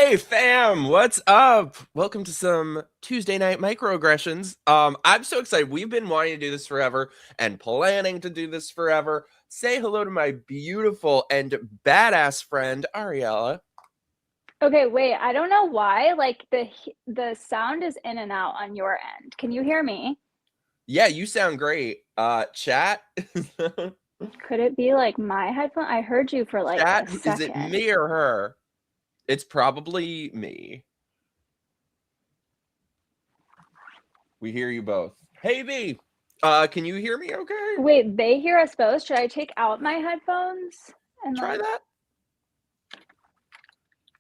Hey fam, what's up? Welcome to some Tuesday night microaggressions. I'm so excited. We've been wanting to do this forever and planning to do this forever. Say hello to my beautiful and badass friend Ariela. Okay, wait, I don't know why. Like the sound is in and out on your end. Can you hear me? Yeah, you sound great. Chat. Could it be like my headphone? I heard you for like Chat, a is it second. me or her? It's probably me. We hear you both. Hey B, can you hear me okay? Wait, they hear us both. Should I take out my headphones and Try like that.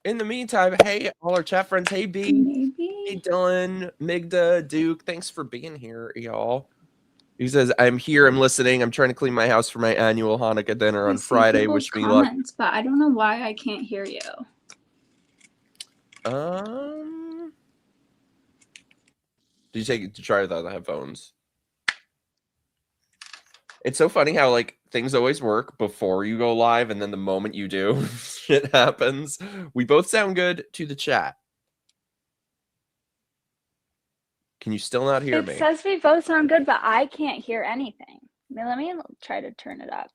In the meantime, hey, all our chat friends. Hey, B. Hey, maybe? Dylan, Migda, Duke. Thanks for being here, y'all. He says, I'm here. I'm listening. I'm trying to clean my house for my annual Hanukkah dinner I on see Friday. people's Wish me luck. comments, but I don't know why I can't hear you. Did you take it to try without the headphones? It's so funny how like things always work before you go live, and then the moment you do, shit happens. We both sound good to the chat. Can you still not hear me? It says we both sound good, but I can't hear anything. Let me try to turn it up.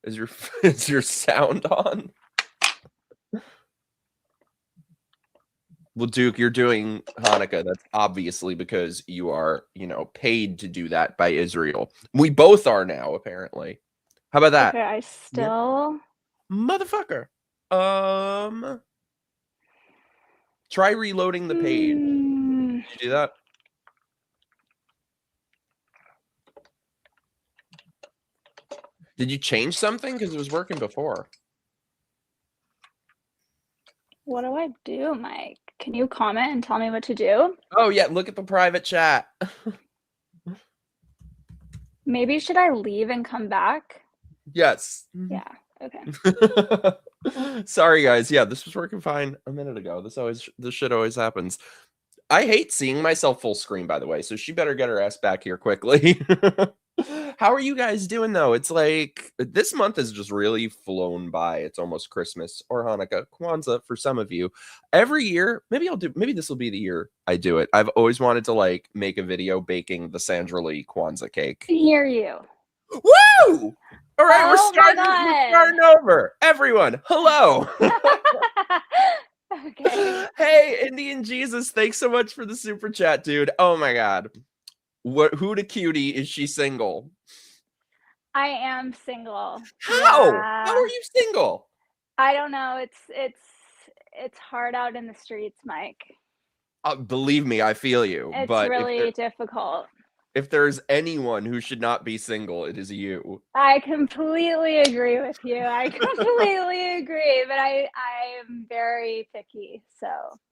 Is your sound on? Well, Duke, you're doing Hanukkah. That's obviously because you are, paid to do that by Israel. We both are now, apparently. How about that? Okay, I still Motherfucker. Try reloading the page. Did you do that? Did you change something? Because it was working before. What do I do, Mike? Can you comment and tell me what to do? Oh, yeah. Look at the private chat. Maybe should I leave and come back? Yes. Yeah. Okay. Sorry, guys. Yeah, this was working fine a minute ago. This shit always happens. I hate seeing myself full screen, by the way, so she better get her ass back here quickly. How are you guys doing, though? It's like this month has just really flown by. It's almost Christmas or Hanukkah, Kwanzaa for some of you. Every year, maybe this will be the year I do it. I've always wanted to like make a video baking the Sandra Lee Kwanzaa cake. I hear you. Woo! All right, we're Oh my starting God. over. Everyone, hello. Okay. Hey, Indian Jesus, thanks so much for the super chat, dude. Oh my God. Who the cutie is she single? I am single. How? Yeah. How are you single? I don't know. It's hard out in the streets, Mike. Believe me, I feel you. It's But really difficult. if there's anyone who should not be single, it is you. I completely agree with you. I completely agree, but I'm very picky, so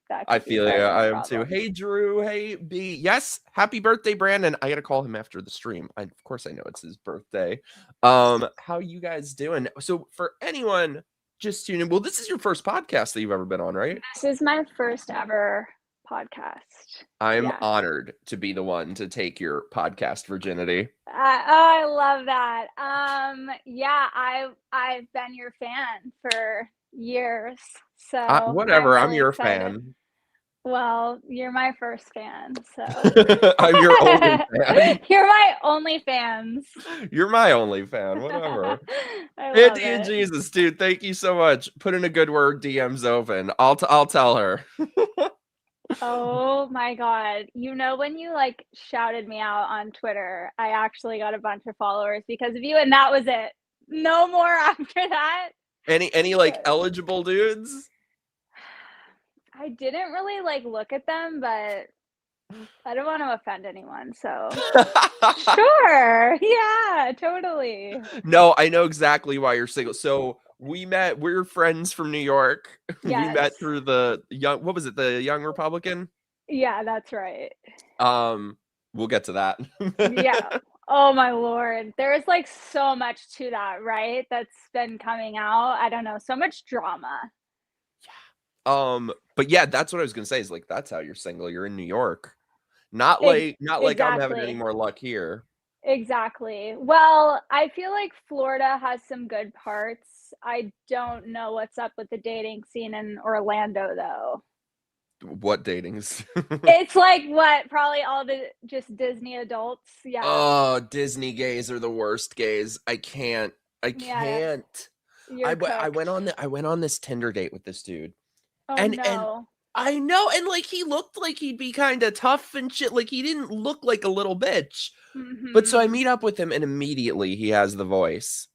that I could be feel part you. of the I am too. problem. Hey, Drew. Hey, B. Yes, happy birthday, Brandon. I gotta call him after the stream. Of course, I know it's his birthday. How you guys doing? So, for anyone just tuning in, well, this is your first podcast that you've ever been on, right? This is my first ever podcast. I'm Yeah. honored to be the one to take your podcast virginity. I love that. Yeah, I've been your fan for years, so Whatever. I'm really your excited. fan. Well, you're my first fan, so I'm your only fan. You're my only fans. You're my only fan. Whatever. I love Indian it. Jesus, dude. Thank you so much. Put in a good word. DM's open. I'll tell her. Oh my God. You know, when you like shouted me out on Twitter, I actually got a bunch of followers because of you, and that was it. No more after that. Any like eligible dudes? I didn't really like look at them, but I don't want to offend anyone, so sure. Yeah, totally. No, I know exactly why you're single. So we're friends from New York. Yes. We met through the Young Republican? Yeah, that's right. We'll get to that. Yeah. Oh my Lord. There's like so much to that, right? That's been coming out. I don't know, so much drama. But yeah, that's what I was gonna say, is like that's how you're single. You're in New York. Not like I'm having any more luck here. Exactly. Well, I feel like Florida has some good parts. I don't know what's up with the dating scene in Orlando, though. What datings? It's like what? Probably all the just Disney adults. Yeah. Oh, Disney gays are the worst gays. I can't. I Yeah. can't. You're cooked. I went on this Tinder date with this dude. Oh And no. I know, and like he looked like he'd be kind of tough and shit. Like he didn't look like a little bitch. But so I Mhm. meet up with him and immediately he has the voice.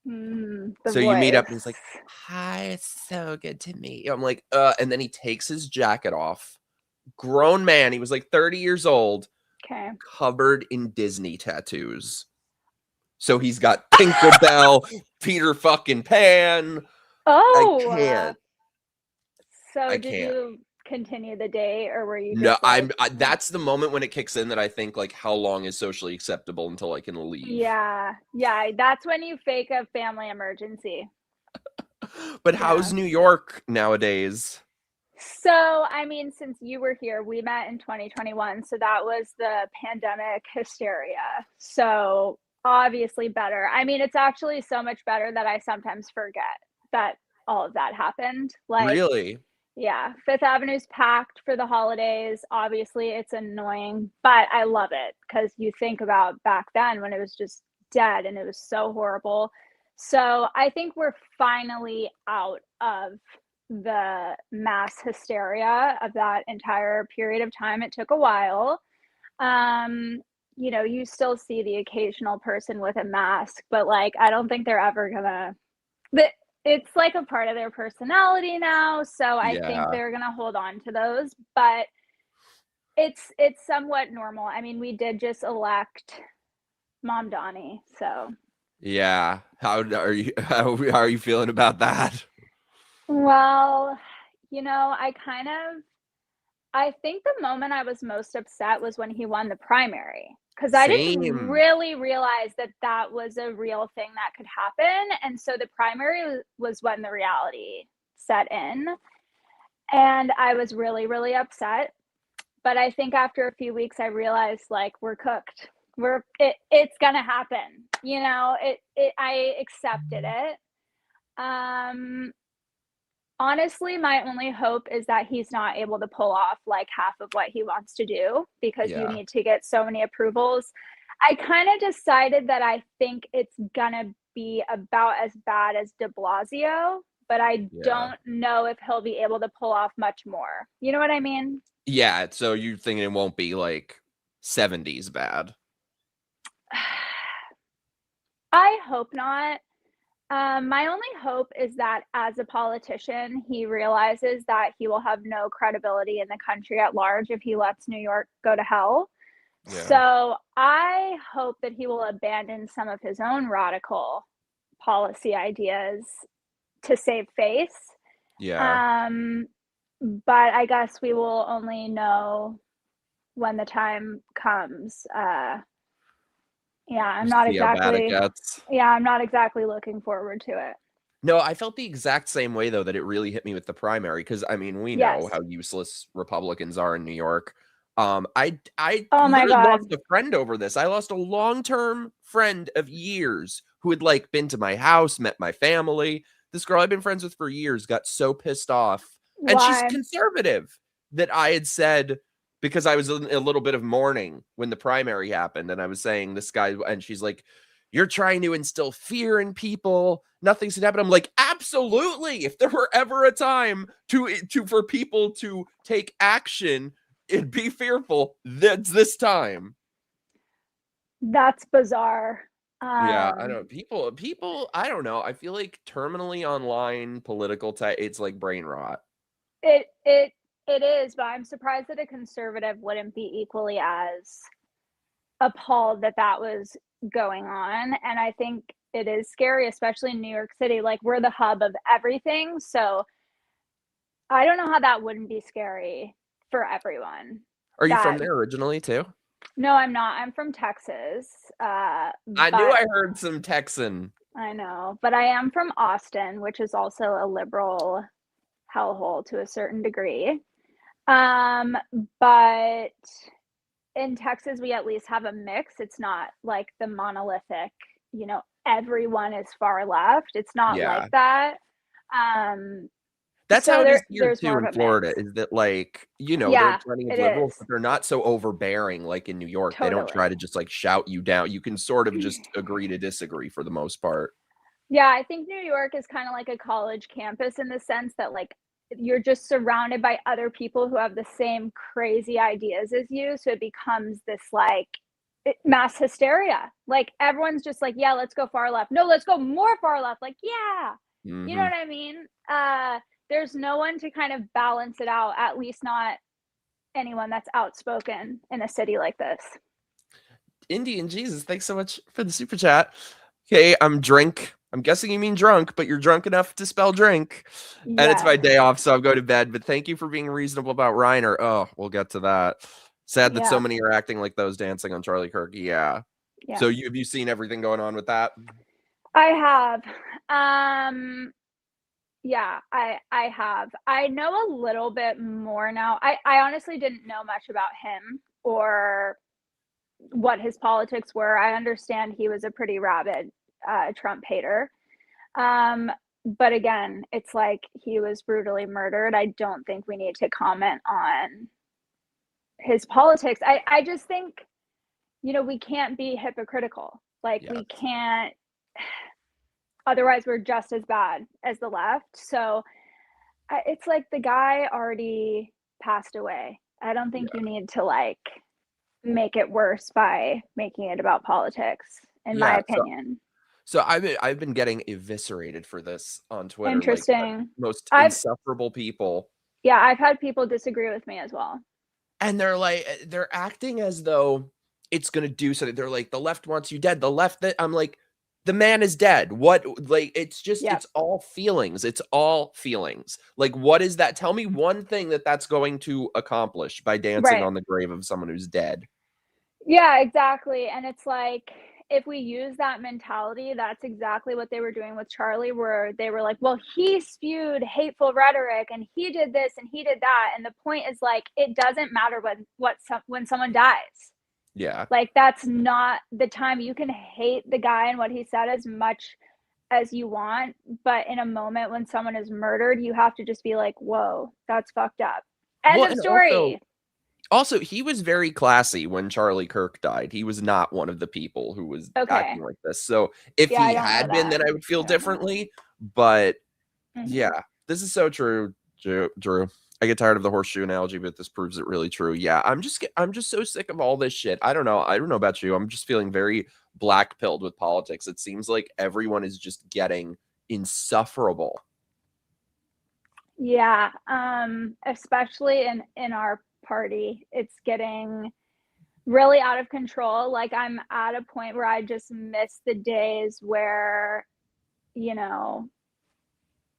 The So you meet up and voice. he's like, "Hi, it's so good to meet you." I'm like, and then he takes his jacket off. Grown man, he was like 30 years old, Okay. covered in Disney tattoos. So he's got Tinkerbell, Peter fucking Pan. I Oh, can't. so I did can't. you continue the date or were you No, just like, that's the moment when it kicks in that I think like how long is socially acceptable until I can leave. yeah, yeah, that's when you fake a family emergency. But Yeah. how's New York nowadays? So, I mean, since you were here, we met in 2021, so that was the pandemic hysteria. So, obviously better. I mean, it's actually so much better that I sometimes forget that all of that happened. Like, Really? yeah, Fifth Avenue's packed for the holidays. Obviously, it's annoying, but I love it because you think about back then when it was just dead and it was so horrible. So I think we're finally out of the mass hysteria of that entire period of time. It took a while. Um, you still see the occasional person with a mask, but like I don't think they're ever gonna but it's like a part of their personality now, so I think Yeah. they're gonna hold on to those, but it's somewhat normal. I mean, we did just elect Mom Donnie, so Yeah. How are you feeling about that? well, I think the moment I was most upset was when he won the primary, because I didn't Same. really realize that that was a real thing that could happen, and so the primary was when the reality set in, and I was really, really upset. But I think after a few weeks, I realized like we're cooked. It's gonna happen. I accepted it. Um, Honestly, my only hope is that he's not able to pull off like half of what he wants to do because you Yeah. need to get so many approvals. I kind of decided that I think it's gonna be about as bad as De Blasio, but I Yeah. don't know if he'll be able to pull off much more. You know what I mean? Yeah, so you think it won't be like 70s bad. I hope not. My only hope is that as a politician, he realizes that he will have no credibility in the country at large if he lets New York go to hell. Yeah. So I hope that he will abandon some of his own radical policy ideas to save face. Yeah. Um, but I guess we will only know when the time comes. Yeah, I'm not See how bad it exactly gets. yeah, I'm not exactly looking forward to it. No, I felt the exact same way though that it really hit me with the primary because I mean we know Yes. how useless Republicans are in New York. I Oh my literally lost god. a friend over this. I lost a long-term friend of years who had like been to my house, met my family. This girl I've been friends with for years got so pissed off, and she's Why? conservative, that I had said because I was in a little bit of mourning when the primary happened, and I was saying this guy, and she's like, "You're trying to instill fear in people. Nothing's gonna happen." I'm like, absolutely. If there were ever a time to for people to take action and be fearful, that's this time. That's bizarre. Yeah, I Um, don't people, I don't know. I feel like terminally online political it's like brain rot. it it it is, but I'm surprised that a conservative wouldn't be equally as appalled that that was going on, and I think it is scary, especially in New York City, like, we're the hub of everything, so I don't know how that wouldn't be scary for everyone. Are you from That there originally too? No, I'm not, I'm from Texas, I knew but I heard some Texan. I know, but I am from Austin, which is also a liberal hellhole to a certain degree. Um, but in Texas, we at least have a mix. It's not like the monolithic, you know, everyone is far left. It's not like Yeah. that. That's So how it is here there's too more of in a mix. Florida, is that, like, you know, there are Yeah, plenty of it liberals, is. but they're not so overbearing like in New York. They don't try Totally. to just, like, shout you down. You can sort of just agree to disagree for the most part. Yeah, I think New York is kind of like a college campus in the sense that like you're just surrounded by other people who have the same crazy ideas as you. So it becomes this like mass hysteria. Like everyone's just like, yeah, let's go far left. No, let's go more far left. Like, yeah. You know Mhm. what I mean? There's no one to kind of balance it out, at least not anyone that's outspoken in a city like this. Indian Jesus, thanks so much for the super chat. Okay, I'm guessing you mean drunk, but you're drunk enough to spell drink. And it's my Yes. day off, so I'll go to bed. But thank you for being reasonable about Reiner. Oh, we'll get to that. Sad that so Yeah. many are acting like those dancing on Charlie Kirk. Yeah. Yeah. So have you seen everything going on with that? I have. Yeah, I have. I know a little bit more now. I honestly didn't know much about him or what his politics were. I understand he was a pretty rabid Trump hater. Um, but again, it's like he was brutally murdered. I don't think we need to comment on his politics. I just think, you know, we can't be hypocritical. Like Yeah. we can't, otherwise we're just as bad as the left. So it's like the guy already passed away. I don't think you need to like make it worse by making it about politics, in my Yeah. opinion. So I've been getting eviscerated for this on Twitter, like the Interesting. most I've insufferable people. Yeah, I've had people disagree with me as well. And they're like, they're acting as though it's gonna do something. They're like, the left wants you dead. The left that I'm like, the man is dead. What, like, it's just, Yep. it's all feelings. It's all feelings. Like, what is that? Tell me one thing that's going to accomplish by dancing Right. on the grave of someone who's dead. Yeah, exactly. And it's like if we use that mentality, that's exactly what they were doing with Charlie, where they were like, well, he spewed hateful rhetoric and he did this and he did that. And the point is like it doesn't matter when someone dies. Yeah. Like that's not the time. You can hate the guy and what he said as much as you want, but in a moment when someone is murdered, you have to just be like, whoa, that's fucked up. End Well, of and also, story. he was very classy when Charlie Kirk died. He was not one of the people who was Okay. acting like this. So if Yeah, I he don't know had been, that. then I would feel I don't know. differently. But Mhm. yeah, this is so true, Drew. I get tired of the horseshoe analogy, but this proves it really true. Yeah, I'm just so sick of all this shit. I don't know. I don't know about you. I'm just feeling very black pilled with politics. It seems like everyone is just getting insufferable. Yeah, especially in our party, it's getting really out of control. Like I'm at a point where I just miss the days where, you know,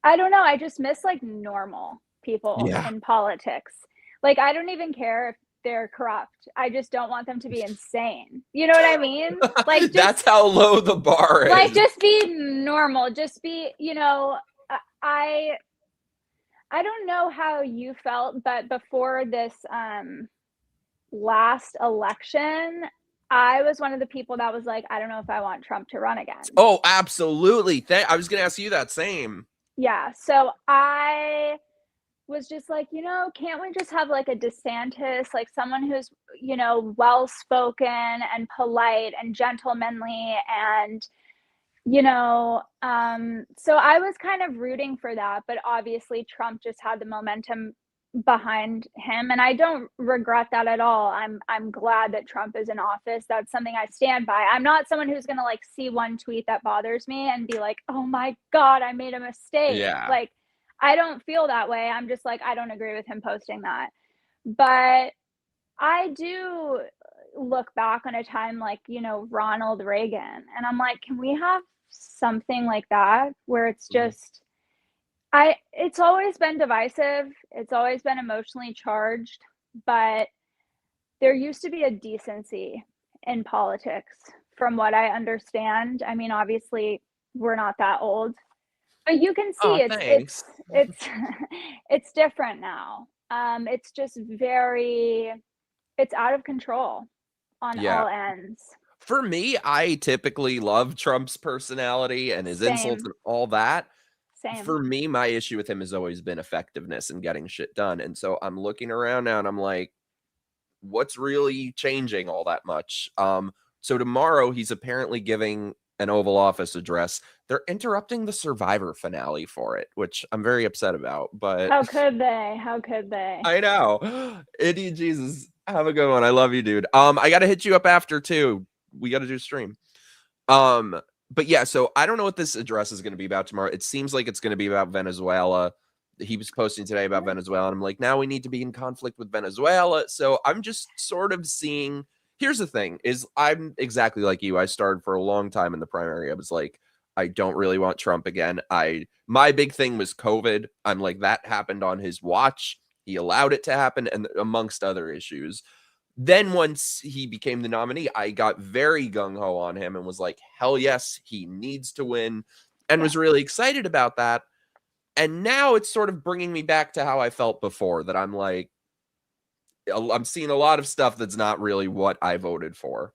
I don't know, I just miss like normal people Yeah. in politics. Like I don't even care if they're corrupt. I just don't want them to be insane. You know what I mean? Like That's how low the bar is. just be normal. Just be, you know, I I don't know how you felt, but before this last election, I was one of the people that was like, I don't know if I want Trump to run again. Oh, absolutely. I was going to ask you that same. Yeah. So I was just like, you know, can't we just have like a DeSantis, like someone who's, you know, well spoken and polite and gentlemanly and, you know, so I was kind of rooting for that, but obviously Trump just had the momentum behind him and I don't regret that at all. I'm glad that Trump is in office. That's something I stand by. I'm not someone who's going to like see one tweet that bothers me and be like, "Oh my god, I made a mistake." Yeah. Like I don't feel that way. I'm just like I don't agree with him posting that. But I do look back on a time like, you know, Ronald Reagan, and I'm like, can we have something like that where it's Mhm. just it's always been divisive, it's always been emotionally charged, but there used to be a decency in politics from what I understand. I mean, obviously, we're not that old, but you can see Oh, thanks. it's it's different now. It's just very it's out of control on Yeah. all ends. For me, I typically love Trump's personality and his insults Same, and all that. same. For me, my issue with him has always been effectiveness and getting shit done. And so I'm looking around now and I'm like, what's really changing all that much? So tomorrow he's apparently giving an Oval Office address. They're interrupting the Survivor finale for it, which I'm very upset about. But How could they? How could they? I know. Idiot Jesus. Have a good one. I love you, dude. I gotta hit you up after too. We gotta do stream. Um, but yeah, so I don't know what this address is gonna be about tomorrow. It seems like it's gonna be about Venezuela. He was posting today about Venezuela, and I'm like, now we need to be in conflict with Venezuela. So I'm just sort of seeing. Here's the thing: is I'm exactly like you. I started for a long time in the primary. I was like, I don't really want Trump again. My big thing was COVID. I'm like, that happened on his watch. He allowed it to happen, and amongst other issues. Then once he became the nominee, I got very gung-ho on him and was like, hell yes, he needs to win, and was really excited about that. And now it's sort of bringing me back to how I felt before, that I'm like, I'm seeing a lot of stuff that's not really what I voted for.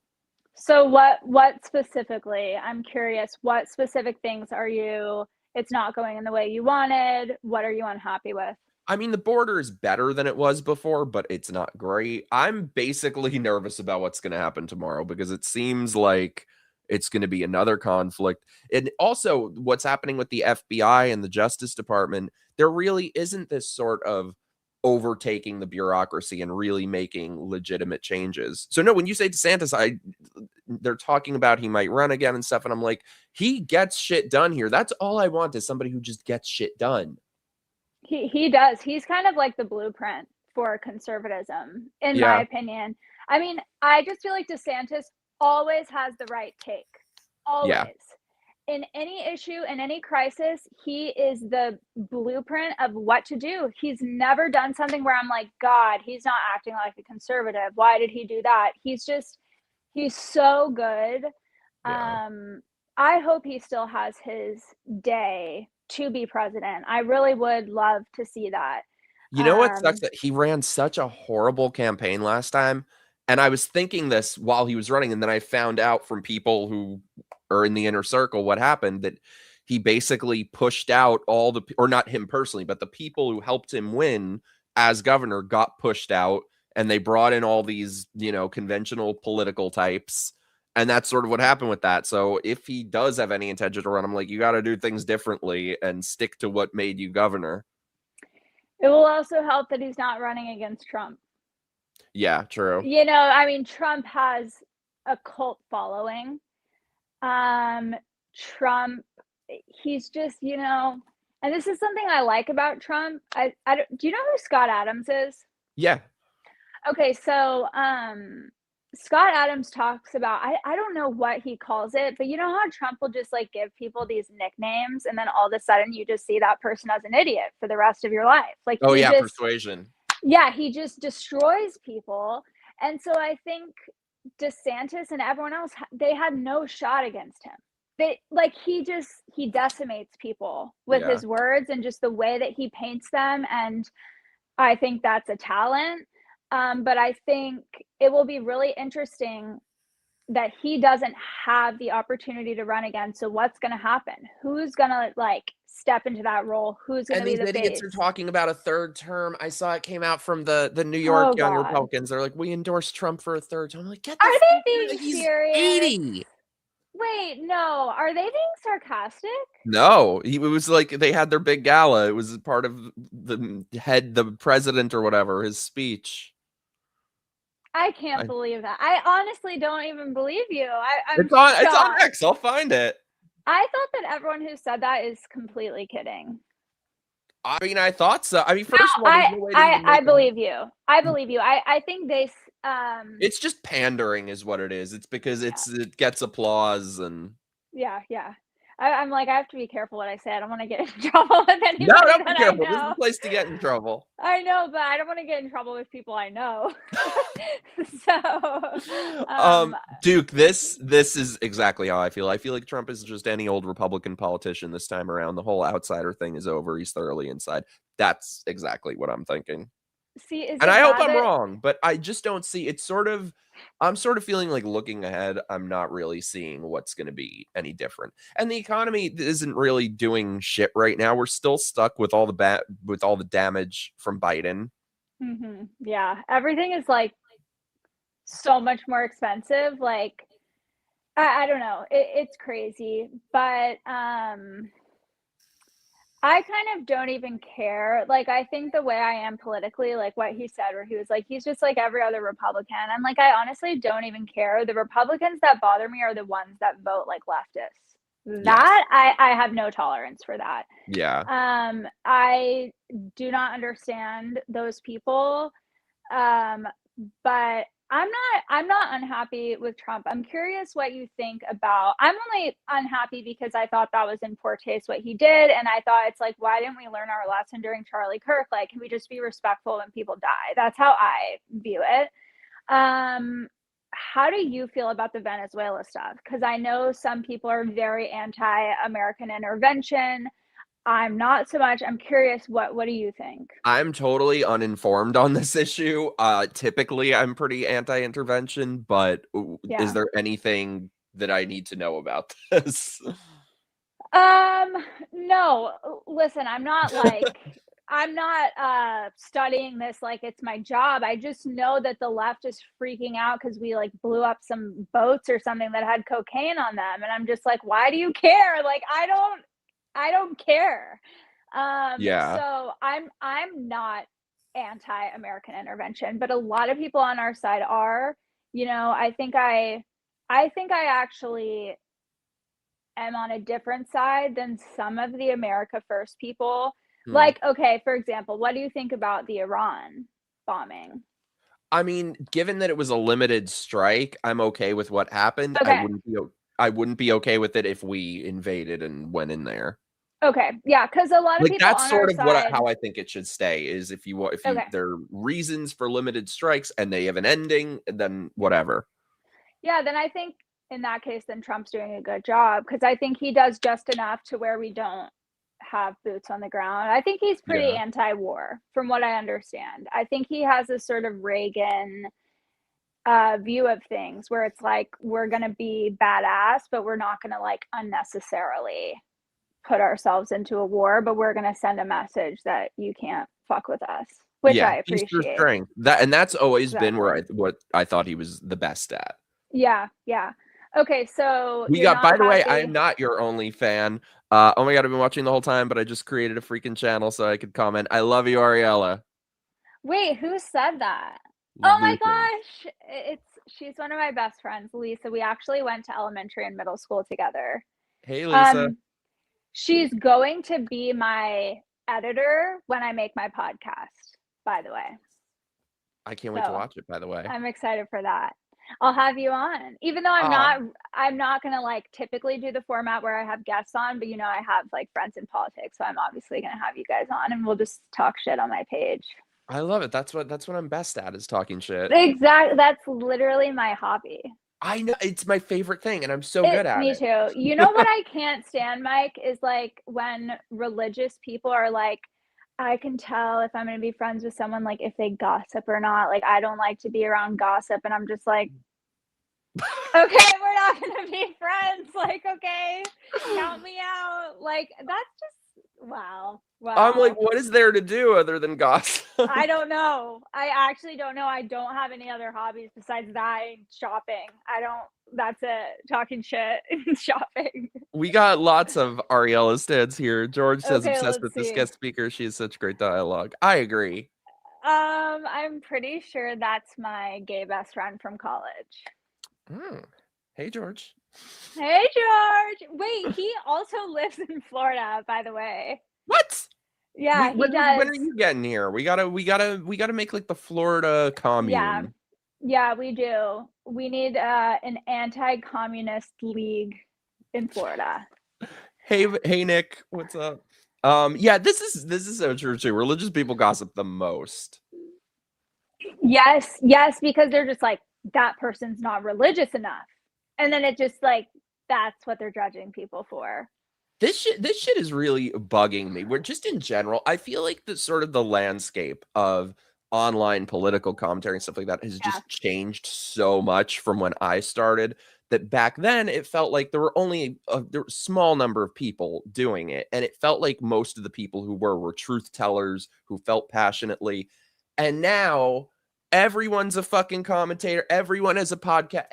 So what specifically? I'm curious, what specific things are you it's not going in the way you wanted? What are you unhappy with? I mean, the border is better than it was before, but it's not great. I'm basically nervous about what's going to happen tomorrow because it seems like it's going to be another conflict. And also, what's happening with the FBI and the Justice Department, there really isn't this sort of overtaking the bureaucracy and really making legitimate changes. So no, when you say DeSantis, they're talking about he might run again and stuff, and I'm like, he gets shit done here. That's all I want, is somebody who just gets shit done. He does. He's kind of like the blueprint for conservatism, in my Yeah. opinion. I mean, I just feel like DeSantis always has the right take. Yeah. Always. In any issue, in any crisis, he is the blueprint of what to do. He's never done something where I'm like, God, he's not acting like a conservative. Why did he do that? He's so good. Yeah. I hope he still has his day to be president. I really would love to see that. You know what sucks? Um, That he ran such a horrible campaign last time, and I was thinking this while he was running, and then I found out from people who are in the inner circle what happened, that he basically pushed out all the, or not him personally, but the people who helped him win as governor got pushed out, and they brought in all these, conventional political types. And that's sort of what happened with that. So if he does have any intention to run, I'm like, you got to do things differently and stick to what made you governor. it will also help that he's not running against Trump. Yeah, true. I mean, Trump has a cult following. Trump, he's just, and this is something I like about Trump. Do you know who Scott Adams is? Yeah. Okay, so Scott Adams talks about, I don't know what he calls it, but you know how Trump will just like give people these nicknames and then all of a sudden you just see that person as an idiot for the rest of your life. Like Oh yeah, persuasion. Yeah, he just destroys people. And so I think DeSantis and everyone else, they had no shot against him. He decimates people with Yeah. his words and just the way that he paints them. And I think that's a talent. But I think it will be really interesting that he doesn't have the opportunity to run again. So what's going to happen? Who's going to step into that role? Who's going to be And these the idiots face? are talking about a third term. I saw it came out from the New York Young God. Republicans. They're like, we endorse Trump for a third term. I'm like, get the Are they being he's serious? 80. Wait, no. Are they being sarcastic? No, it was like they had their big gala. It was part of the president or whatever, his speech. I can't believe that. I honestly don't even believe you. It's on X. I'll find it. I thought that everyone who said that is completely kidding. I mean, I thought so. I mean, first of all, I believe you. I believe you. I think it's just pandering is what it is. It's because it gets applause and yeah. I'm like, I have to be careful what I say. I don't want to get in trouble with anybody. No, don't be that careful. I This is know. the place to get in trouble. I know, but I don't want to get in trouble with people I know. Duke, this is exactly how I feel. I feel like Trump is just any old Republican politician this time around. The whole outsider thing is over. He's thoroughly inside. That's exactly what I'm thinking. See, is And it I hope bad I'm that wrong, but I just don't see it's sort of I'm sort of feeling like looking ahead, I'm not really seeing what's gonna be any different. And the economy isn't really doing shit right now. We're still stuck with all the damage from Biden. Yeah, everything is, like, so much more expensive, like, I don't know, it's crazy, but, I kind of don't even care, like, I think the way I am politically, like, what he said where he was like, "He's just like every other Republican," I'm like, "I honestly don't even care, the Republicans that bother me are the ones that vote like leftists." Yes. That I have no tolerance for that. Yeah. I do not understand those people. Um, but I'm not unhappy with Trump. I'm curious what you think about I'm only unhappy because I thought that was in poor taste what he did, and I thought it's like, why didn't we learn our lesson during Charlie Kirk? Like, can we just be respectful when people die? That's how I view it. Um, how do you feel about the Venezuela stuff? Because I know some people are very anti-American intervention. I'm not so much. I'm curious, what do you think? I'm totally uninformed on this issue. Typically, I'm pretty anti-intervention, but is Yeah. there anything that I need to know about this? Um, no. Listen, I'm not studying this like it's my job. I just know that the left is freaking out because we like blew up some boats or something that had cocaine on them. And I'm just like, why do you care? Like I don't care. Yeah. So I'm not anti-American intervention, but a lot of people on our side are. I think I actually am on a different side than some of the America First people. Hmm. Like, okay, for example, what do you think about the Iran bombing? I mean, given that it was a limited strike, I'm okay with what happened. Okay. I wouldn't be okay with it if we invaded and went in there. Okay. Yeah, because a lot of Like, people that's on our sort of what side. how I think it should stay is if you Okay. there are reasons for limited strikes and they have an ending, then whatever. Yeah, then I think in that case, then Trump's doing a good job because I think he does just enough to where we don't have boots on the ground. I think he's pretty Yeah. anti-war, from what I understand. I think he has a sort of Reagan view of things where it's like we're gonna be badass, but we're not gonna like unnecessarily put ourselves into a war, but we're gonna send a message that you can't fuck with us, which Yeah, I peace through appreciate. strength. That's always been Exactly. what I thought he was the best at. Yeah, yeah. Okay, so We you're got not by the way, I am happy. not your only fan. Oh my God, I've been watching the whole time, but I just created a freaking channel so I could comment. I love you, Ariela. Wait, who said that? Oh my Listen. gosh! She's one of my best friends, Lisa. We actually went to elementary and middle school together. Hey, Lisa. Um, she's going to be my editor when I make my podcast, by the way. I can't wait to So watch it, by the way. I'm excited for that. I'll have you on. Even though Aw. I'm not gonna like typically do the format where I have guests on, but I have like friends in politics, so I'm obviously gonna have you guys on and we'll just talk shit on my page. I love it. That's what I'm best at is talking shit. Exactly. That's literally my hobby. I know it's my favorite thing, and I'm so good at Me too. You know what it. I can't stand, Mike, is like when religious people are like, I can tell if I'm gonna be friends with someone, like if they gossip or not. Like, I don't like to be around gossip. And I'm just like, okay, we're not gonna be friends. Like, okay, count me out. Like, that's just wow. I'm like, Wow. what is there to do other than gossip? I don't know. I actually don't know. I don't have any other hobbies besides that and shopping. I don't that's it. Talking shit and shopping. We got lots of Ariela stands here. George says Okay, obsessed let's with this see. guest speaker. She has such great dialogue. I agree. I'm pretty sure that's my gay best friend from college. Hmm. Hey, George. Hey, George. Wait, he also lives in Florida, by the way. What? Yeah, he When does. are you getting here? We gotta make like the Florida Yeah. commune. Yeah, we do. We need an anti-communist league in Florida. Hey, Nick. What's up? Yeah, this is so true too. Religious people gossip the most. Yes, yes, because they're just like, that person's not religious enough. And then it just like, that's what they're judging people for. This shit is really bugging me. We're just in general, I feel like the sort of the landscape of online political commentary and stuff like that has Yeah. just changed so much from when I started, that back then it felt like there were only there were a small number of people doing it, and it felt like most of the people who were truth tellers who felt passionately. And now everyone's a fucking commentator, everyone has a podcast,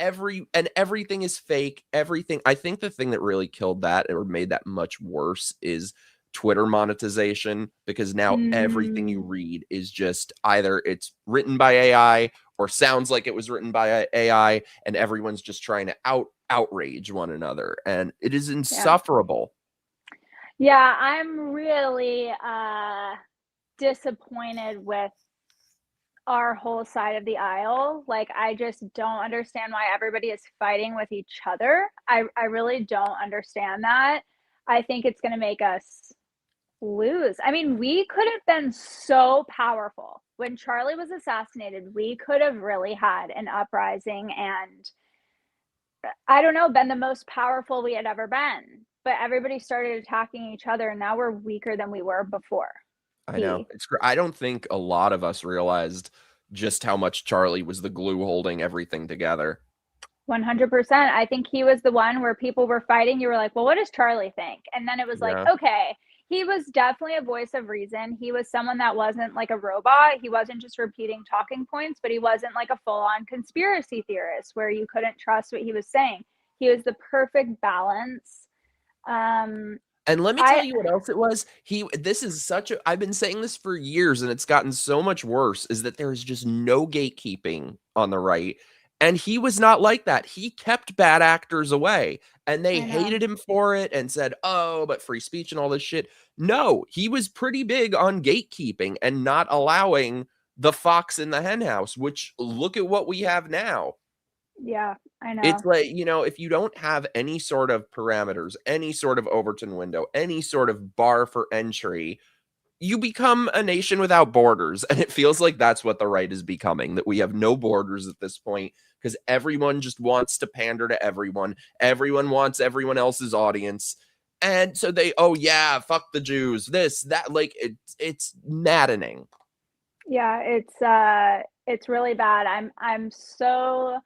everything is fake. Everything. I think the thing that really killed that or made that much worse is Twitter monetization, because now everything you read is just either it's written by AI or sounds like it was written by AI, and everyone's just trying to outrage one another, and it is insufferable. Yeah, I'm really disappointed with our whole side of the aisle. Like, I just don't understand why everybody is fighting with each other. I really don't understand that. I think it's going to make us lose. I mean, we could have been so powerful. When Charlie was assassinated, we could have really had an uprising and, I don't know, been the most powerful we had ever been. But everybody started attacking each other, and now we're weaker than we were before. I know. I don't think a lot of us realized just how much Charlie was the glue holding everything together. 100%. I think he was the one where people were fighting. You were like, well, what does Charlie think? And then it was like, okay, he was definitely a voice of reason. He was someone that wasn't like a robot. He wasn't just repeating talking points, but he wasn't like a full-on conspiracy theorist where you couldn't trust what he was saying. He was the perfect balance. And let me tell you what else it was. This is I've been saying this for years, and it's gotten so much worse, is that there is just no gatekeeping on the right. And he was not like that. He kept bad actors away, and they hated him for it and said, oh, but free speech and all this shit. No, he was pretty big on gatekeeping and not allowing the fox in the henhouse, which look at what we have now. Yeah, I know. It's like, if you don't have any sort of parameters, any sort of Overton window, any sort of bar for entry, you become a nation without borders. And it feels like that's what the right is becoming, that we have no borders at this point because everyone just wants to pander to everyone. Everyone wants everyone else's audience. And so oh yeah, fuck the Jews, this, that, like it's maddening. Yeah, it's really bad. I'm so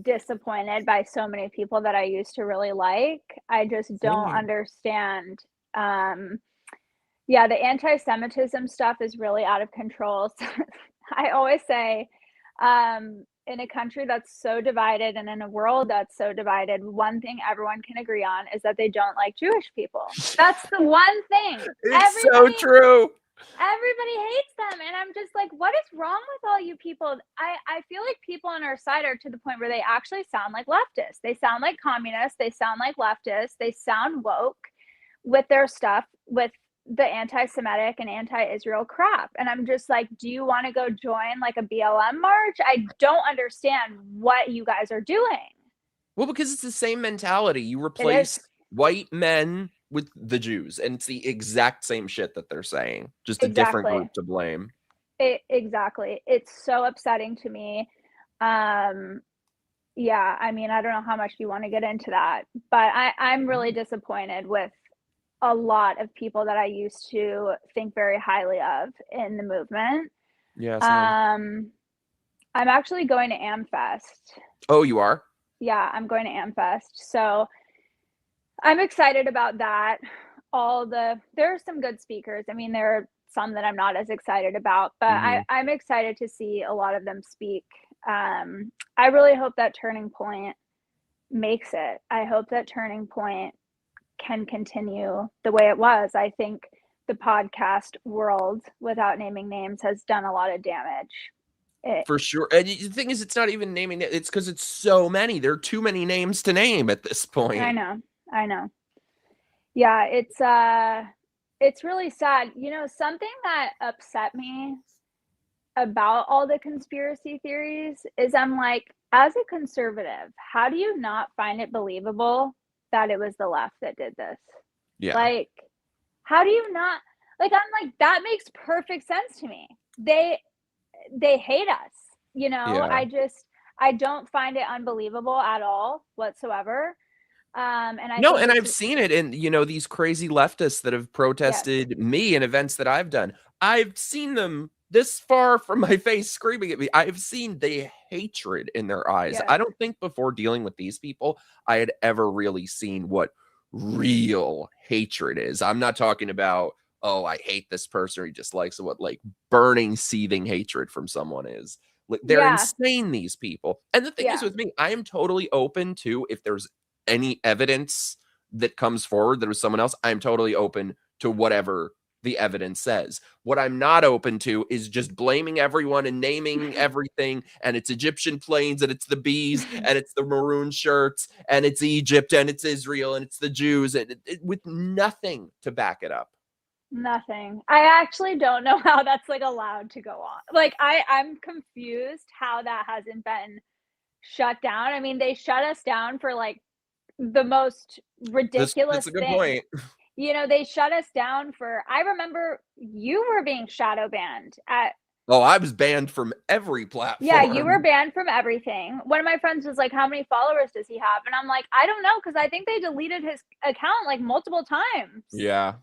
disappointed by so many people that I used to really like. I just don't understand. Yeah, the anti-Semitism stuff is really out of control. So I always say, in a country that's so divided and in a world that's so divided, one thing everyone can agree on is that they don't like Jewish people. That's the one thing. It's so true. Everybody hates them, and I'm just like, what is wrong with all you people? I feel like people on our side are to the point where they actually sound like leftists. They sound like communists. They sound like leftists. They sound woke with their stuff, with the anti-Semitic and anti-Israel crap. And I'm just like, do you want to go join like a BLM march? I don't understand what you guys are doing. Well, because it's the same mentality. You replace white men with the Jews, and it's the exact same shit that they're saying, just a different group to blame. Exactly. It's so upsetting to me. Yeah, I mean, I don't know how much you want to get into that, but I'm really disappointed with a lot of people that I used to think very highly of in the movement. Yeah. I'm actually going to AmFest. Oh, you are? Yeah, I'm going to AmFest. So I'm excited about that. There are some good speakers. I mean, there are some that I'm not as excited about, but I'm excited to see a lot of them speak. I really hope that Turning Point makes it. I hope that Turning Point can continue the way it was. I think the podcast world, without naming names, has done a lot of damage. For sure. And the thing is, it's not even naming it. It's because it's so many. There are too many names to name at this point. I know. Yeah, it's really sad. Something that upset me about all the conspiracy theories is I'm like, as a conservative, how do you not find it believable that it was the left that did this? Yeah. Like, how do you not? Like, I'm like, that makes perfect sense to me. They hate us, Yeah. I don't find it unbelievable at all whatsoever. And I've seen it in, these crazy leftists that have protested me in events that I've done. I've seen them this far from my face screaming at me. I have seen the hatred in their eyes. Yeah. I don't think before dealing with these people, I had ever really seen what real hatred is. I'm not talking about, oh, I hate this person or he dislikes what like burning, seething hatred from someone is. Like they're Yeah. insane, these people. And the thing is Yeah. with me, I am totally open to if there's any evidence that comes forward that was someone else, I'm totally open to whatever the evidence says. What I'm not open to is just blaming everyone and naming everything, and it's Egyptian planes, and it's the bees, and it's the maroon shirts, and it's Egypt, and it's Israel, and it's the Jews, and with nothing to back it up. Nothing. I actually don't know how that's, like, allowed to go on. Like, I'm confused how that hasn't been shut down. I mean, they shut us down for, like, the most That's ridiculous a good thing. point. You know, they shut us down for I remember you were being shadow banned at Oh, I was banned from every yeah, you were platform. banned from everything. One of my friends was like, "How many followers does he have?" And I'm like, "I don't know, because I think they deleted his account, like, multiple times." Yeah.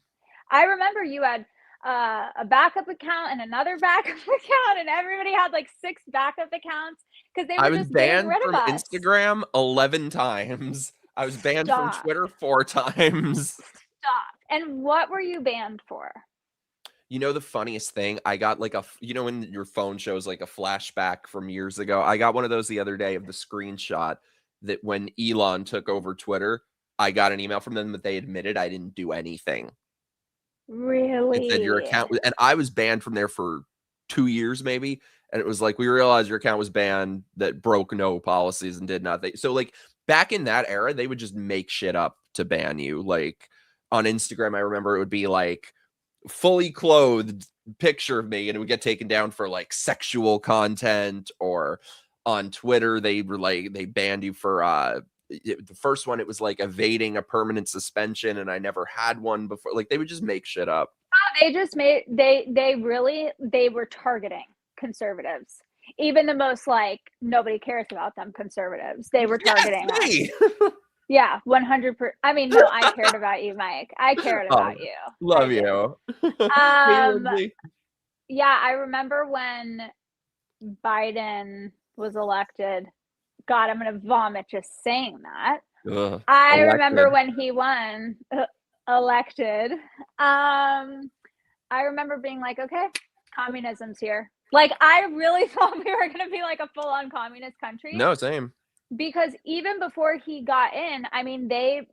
I remember you had, a backup account and another backup account, and everybody had, like, 6 backup accounts because they I were was just getting banned rid of from us. Instagram 11 times. I was banned from Stop. Twitter 4 times. Stop. And what were you banned for? You know the funniest thing? I got like you know when your phone shows like a flashback from years ago? I got one of those the other day of the screenshot that when Elon took over Twitter, I got an email from them that they admitted I didn't do anything. It said your Really? account was, and I was banned from there for 2 years maybe, and it was like, "We realized your account was banned that broke no policies and did nothing." So, like, back in that era, they would just make shit up to ban you. Like, on Instagram, I remember it would be like, fully clothed picture of me and it would get taken down for like sexual content, or on Twitter they were like they banned you for the first one it was like evading a permanent suspension and I never had one before. Like they would just make shit up. They just made they really they were targeting conservatives. Even the most, like, nobody cares about them conservatives, they were Yes, targeting us. me. Yeah, 100 I mean, no, I cared about you, Mike. I cared Oh, about you. I love did. you. Hey, Um, Lindsay. yeah, I remember when Biden was elected. God, I'm gonna vomit just saying that. Ugh, I remember elected. when he won, elected. I remember being like, "Okay, communism's here." Like, I really thought we were gonna be like a full-on communist country No, same. because even before he got in, I mean, they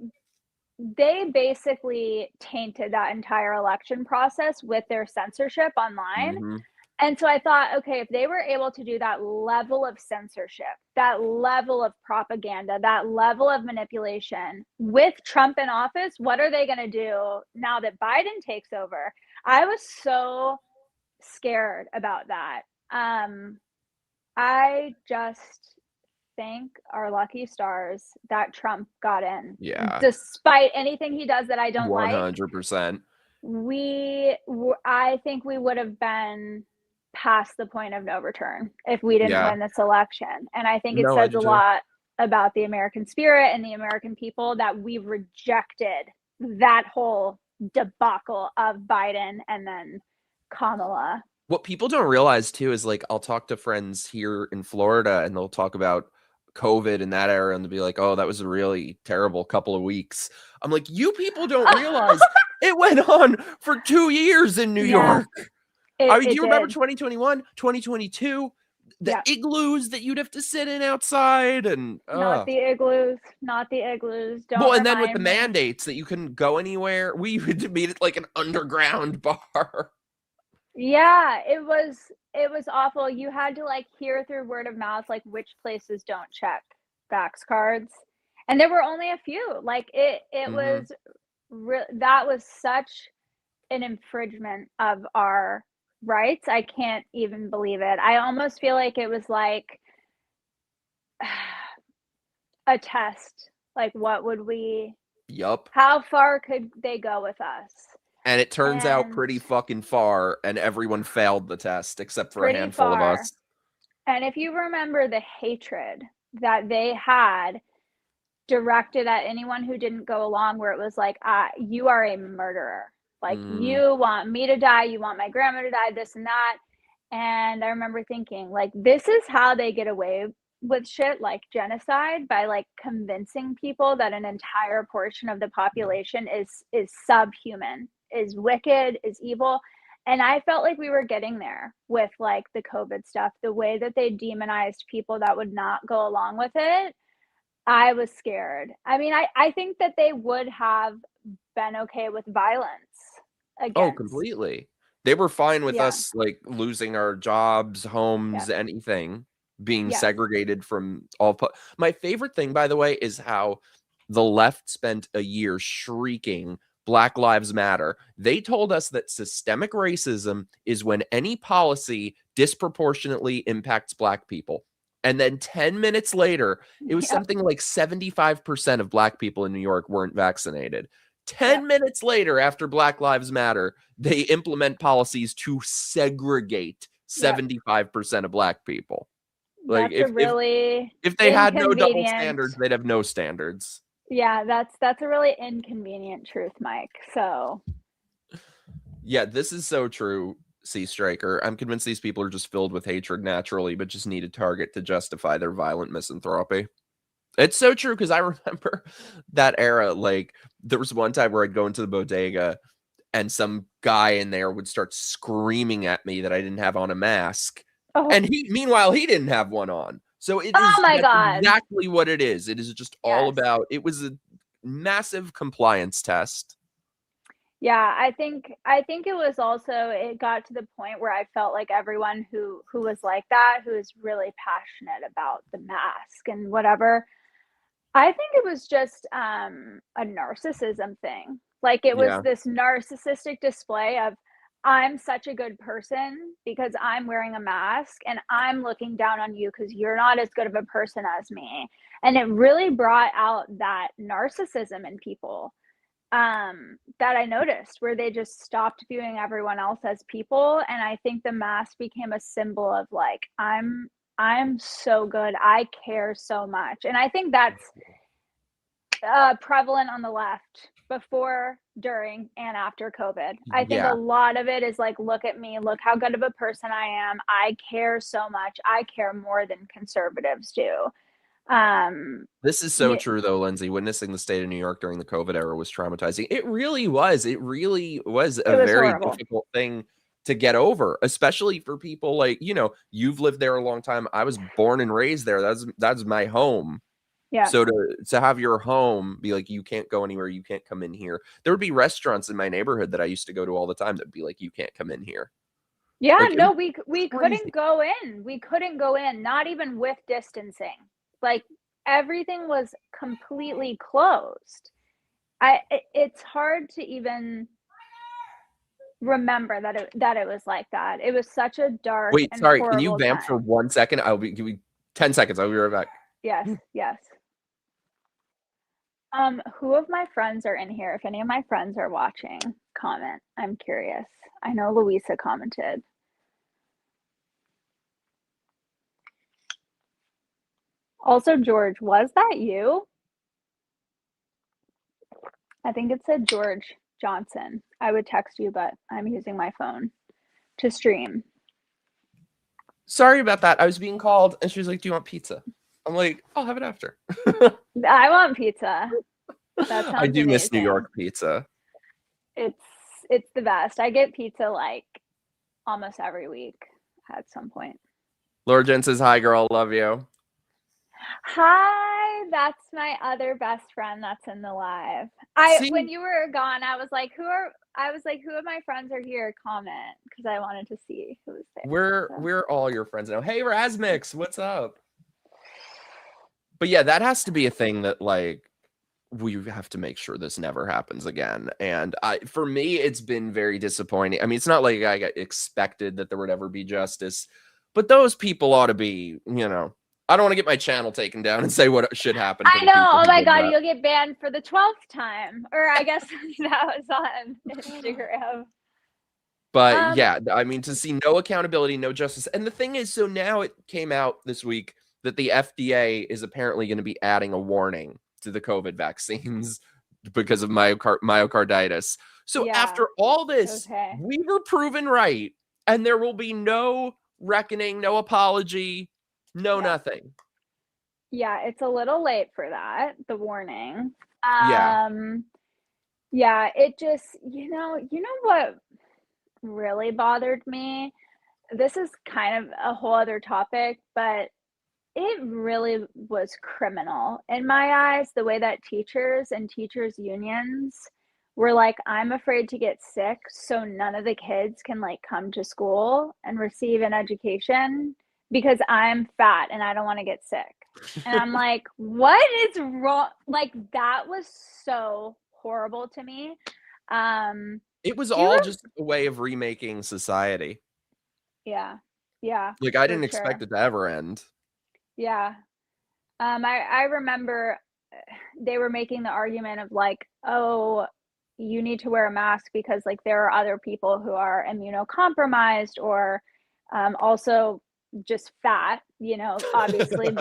basically tainted that entire election process with their censorship online. Hmm. And so I thought, okay, if they were able to do that level of censorship, that level of propaganda, that level of manipulation with Trump in office, what are they going to do now that Biden takes over? I was so scared about that. I just thank our lucky stars that Trump got in. Yeah, Despite anything he does that I don't like, 100%. I think we would have been past the point of no return if we didn't Yeah. win this election. And I think it No, I says do a too. lot about the American spirit and the American people that we rejected that whole debacle of Biden and then Kamala. What people don't realize too is like I'll talk to friends here in Florida and they'll talk about COVID in that era and they'll be like, "Oh, that was a really terrible couple of weeks." I'm like, "You people don't realize it went on for 2 years in New Yeah, York." I mean, do it you remember did. 2021, 2022, the Yeah. igloos that you'd have to sit in outside and Not the igloos, not the igloos. Don't well, and then with the remind me. mandates that you couldn't go anywhere, we would meet at like an underground bar. Yeah, it was awful. You had to, like, hear through word of mouth, like, which places don't check fax cards, and there were only a few. Like, it Mhm. was that was such an infringement of our rights. I can't even believe it. I almost feel like it was like a test. Like, what would we Yup. how far could they go with us? And it turns out And pretty fucking far, and everyone failed the test except for a pretty handful of far. us. And if you remember the hatred that they had directed at anyone who didn't go along, where it was like, you are a murderer. Like, Mm, you want me to die, you want my grandma to die, this and that. And I remember thinking, like, this is how they get away with shit like genocide, by like convincing people that an entire portion of the population is subhuman, is wicked, is evil. And I felt like we were getting there with like the COVID stuff, the way that they demonized people that would not go along with it. I was scared. I mean, I think that they would have been okay with violence Oh, against. completely. They were fine with Yeah. us, like, losing our jobs, Yeah. homes, anything being Yes. segregated from all my favorite thing, by the way, is how the left spent a year shrieking Black Lives Matter. They told us that systemic racism is when any policy disproportionately impacts Black people. And then 10 minutes later, it was Yep. something like 75% of Black people in New York weren't vaccinated. 10 Yep. minutes later, after Black Lives Matter, they implement policies to segregate Yep. 75% of Black people. Like, That's a really if they had no double inconvenient. standards, they'd have no standards. Yeah, that's a really inconvenient truth, Mike. So, Yeah, this is so true, Sea Striker. I'm convinced these people are just filled with hatred naturally, but just need a target to justify their violent misanthropy. It's so true, because I remember that era. Like, there was one time where I'd go into the bodega and some guy in there would start screaming at me that I didn't have on a mask. oh, And meanwhile, he didn't have one on. So oh my that's God. exactly what it is. It is just all Yes. about, it was a massive compliance test. Yeah, I think it was also, it got to the point where I felt like everyone who was like that, who is really passionate about the mask and whatever, I think it was just a narcissism thing. Like, it was Yeah. this narcissistic display of, I'm such a good person because I'm wearing a mask, and I'm looking down on you because you're not as good of a person as me. And it really brought out that narcissism in people, that I noticed, where they just stopped viewing everyone else as people. And I think the mask became a symbol of like, I'm so good. I care so much. And I think that's prevalent on the left before, during, and after COVID. I think a Yeah. lot of it is like, look at me, look how good of a person I am. I care so much. I care more than conservatives do. This is so Yeah, true, though, Lindsay. Witnessing the state of New York during the COVID era was traumatizing. It really was. It really was it a was very horrible. difficult thing to get over, especially for people like, you've lived there a long time. I was born and raised there. That's my home. Yeah. So to have your home be like, you can't go anywhere, you can't come in here. There would be restaurants in my neighborhood that I used to go to all the time that'd be like, you can't come in here. Yeah, Like, it no, was we couldn't crazy. go in. We couldn't go in, not even with distancing. Like, everything was completely closed. It's hard to even remember that it was like that. It was such a dark Wait, and sorry. Can you horrible vamp for time. 1 second? Give me 10 seconds. I'll be right back. Yes, yes. Who of my friends are in here? If any of my friends are watching, comment. I'm curious. I know Louisa commented. Also, George, was that you? I think it said George Johnson. I would text you, but I'm using my phone to stream. Sorry about that. I was being called, and she was like, "Do you want pizza?" I'm like, "I'll have it after." I want pizza. That I sounds do miss New amazing. York pizza. It's it's the best. I get pizza like almost every week at some point. Laura Jen says, "Hi, girl. Love you." Hi, that's my other best friend that's in the live. When See, you were gone, I was like, who of my friends are here? Comment, because I wanted to see who was there. So. we're all your friends now. Hey, Rasmix, what's up? But yeah, that has to be a thing that, like, we have to make sure this never happens again. And for me, it's been very disappointing. I mean, it's not like I got expected that there would ever be justice, but those people ought to be, I don't want to get my channel taken down and say what should happen to I the know. people Oh who my did God, that. you'll get banned for the 12th time, or I guess that was on Instagram. But Um, yeah, I mean, to see no accountability, no justice. And the thing is, so now it came out this week that the FDA is apparently going to be adding a warning to the COVID vaccines because of myocarditis. So yeah. after all this, Okay. we were proven right, and there will be no reckoning, no apology, no nothing. Yeah, it's a little late for that, the warning. Yeah. Yeah, it just, you know what really bothered me? This is kind of a whole other topic, but it really was criminal in my eyes, the way that teachers and teachers unions were like, "I'm afraid to get sick, so none of the kids can, like, come to school and receive an education because I'm fat and I don't wanna get sick." And I'm like, "What is wrong?" Like, that was so horrible to me. It was Do you all rem just a way of remaking society. Yeah. Yeah, Like, I for didn't expect sure. it to ever end. Yeah. I remember they were making the argument of like, "Oh, you need to wear a mask because, like, there are other people who are immunocompromised or, also just fat," obviously,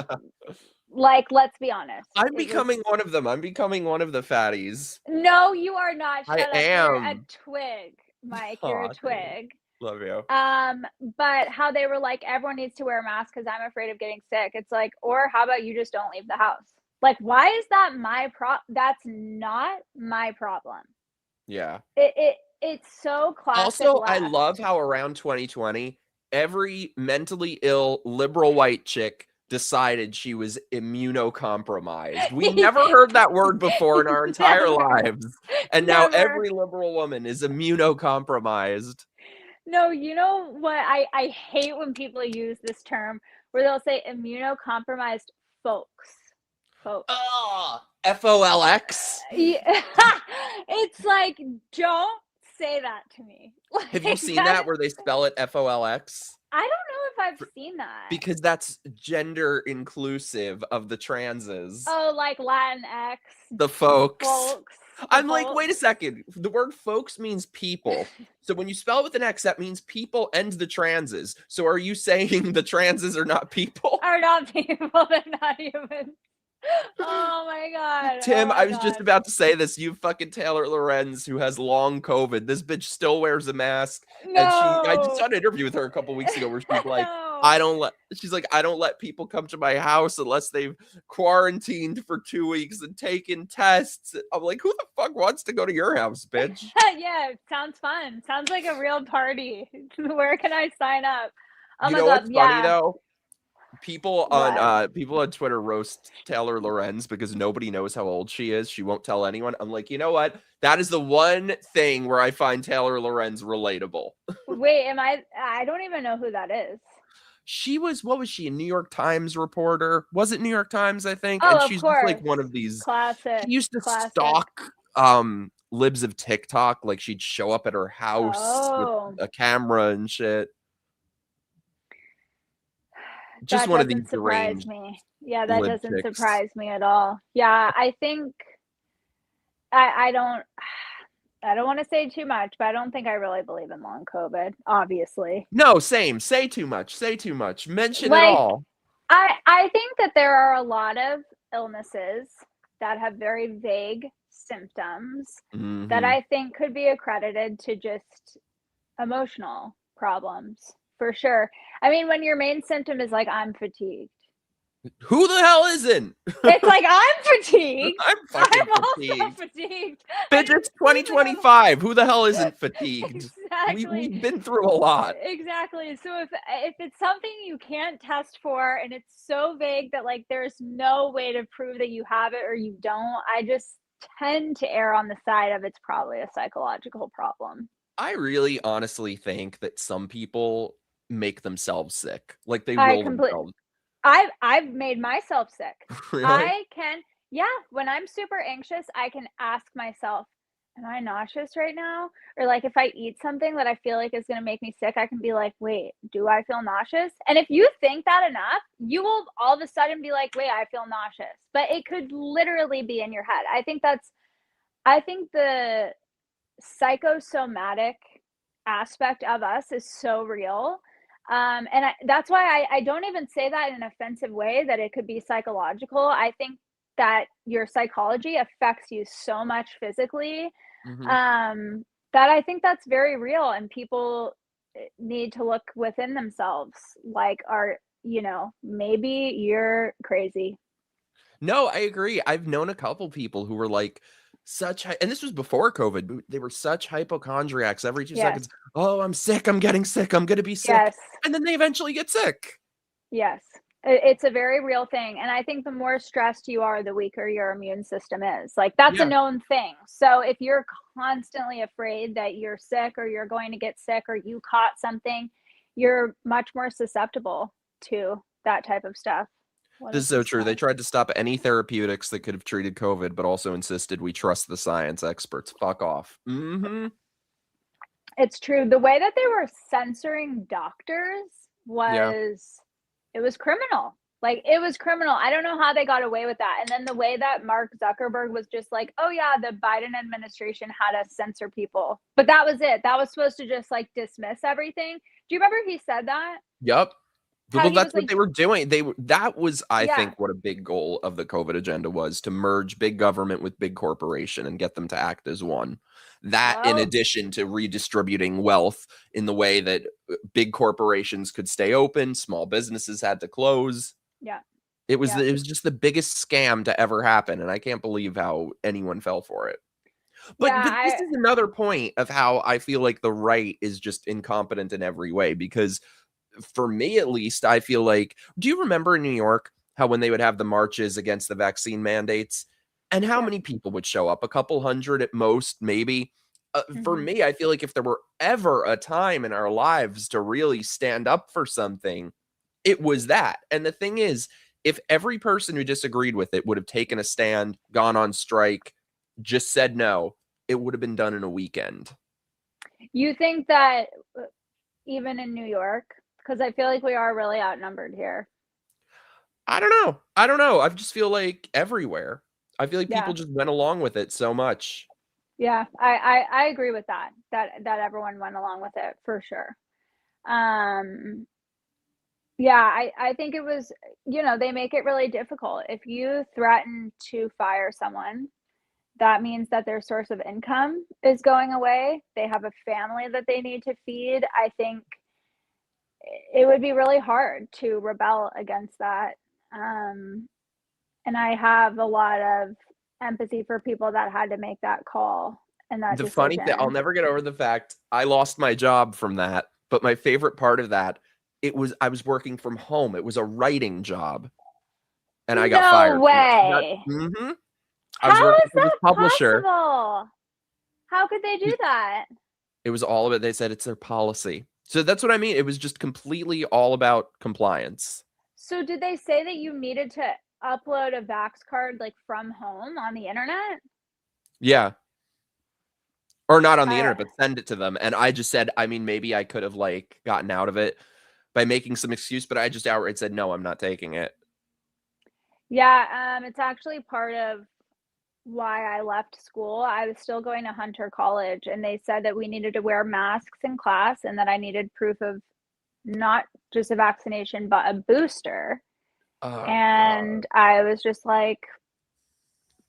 like, let's be honest, I'm it was becoming one of them. I'm becoming one of the fatties. No, you are not, I shut up, you're a am. twig, Mike, you're a Aw, thanks. twig. Love you. But how they were like, "Everyone needs to wear a mask because 'cause I'm afraid of getting sick." It's like, or how about you just don't leave the house? Like, why is that that's not my problem. Yeah. It's so classic Also, I left. love how around 2020, every mentally ill liberal white chick decided she was immunocompromised. We never heard that word before in our entire Never, lives, and now never. every liberal woman is immunocompromised. No, you know what? I hate when people use this term where they'll say immunocompromised folks. Folks. Ugh. FOLX? Yeah. It's like, don't say that to me. Have you Like, seen that that where they spell it FOLX? I don't know if I've seen that. Because that's gender inclusive of the transes. Oh, like Latinx, The folks. folks, the I'm like, wait a folks. second. The word folks means people. So when you spell it with an X, that means people and the transes. So are you saying the transes are not people? Are not people, they're not humans. Oh my god, oh Tim, my I was just god. about to say this. You fucking Taylor Lorenz, who has long COVID. This bitch still wears a mask. And I just No. saw an interview with her a couple weeks ago where she's like, No. I don't let people come to my house unless they've quarantined for 2 weeks and taken tests. I'm like, who the fuck wants to go to your house, bitch? Yeah, sounds fun. Sounds like a real party. Where can I sign up? Oh You my know god, what's funny yeah. though? What? People on Twitter roast Taylor Lorenz because nobody knows how old she is. She won't tell anyone. I'm like, you know what? That is the one thing where I find Taylor Lorenz relatable. Wait, I don't even know who that is. She was what was she, a New York Times reporter? Was it New York Times, I think? And Oh, of she's just like course. one of these Classic, she used to classic. stalk libs of TikTok, like she'd show up at her house with Oh, a camera and shit. Just that one of these doesn't surprise deranged me. Yeah, that lib doesn't chicks. surprise me at all. Yeah, I think I don't I don't wanna say too much, but I don't think I really believe in long COVID, obviously. No, same. Say too much. Say too much. Mention it Like, all. I think that there are a lot of illnesses that have very vague symptoms that Mhm. I think could be accredited to just emotional problems, for sure. I mean, when your main symptom is like, "I'm fatigued." Who the hell isn't? It's like, "I'm fatigued. I'm fucking I'm also fatigued. fatigued. I Bitch, didn't it's sleep enough." 2025. Who the hell isn't fatigued? Exactly. We've been through a lot. Exactly. So if it's something you can't test for and it's so vague that, like, there's no way to prove that you have it or you don't, I just tend to err on the side of it's probably a psychological problem. I really honestly think that some people make themselves sick. Like they I will complete themselves. I've made myself sick. Really? I can Yeah, when I'm super anxious, I can ask myself, "Am I nauseous right now?" Or, like, if I eat something that I feel like is gonna make me sick, I can be like, "Wait, do I feel nauseous?" And if you think that enough, you will all of a sudden be like, "Wait, I feel nauseous." But it could literally be in your head. I think the psychosomatic aspect of us is so real. And that's why I don't even say that in an offensive way that it could be psychological. I think that your psychology affects you so much physically Mhm. um, that I think that's very real. And people, need to look within themselves. Like, maybe you're crazy. No, I agree. I've known a couple people who were like and this was before COVID, but they were such hypochondriacs every 2 seconds. Yes. Oh, I'm sick. I'm getting sick. I'm going to be sick. Yes. And then they eventually get sick. Yes. It's a very real thing. And I think the more stressed you are, the weaker your immune system is. Like, that's a Yeah. known thing. So if you're constantly afraid that you're sick or you're going to get sick or you caught something, you're much more susceptible to that type of stuff. What This is is so this true. They stuff? tried to stop any therapeutics that could have treated COVID, but also insisted we trust the science experts. Fuck off. Mm-hmm. It's true. The way that they were censoring doctors Yeah. it was criminal. Like, it was criminal. I don't know how they got away with that. And then the way that Mark Zuckerberg was just like, "Oh yeah, the Biden administration had us censor people." But that was it. That was supposed to just like dismiss everything. Do you remember he said that? Yep. How Well, he that's was what like, they were doing. That was, I yeah. think, what a big goal of the COVID agenda was, to merge big government with big corporation and get them to act as one. That, in Well, addition to redistributing wealth in the way that big corporations could stay open, small businesses had to close. yeah. It was Yeah. it was just the biggest scam to ever happen, and I can't believe how anyone fell for it. But Yeah, this is another point of how I feel like the right is just incompetent in every way, because for me at least, I feel like, do you remember in New York how when they would have the marches against the vaccine mandates and how yeah. many people would show up? A couple hundred at most, maybe. For Mhm. me, I feel like if there were ever a time in our lives to really stand up for something, it was that. And the thing is, if every person who disagreed with it would have taken a stand, gone on strike, just said no, it would have been done in a weekend. You think that even in New York, because I feel like we are really outnumbered here. I don't know. I don't know. I just feel like everywhere. I feel like people Yeah. just went along with it so much. Yeah, I agree with that. That everyone went along with it for sure. Um, yeah, I think it was, they make it really difficult. If you threaten to fire someone, that means that their source of income is going away. They have a family that they need to feed. I think it would be really hard to rebel against that. Um, and I have a lot of empathy for people that had to make that call and that The funny thing, I'll decision. never get over the fact I lost my job from that, but my favorite part of that, I was working from home. It was a writing job, and I got No fired from it. way. I was How working is for this that publisher. possible? How could they do that? It was all of it. They said it's their policy. So that's what I mean. It was just completely all about compliance. So did they say that you needed to upload a Vax card, like, from home on the internet? Yeah. Or not on the I internet, but send it to them. And I just said, I mean, maybe I could have like gotten out of it by making some excuse, but I just outright said, no, I'm not taking it. Yeah, it's actually part of why I left school. I was still going to Hunter College, and they said that we needed to wear masks in class and that I needed proof of not just a vaccination, but a booster. Oh God. And I was just like,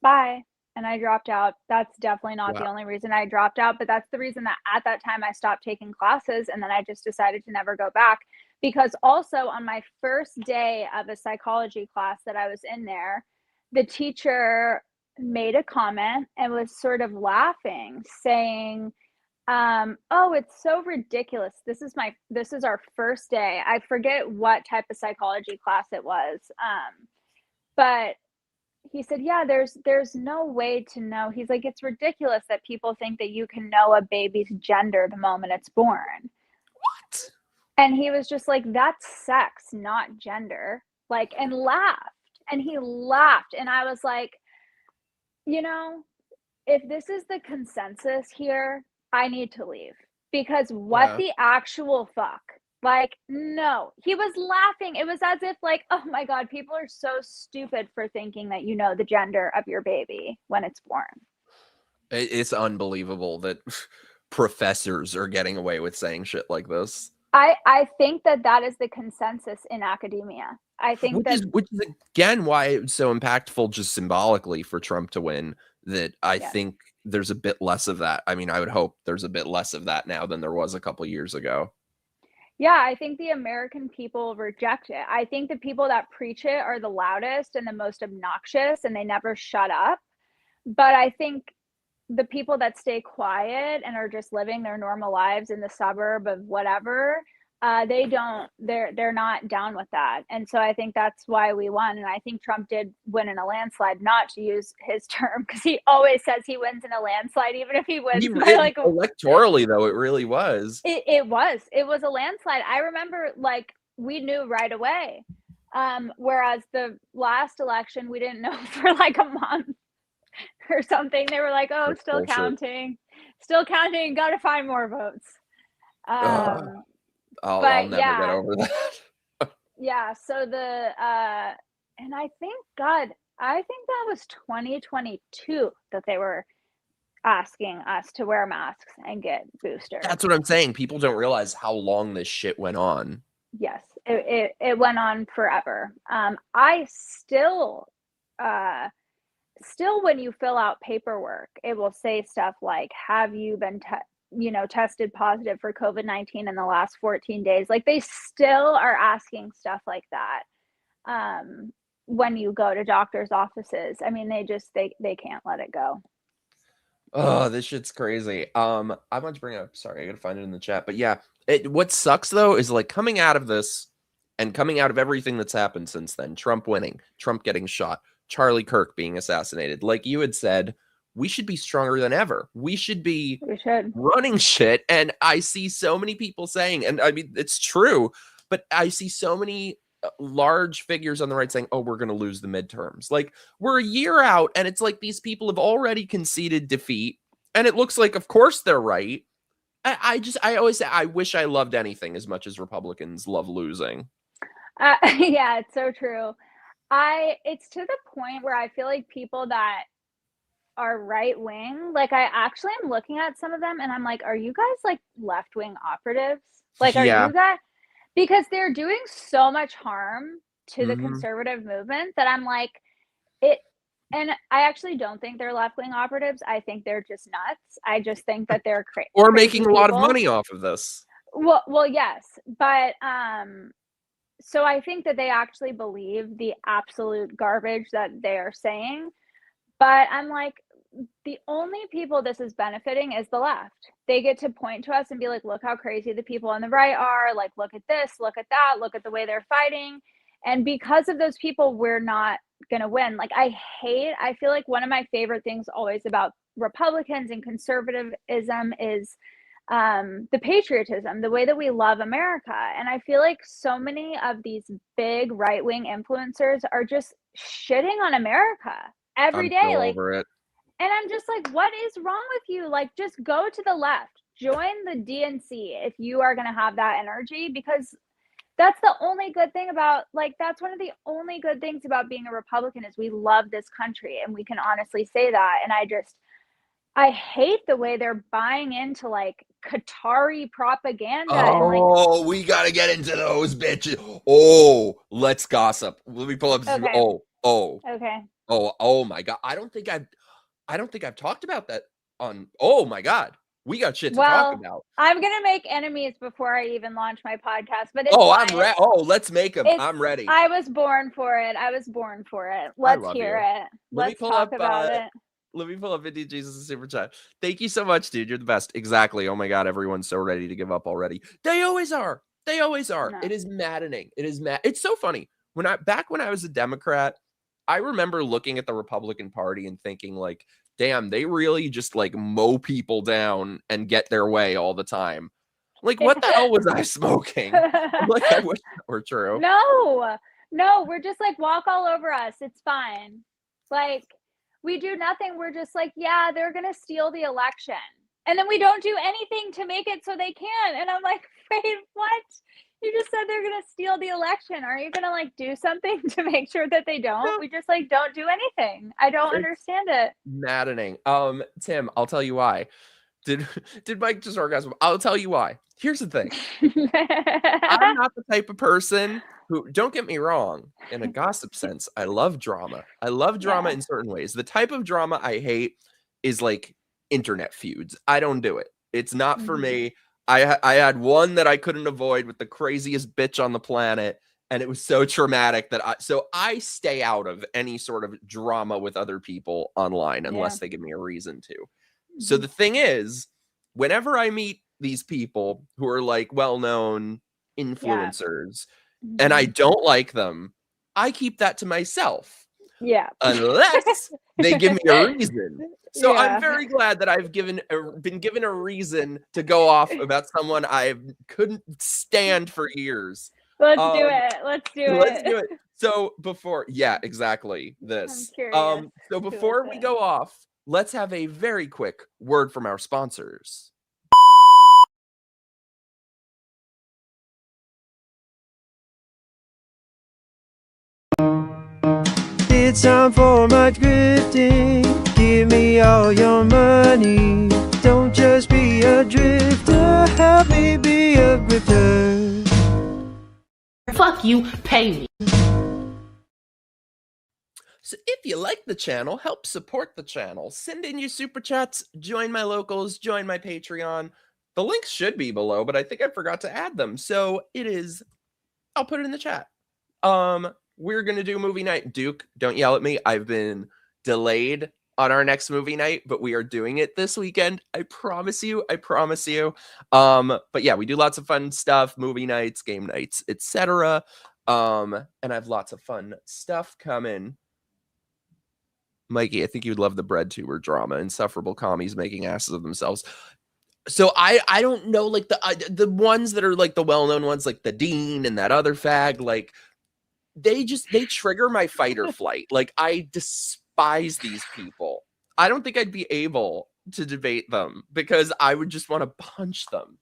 bye. And I dropped out. That's definitely not the Wow. only reason I dropped out, but that's the reason that at that time I stopped taking classes and then I just decided to never go back. Because also on my first day of a psychology class that I was in there, the teacher made a comment and was sort of laughing, saying, "Oh, it's so ridiculous. This is our first day." I forget what type of psychology class it was. But he said, "Yeah, there's no way to know." He's like, "It's ridiculous that people think that you can know a baby's gender the moment it's born." What? And he was just like, "That's sex, not gender." Like, and laughed. And he laughed. And I was like, you know, if this is the consensus here, I need to leave. Because what Yeah. the actual fuck? Like, no. He was laughing. It was as if, like, oh my God, people are so stupid for thinking that you know the gender of your baby when it's born. It's unbelievable that professors are getting away with saying shit like this. I think that that is the consensus in academia. I think that, Which is again why it was so impactful just symbolically for Trump to win, that I yes. think there's a bit less of that. I mean, I would hope there's a bit less of that now than there was a couple years ago. Yeah, I think the American people reject it. I think the people that preach it are the loudest and the most obnoxious, and they never shut up. But I think the people that stay quiet and are just living their normal lives in the suburb of whatever, they're not down with that. And so I think that's why we won. And I think Trump did win in a landslide, not to use his term, because he always says he wins in a landslide, even if he wins by like electorally though, it really was. It was a landslide. I remember, like, we knew right away. Whereas the last election, we didn't know for like a month or something. They were like, "Oh, That's still bullshit. counting. Got to find more votes." Ugh, I'll But never get over that. yeah. So and I think that was 2022 that they were asking us to wear masks and get boosters. That's what I'm saying. People don't realize how long this shit went on. Yes, it went on forever. I still when you fill out paperwork, it will say stuff like, "Have you been tested positive for COVID-19 in the last 14 days?" Like, they still are asking stuff like that when you go to doctor's offices. I mean, they can't let it go. Oh, this shit's crazy. I want to bring up, sorry, I gotta find it in the chat. But yeah, what sucks though is like coming out of this and coming out of everything that's happened since then, Trump winning, Trump getting shot, Charlie Kirk being assassinated. Like you had said, we should be stronger than ever. We should be running shit. And I see so many people saying, and I mean, it's true, but I see so many large figures on the right saying, "Oh, we're going to lose the midterms." Like, we're a year out and it's like these people have already conceded defeat, and it looks like of course they're right. I always say I wish I loved anything as much as Republicans love losing. Yeah, it's so true. It's to the point where I feel like people that are right wing, like, I actually am looking at some of them and I'm like, "Are you guys like left wing operatives? Like, are Yeah. you guys?" Because they're doing so much harm to the Mm-hmm. conservative movement that I'm like, it and I actually don't think they're left-wing operatives. I think they're just nuts. I just think that they're Or crazy making a lot of people. money off of this. Well, yes, but so I think that they actually believe the absolute garbage that they are saying. But I'm like, the only people this is benefiting is the left. They get to point to us and be like, "Look how crazy the people on the right are. Like, look at this, look at that, look at the way they're fighting." And because of those people, we're not going to win. Like, I feel like one of my favorite things always about Republicans and conservatism is the patriotism, the way that we love America. And I feel like so many of these big right wing influencers are just shitting on America every I'm day. so Like, over it. and I'm just like, what is wrong with you? Like, just go to the left, join the DNC if you are going to have that energy, because that's the only good thing about, like, that's one of the only good things about being a Republican is we love this country, and we can honestly say that. And I hate the way they're buying into like Qatari propaganda and like, Oh, we gotta get into those bitches. Oh, let's gossip. Let me pull up. okay, okay. Oh my god. I don't think I've talked about that on. Oh my god, we got shit to talk Well, about. I'm gonna make enemies before I even launch my podcast, but it's Oh, fine. let's make them. It's I'm ready. I was born for it. I was born for it. I Let's love hear you. it. Let me Let's pull talk up. about it. Let me pull up Indy Jesus super chat. Thank you so much, dude. You're the best. Exactly. Oh my god, everyone's so ready to give up already. They always are. They always are. No. It is maddening. It is mad. It's so funny. When I was a Democrat, I remember looking at the Republican Party and thinking like, damn, they really just like mow people down and get their way all the time. Like, what the hell was I smoking? I'm like, I wish that were true. No, we're just like, walk all over us. It's fine. Like, we do nothing. We're just like, yeah, they're gonna steal the election. And then we don't do anything to make it so they can. And I'm like, wait, what? You just said they're gonna steal the election. Are you gonna like do something to make sure that they don't? We just like don't do anything. I don't It's understand it. maddening. Tim, I'll tell you why. Did Mike just orgasm? I'll tell you why. Here's the thing. I'm not the type of person who, don't get me wrong, in a gossip sense, I love drama. I love drama Yeah. in certain ways. The type of drama I hate is like internet feuds. I don't do it. It's not for Mhm. me. I had one that I couldn't avoid with the craziest bitch on the planet, and it was so traumatic that I stay out of any sort of drama with other people online unless they give me a reason to. So the thing is, whenever I meet these people who are like well-known influencers and I don't like them, I keep that to myself. Yeah. Unless they give me a reason. So I'm Yeah. very glad that I've been given a reason to go off about someone I couldn't stand for years. Let's do it. Let's do it. So exactly I'm this. curious. So before we go off, let's have a very quick word from our sponsors. It's time for my grifting. Give me all your money. Don't just be a drifter. Help me be a grifter. Fuck you, pay me. So if you like the channel, help support the channel. Send in your super chats, join my locals, join my Patreon. The links should be below, but I think I forgot to add them. So I'll put it in the chat. We're going to do movie night. Duke, don't yell at me. I've been delayed on our next movie night, but we are doing it this weekend. I promise you. But yeah, we do lots of fun stuff, movie nights, game nights, etc. And I have lots of fun stuff coming. Mikey, I think you'd love the bread tuber drama, insufferable commies making asses of themselves. So I don't know, like the ones that are like the well-known ones, like the Dean and that other fag, like they trigger my fight or flight. Like I despise these people. I don't think I'd be able to debate them because I would just want to punch them.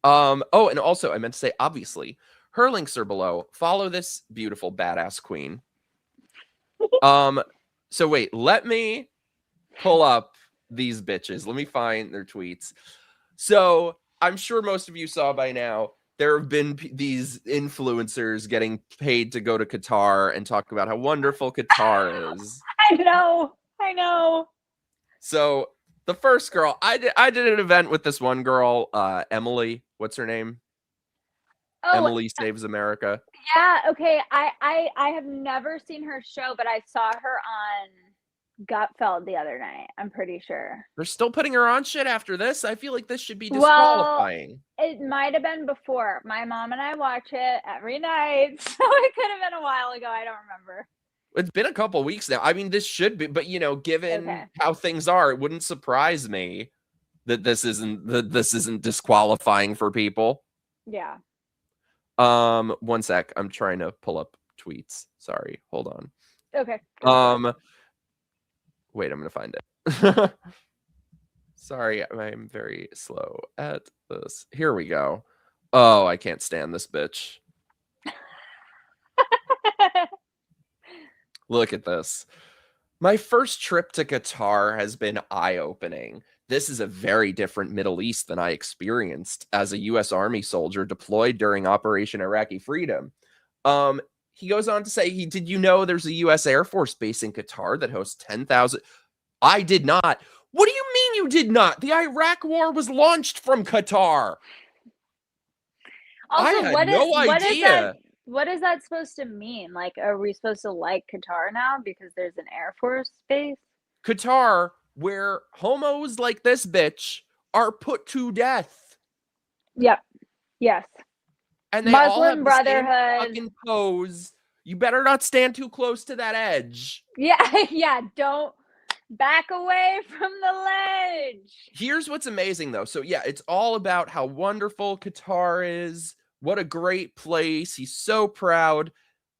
Oh, and also I meant to say, obviously, her links are below. Follow this beautiful badass queen. So wait, let me pull up these bitches. Let me find their tweets. So I'm sure most of you saw by now, there have been these influencers getting paid to go to Qatar and talk about how wonderful Qatar is. I know. So the first girl, I did an event with this one girl, Emily. What's her name? Oh, Emily Saves America. Yeah, okay. I have never seen her show, but I saw her on Gutfeld the other night. I'm pretty sure. They're still putting her on shit after this. I feel like this should be disqualifying. Well, it might have been before. My mom and I watch it every night, so it could have been a while ago. I don't remember. It's been a couple weeks now. I mean, this should be, but given how things are, it wouldn't surprise me that this isn't disqualifying for people. Yeah. 1 sec. I'm trying to pull up tweets. Sorry. Hold on. Okay. Wait, I'm gonna find it. Sorry, I'm very slow at this. Here we go. Oh, I can't stand this bitch. Look at this. My first trip to Qatar has been eye-opening. This is a very different Middle East than I experienced as a U.S. Army soldier deployed during Operation Iraqi Freedom. He goes on to say, did you know there's a U.S. Air Force base in Qatar that hosts 10,000? I did not. What do you mean you did not? The Iraq War was launched from Qatar. Also, I had no idea. What is that supposed to mean? Like, are we supposed to like Qatar now because there's an Air Force base? Qatar, where homos like this bitch are put to death. Yep. Yes. And they Muslim all have Brotherhood. The same fucking pose. You better not stand too close to that edge. Yeah. Don't back away from the ledge. Here's what's amazing, though. So, yeah, it's all about how wonderful Qatar is. What a great place. He's so proud.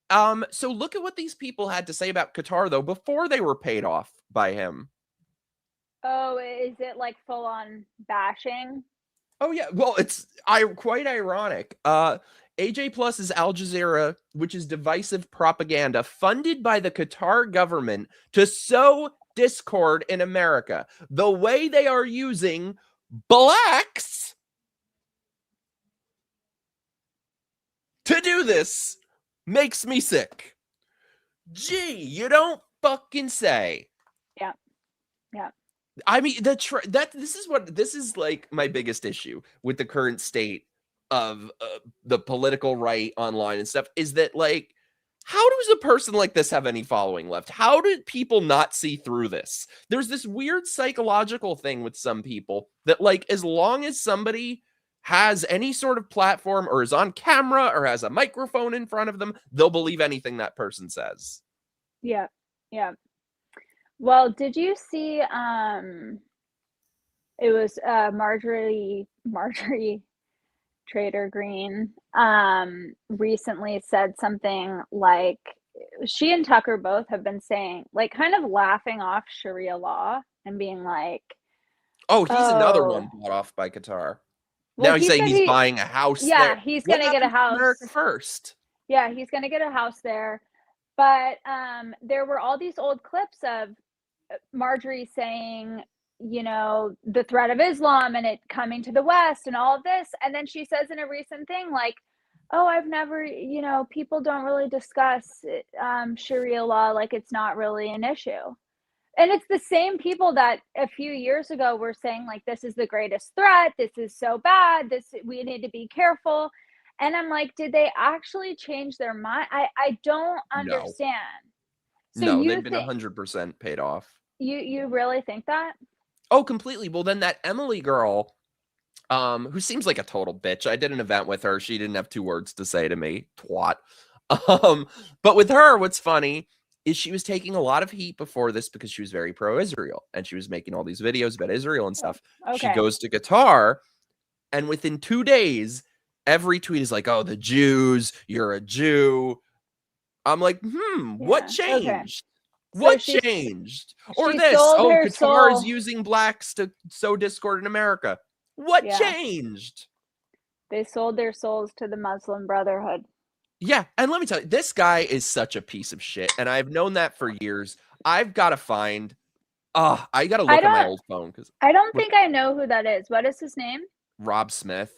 So look at what these people had to say about Qatar, though, before they were paid off by him. Oh, is it like full on bashing? Oh, yeah. Well, it's quite ironic. AJ Plus is Al Jazeera, which is divisive propaganda funded by the Qatar government to sow discord in America. The way they are using blacks to do this makes me sick. Gee, you don't fucking say. Yeah. I mean, this is like my biggest issue with the current state of the political right online and stuff is that, like, how does a person like this have any following left? How did people not see through this? There's this weird psychological thing with some people that, like, as long as somebody has any sort of platform or is on camera or has a microphone in front of them, they'll believe anything that person says. Yeah. Yeah. Well, did you see, it was, Marjorie Trader Green, recently said something like, she and Tucker both have been saying, like, kind of laughing off Sharia law and being like, Oh, he's another "Oh." one bought off by Qatar. Well, Now he's he saying said he's buying a house yeah, there. he's What gonna get a happened to house. America first? Yeah, he's gonna get a house there. But, there were all these old clips of Marjorie saying, you know, the threat of Islam and it coming to the West and all of this. And then she says in a recent thing, like, oh, I've never, you know, people don't really discuss Sharia law, like it's not really an issue. And it's the same people that a few years ago were saying, like, this is the greatest threat, this is so bad, we need to be careful. And I'm like, did they actually change their mind? I don't No. understand. So No, you they've been think 100% paid off. you really think that? Oh, completely. Well, then that Emily girl, who seems like a total bitch. I did an event with her. She didn't have 2 words to say to me. Twat. But with her, what's funny is she was taking a lot of heat before this because she was very pro-Israel and she was making all these videos about Israel and stuff. She Okay. goes to Qatar, and within 2 days, every tweet is like, "Oh, the Jews, you're a Jew." I'm like, what Yeah, okay. changed? So What she changed? Or she this, sold oh, her Qatar is soul. using blacks to sow discord in America. What Yeah. changed? They sold their souls to the Muslim Brotherhood. Yeah, and let me tell you, this guy is such a piece of shit, and I've known that for years. I've got to find I got to look at my old phone because I don't think I know who that is. What is his name? Rob Smith.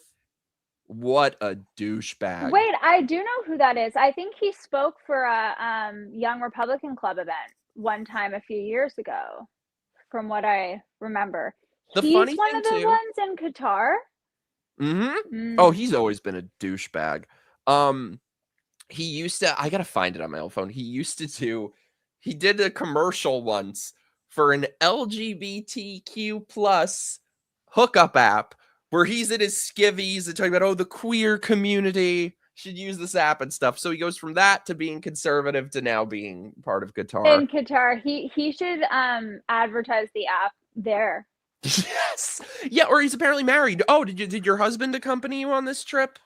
What a douchebag. Wait, I do know who that is. I think he spoke for a Young Republican Club event one time a few years ago, from what I remember. The He's funny one thing of the too, ones in Qatar? Oh, he's always been a douchebag. He used to, I gotta find it on my old phone. He did a commercial once for an LGBTQ plus hookup app where he's in his skivvies and talking about, oh, the queer community should use this app and stuff. So he goes from that to being conservative to now being part of Qatar. In Qatar, he should advertise the app there. Yes. Yeah, or he's apparently married. Oh, did your husband accompany you on this trip?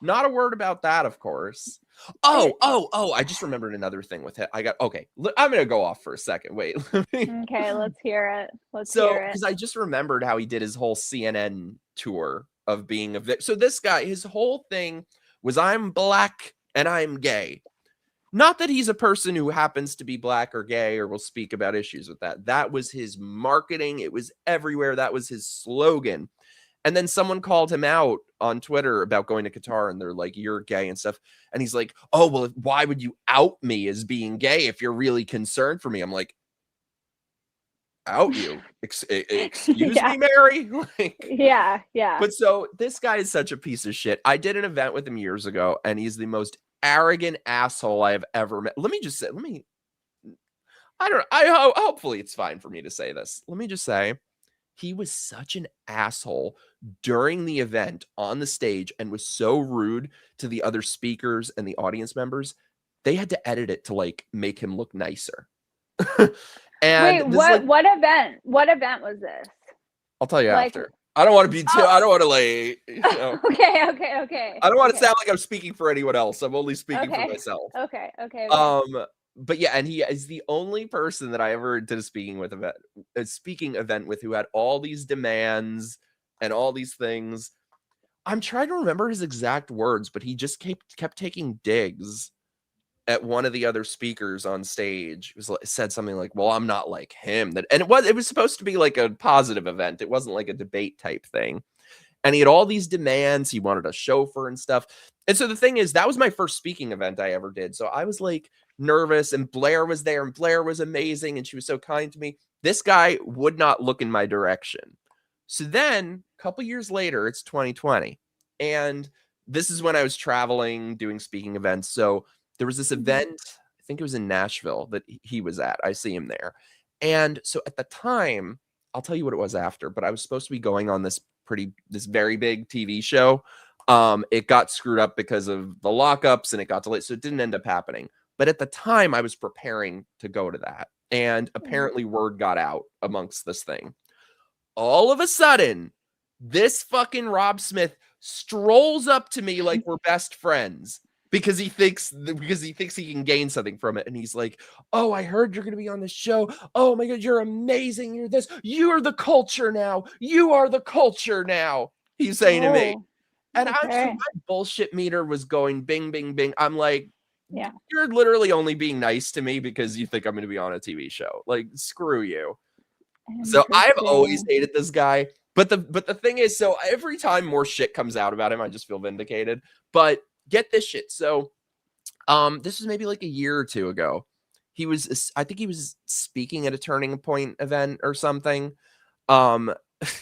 Not a word about that, of course. Oh, I just remembered another thing with it. Okay, I'm going to go off for a second. Wait. Okay, let's hear it. Let's hear it. Because I just remembered how he did his whole CNN tour of being so this guy, his whole thing was, I'm black and I'm gay. Not that he's a person who happens to be black or gay or will speak about issues with that. That was his marketing. It was everywhere. That was his slogan. And then someone called him out on Twitter about going to Qatar, and they're like, you're gay and stuff. And he's like, oh, well, why would you out me as being gay if you're really concerned for me? I'm like, out you? Excuse me, Mary? Yeah. But so this guy is such a piece of shit. I did an event with him years ago, and he's the most arrogant asshole I have ever met. Let me just say, hopefully it's fine for me to say this. Let me just say, he was such an asshole during the event on the stage and was so rude to the other speakers and the audience members. They had to edit it to like make him look nicer. And wait, what event? What event was this? I'll tell you after. I don't want to be I don't want to like, Okay. I don't want to sound like I'm speaking for anyone else. I'm only speaking for myself. Okay. But yeah, and he is the only person that I ever did a speaking event with who had all these demands and all these things. I'm trying to remember his exact words, but he just kept taking digs at one of the other speakers on stage. It said something like, well, I'm not like him. And it was supposed to be like a positive event. It wasn't like a debate type thing. And he had all these demands. He wanted a chauffeur and stuff. And so the thing is, that was my first speaking event I ever did. So I was like nervous, and Blair was there, and Blair was amazing, and she was so kind to me. This guy would not look in my direction. So then a couple years later, it's 2020. And this is when I was traveling, doing speaking events. So there was this event, I think it was in Nashville, that he was at. I see him there. And so at the time, I'll tell you what it was after, but I was supposed to be going on this very big TV show. It got screwed up because of the lockups, and it got delayed, so it didn't end up happening. But at the time, I was preparing to go to that, and apparently word got out amongst this thing. All of a sudden, this fucking Rob Smith strolls up to me like we're best friends because he thinks he can gain something from it. And he's like, "Oh, I heard you're going to be on this show. Oh my God, you're amazing. You're this. You're the culture now. You are the culture now." He's saying to me. And my bullshit meter was going bing, bing, bing. I'm like, yeah, you're literally only being nice to me because you think I'm going to be on a TV show. Like, screw you. So I've always hated this guy. But the thing is, so every time more shit comes out about him, I just feel vindicated. But get this shit. So this was maybe like a year or two ago. I think he was speaking at a Turning Point event or something.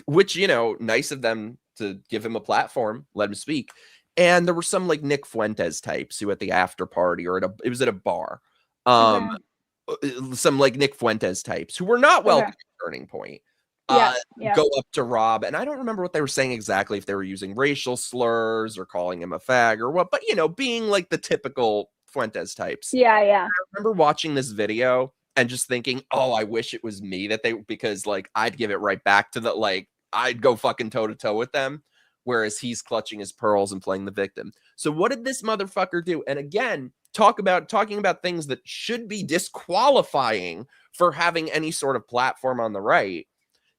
Which, nice of them to give him a platform, let him speak. And there were some like Nick Fuentes types who at the after party or it was at a bar. Some like Nick Fuentes types who were not welcome at Turning Point. Go up to Rob, and I don't remember what they were saying exactly, if they were using racial slurs or calling him a fag or what, but being like the typical Fuentes types. Yeah. I remember watching this video and just thinking, oh, I wish it was me because like I'd give it right back to I'd go fucking toe to toe with them, whereas he's clutching his pearls and playing the victim. So what did this motherfucker do? And again, talking about things that should be disqualifying for having any sort of platform on the right.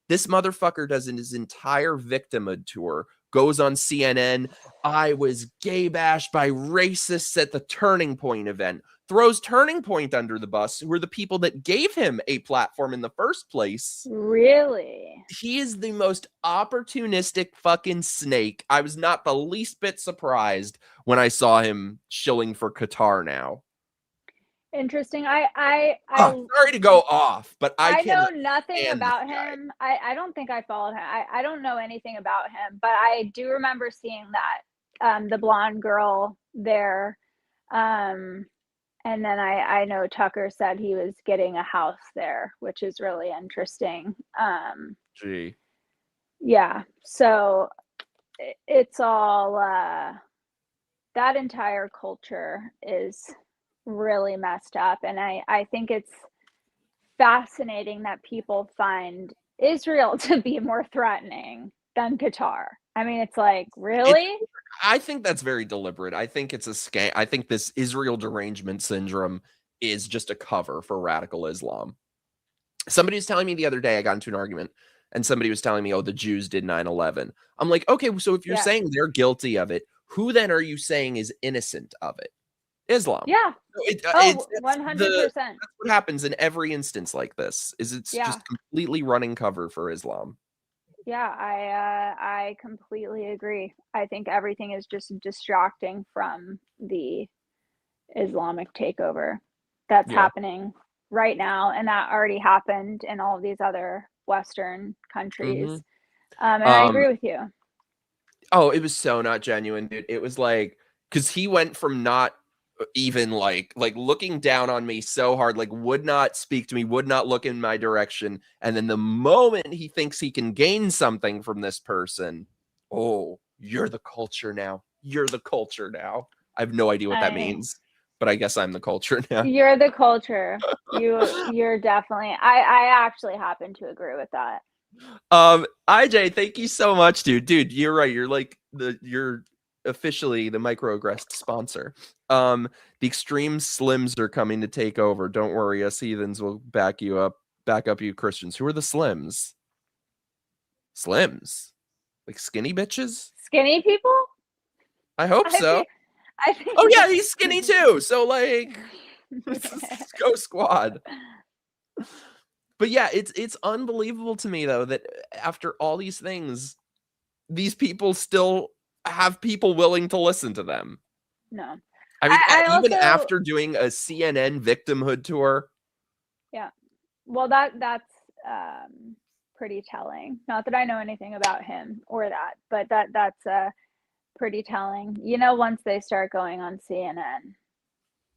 This motherfucker does his entire victimhood tour, goes on CNN. I was gay bashed by racists at the Turning Point event. Throws Turning Point under the bus, who were the people that gave him a platform in the first place. Really? He is the most opportunistic fucking snake. I was not the least bit surprised when I saw him shilling for Qatar now. Interesting. I sorry to go off, but I know nothing about him. I don't think I followed him. I don't know anything about him, but I do remember seeing that the blonde girl there. And then I know Tucker said he was getting a house there, which is really interesting. Gee. Yeah. So it's all that entire culture is really messed up. And I think it's fascinating that people find Israel to be more threatening than Qatar. I mean, it's like, really? I think that's very deliberate. I think it's a scam. I think this Israel derangement syndrome is just a cover for radical Islam. Somebody was telling me the other day, I got into an argument, and somebody was telling me, oh, the Jews did 9/11. I'm like, okay, so if you're saying they're guilty of it, who then are you saying is innocent of it? Islam. Yeah. 100%. That's what happens in every instance like this, is it's just completely running cover for Islam. Yeah, I completely agree. I think everything is just distracting from the Islamic takeover that's happening right now, and that already happened in all of these other Western countries. And I agree with you. Oh, it was so not genuine, dude. It was like, because he went from not even like looking down on me so hard, like would not speak to me, would not look in my direction, and then the moment he thinks he can gain something from this person, oh, you're the culture now. You're the culture now. I have no idea what that means, but I guess I'm the culture now. You're the culture. You're definitely. I actually happen to agree with that. IJ, thank you so much, dude. Dude, you're right. You're officially the MIKEroaggress'd sponsor. The extreme slims are coming to take over. Don't worry, us heathens will back up you Christians. Who are the slims? Slims? Like skinny bitches? Skinny people? I hope so. I think oh yeah, he's skinny too. So like go squad. But yeah, it's unbelievable to me though that after all these things, these people still have people willing to listen to them. No. I mean, I even also, after doing a CNN victimhood tour. yeah. Well, that's pretty telling. Not that I know anything about him or that, but that's pretty telling. You know, once they start going on CNN,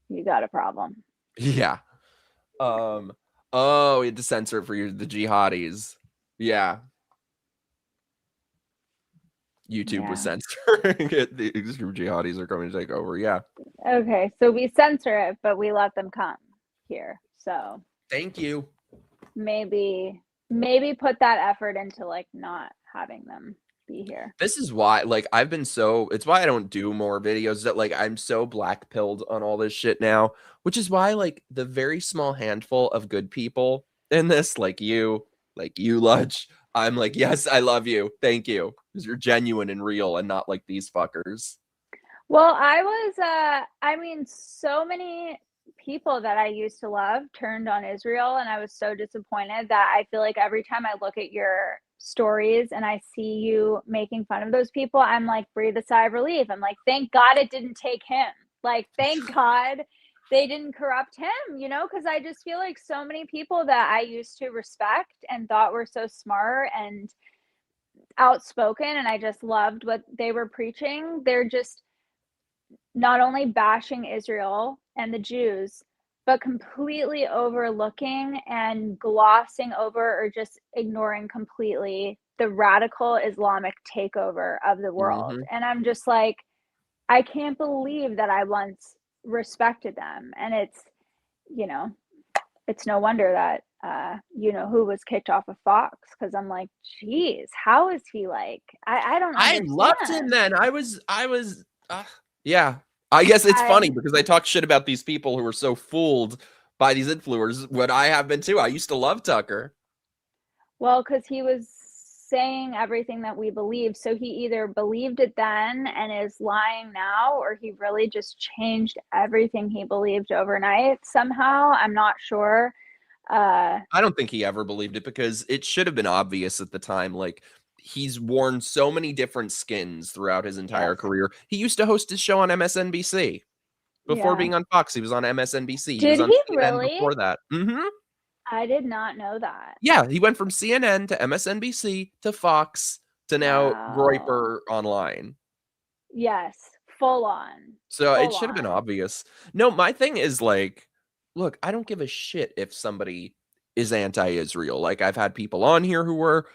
you got a problem. Yeah. Oh, we had to censor it for the jihadis. Yeah. YouTube was censoring it. The jihadis are coming to take over. Yeah. Okay, so we censor it, but we let them come here. So thank you. Maybe put that effort into like not having them be here. This is why, like, it's why I don't do more videos, that like I'm so black pilled on all this shit now, which is why like the very small handful of good people in this, like you, Ludge, I'm like, yes, I love you. Thank you. Because you're genuine and real and not like these fuckers. Well, I mean, so many people that I used to love turned on Israel, and I was so disappointed that I feel like every time I look at your stories and I see you making fun of those people, I'm like, breathe a sigh of relief. I'm like, thank God it didn't take him. Like, thank God they didn't corrupt him, you know, because I just feel like so many people that I used to respect and thought were so smart and outspoken, and I just loved what they were preaching, they're just not only bashing Israel and the Jews, but completely overlooking and glossing over or just ignoring completely the radical Islamic takeover of the world. And I'm just like, I can't believe that I once respected them. And it's, you know, it's no wonder that you know who was kicked off of Fox, because I'm like, geez, how is he like? I don't understand. I loved him then. I was yeah. I guess it's funny because I talk shit about these people who are so fooled by these influencers, what I have been too. I used to love Tucker. Well, because he was saying everything that we believe. So he either believed it then and is lying now, or he really just changed everything he believed overnight somehow. I'm not sure. I don't think he ever believed it, because it should have been obvious at the time. Like, he's worn so many different skins throughout his entire career. He used to host his show on MSNBC before being on Fox. He was on MSNBC. Did he was on he CNN really? before that. I did not know that. Yeah, he went from CNN to MSNBC to Fox to now Groyper Online. Yes, full on. So it should have been obvious. No, my thing is like, look, I don't give a shit if somebody is anti-Israel. Like, I've had people on here who were.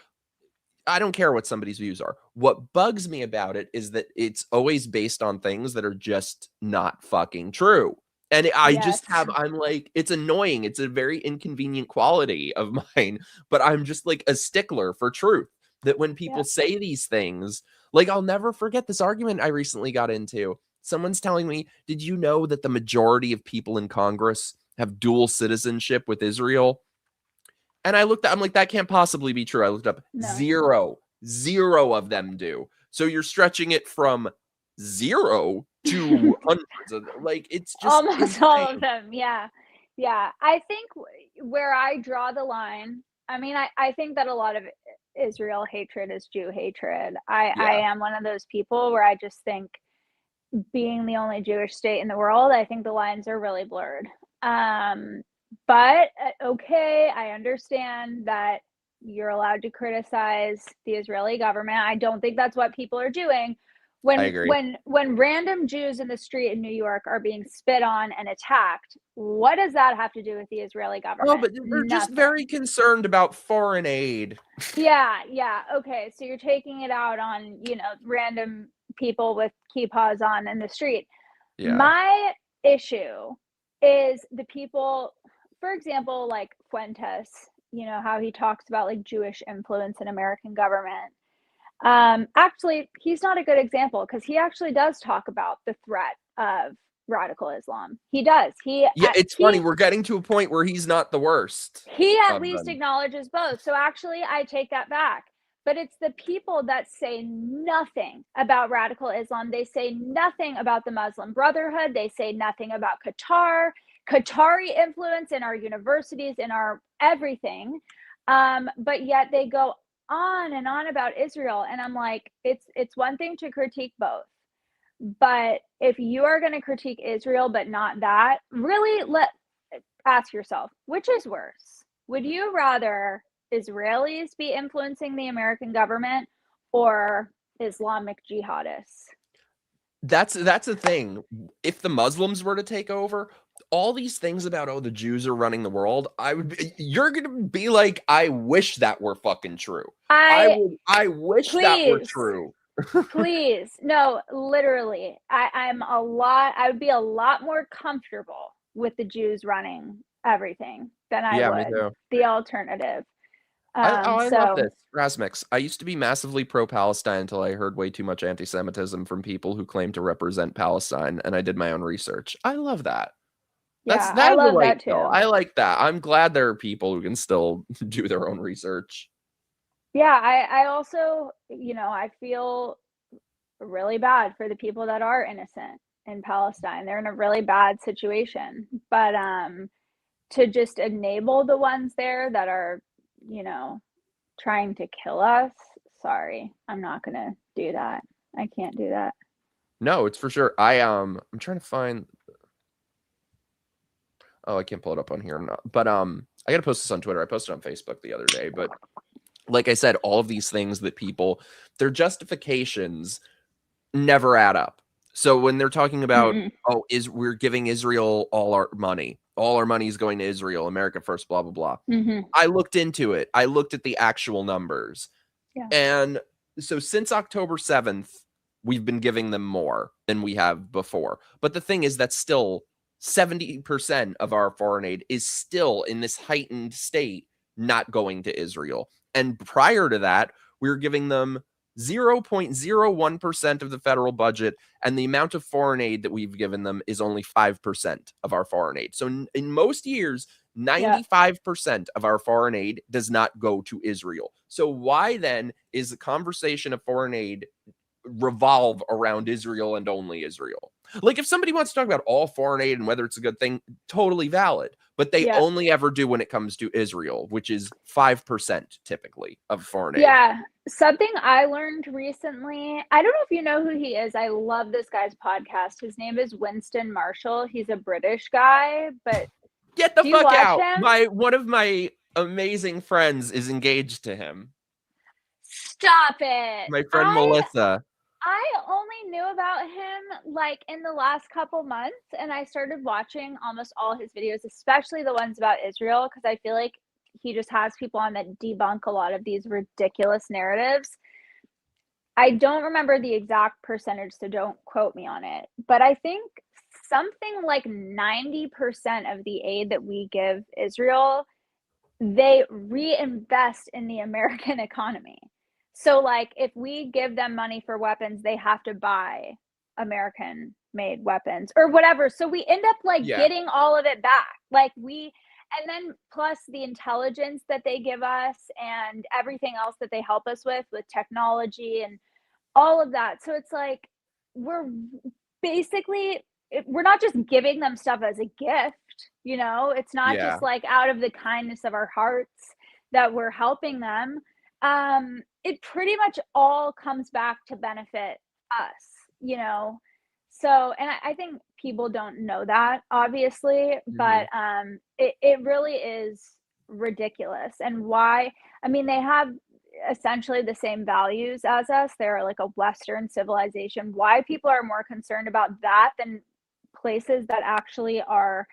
I don't care what somebody's views are. What bugs me about it is that it's always based on things that are just not fucking true. And I'm like, it's annoying. It's a very inconvenient quality of mine, but I'm just like a stickler for truth, that when people say these things, like, I'll never forget this argument I recently got into. Someone's telling me, did you know that the majority of people in Congress have dual citizenship with Israel? And I'm like, that can't possibly be true. I looked up, zero of them do. So you're stretching it from zero to hundreds of, like, it's just almost insane. all of them. Yeah. I think where I draw the line, I mean, I think that a lot of Israel hatred is Jew hatred. I am one of those people where I just think, being the only Jewish state in the world, I think the lines are really blurred. But okay, I understand that you're allowed to criticize the Israeli government. I don't think that's what people are doing. I agree. When random Jews in the street in New York are being spit on and attacked, what does that have to do with the Israeli government? Oh, but we're just very concerned about foreign aid. Yeah. Okay, so you're taking it out on, you know, random people with kippas on in the street. Yeah. My issue is the people, for example, like Fuentes, you know, how he talks about like Jewish influence in American government. Actually, he's not a good example, because he actually does talk about the threat of radical Islam. He does. It's funny. We're getting to a point where he's not the worst. He at least acknowledges both. So actually, I take that back. But it's the people that say nothing about radical Islam. They say nothing about the Muslim Brotherhood. They say nothing about Qatari influence in our universities, in our everything. But yet they go on and on about Israel, and I'm like, it's one thing to critique both, but if you are going to critique Israel but not that, really ask yourself, which is worse? Would you rather Israelis be influencing the American government or Islamic jihadists? That's the thing. If the Muslims were to take over, all these things about, the Jews are running the world, you're gonna be like, I wish that were fucking true. I wish that were true. Please, no, literally, I would be a lot more comfortable with the Jews running everything than I Yeah, me would too. the alternative. I love this. Rasmix, I used to be massively pro-Palestine until I heard way too much anti-Semitism from people who claim to represent Palestine, and I did my own research. I love that. Yeah, That's I the love way that to go. too. I like that. I'm glad there are people who can still do their own research. Yeah, I also, I feel really bad for the people that are innocent in Palestine. They're in a really bad situation. But to just enable the ones there that are, trying to kill us, sorry, I'm not gonna do that. I can't do that. No, it's for sure. I'm trying to find. Oh, I can't pull it up on here. But I gotta post this on Twitter. I posted on Facebook the other day. But like I said, all of these things that their justifications never add up. So when they're talking about, we're giving Israel all our money is going to Israel, America first, blah blah blah. I looked into it. I looked at the actual numbers. Yeah. And so since October 7th, we've been giving them more than we have before. But the thing is that still 70% of our foreign aid is still in this heightened state, not going to Israel. And prior to that, we were giving them 0.01% of the federal budget, and the amount of foreign aid that we've given them is only 5% of our foreign aid. So in most years, 95% of our foreign aid does not go to Israel. So why then is the conversation of foreign aid revolve around Israel and only Israel? Like, if somebody wants to talk about all foreign aid and whether it's a good thing, totally valid. But they only ever do when it comes to Israel, which is 5% typically of foreign aid. Yeah. Something I learned recently, I don't know if you know who he is. I love this guy's podcast. His name is Winston Marshall. He's a British guy, but get the fuck out. Him? One of my amazing friends is engaged to him. Stop it. My friend Melissa. I only knew about him like in the last couple months, and I started watching almost all his videos, especially the ones about Israel, because I feel like he just has people on that debunk a lot of these ridiculous narratives. I don't remember the exact percentage, so don't quote me on it, but I think something like 90% of the aid that we give Israel, they reinvest in the American economy. So like if we give them money for weapons, they have to buy American made weapons or whatever. So we end up like getting all of it back. And then plus the intelligence that they give us and everything else that they help us with technology and all of that. So it's like we're not just giving them stuff as a gift, it's not just like out of the kindness of our hearts that we're helping them. It pretty much all comes back to benefit us, so, and I think people don't know that, obviously, but it really is ridiculous. And why? I mean, they have essentially the same values as us. They're like a Western civilization. Why people are more concerned about that than places that actually are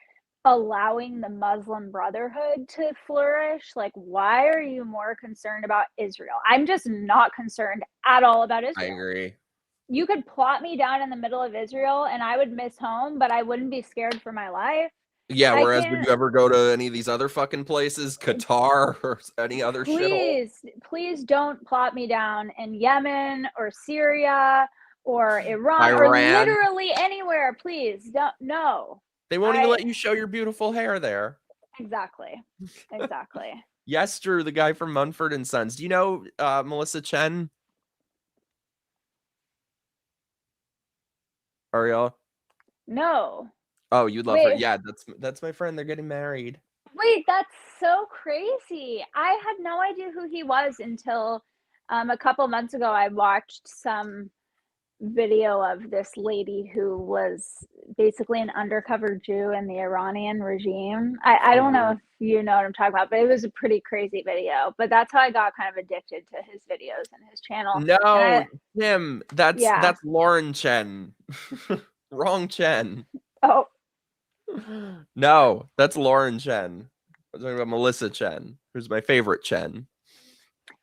allowing the Muslim Brotherhood to flourish? Like, why are you more concerned about Israel? I'm just not concerned at all about Israel. I agree. You could plot me down in the middle of Israel and I would miss home, but I wouldn't be scared for my life. Yeah, whereas would you ever go to any of these other fucking places, Qatar or any other shithole? Please don't plot me down in Yemen or Syria or Iran or literally anywhere. Please don't. No. They won't even let you show your beautiful hair there. Exactly. Yes, Drew, the guy from Munford and Sons. Do you know Melissa Chen? Ariela? No. Oh, you'd love her. Yeah, that's my friend. They're getting married. Wait, that's so crazy. I had no idea who he was until a couple months ago. I watched some video of this lady who was basically an undercover Jew in the Iranian regime. I don't know if you know what I'm talking about, but it was a pretty crazy video. But that's how I got kind of addicted to his videos and his channel. No, Tim, that's Yeah. Lauren Chen. Wrong Chen. Oh, No, that's Lauren Chen. I'm talking about Melissa Chen, who's my favorite Chen.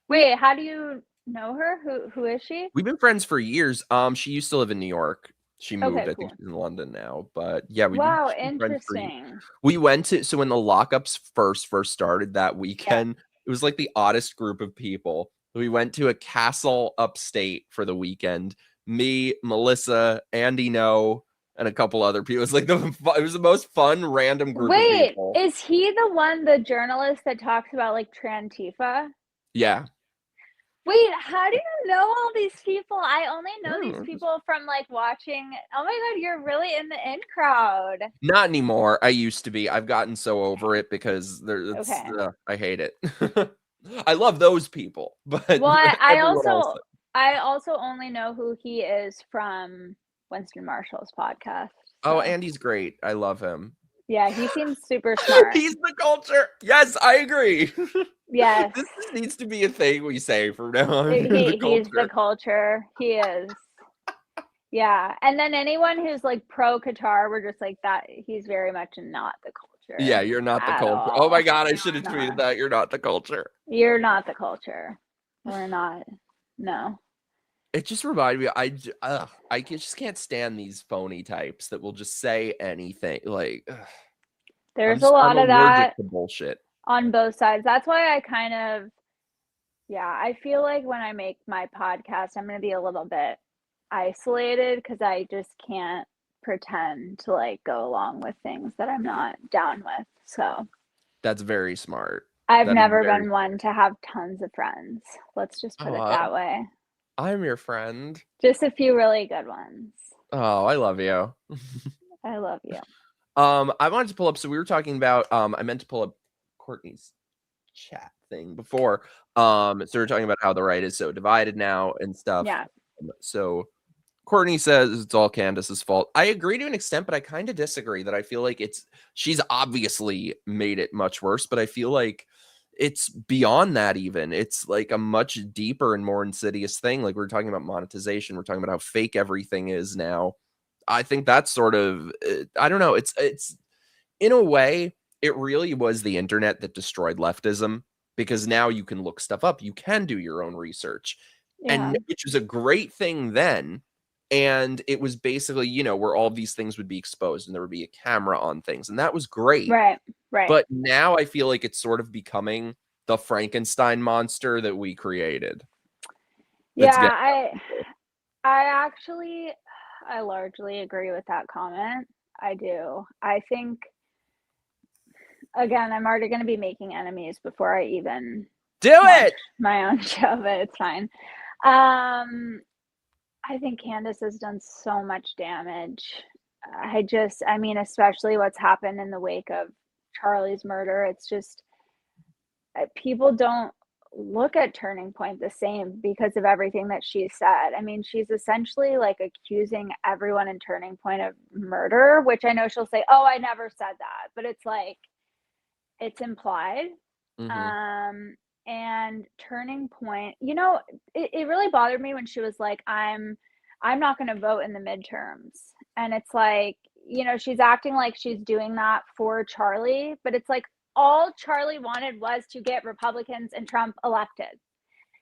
wait, how do you know her? Who is she? We've been friends for years. She used to live in New York. She moved. Okay, I cool. think she's in London now. But yeah, Wow, she's been friends for years. interesting. We went to, so when the lockups first started that weekend, it was like the oddest group of people. We went to a castle upstate for the weekend. Me, Melissa, Andy No, and a couple other people. It was like it was the most fun random group of people. Wait, is he the journalist that talks about like Trantifa? Yeah. Wait, how do you know all these people? I only know these people from like watching. Oh my God, you're really in the in crowd. Not anymore. I used to be. I've gotten so over it because I hate it. I love those people, but Well, I else. also only know who he is from Winston Marshall's podcast. Oh, Andy's great. I love him. Yeah, he seems super smart. He's the culture. Yes, I agree. Yes. This needs to be a thing we say from now on. He's the culture. He is. Yeah. And then anyone who's like pro Qatar, we're just like that. He's very much not the culture. Yeah, you're not the culture. All. Oh my God, I should have tweeted that. You're not the culture. You're not the culture. We're not. No. It just reminded me, I just can't stand these phony types that will just say anything. Like, there's a lot of that bullshit on both sides. That's why I kind of, I feel like when I make my podcast, I'm going to be a little bit isolated because I just can't pretend to like go along with things that I'm not down with. So that's very smart. I've never been one to have tons of friends. Let's just put it that way. I'm your friend. Just a few really good ones. Oh, I love you. I love you. I wanted to pull up. So we were talking about. I meant to pull up Courtney's chat thing before. So we're talking about how the right is so divided now and stuff. Yeah. So Courtney says it's all Candace's fault. I agree to an extent, but I kind of disagree. That I feel like she's obviously made it much worse, but I feel like it's beyond that even. It's like a much deeper and more insidious thing. Like we're talking about monetization. We're talking about how fake everything is now. I think that's sort of, I don't know. It's in a way, it really was the internet that destroyed leftism because now you can look stuff up. You can do your own research, and which was a great thing then. And it was basically, where all these things would be exposed and there would be a camera on things. And that was great. Right. But now I feel like it's sort of becoming the Frankenstein monster that we created. Yeah, I largely agree with that comment. I do. I think, again, I'm already going to be making enemies before I even do it my own show, but it's fine. I think Candace has done so much damage. Especially what's happened in the wake of Charlie's murder. It's just, people don't look at Turning Point the same because of everything that she said. I mean, she's essentially like accusing everyone in Turning Point of murder, which I know she'll say, oh, I never said that. But it's like, it's implied. Mm-hmm. And Turning Point, it really bothered me when she was like, I'm not going to vote in the midterms. And it's like, she's acting like she's doing that for Charlie, but it's like all Charlie wanted was to get Republicans and Trump elected.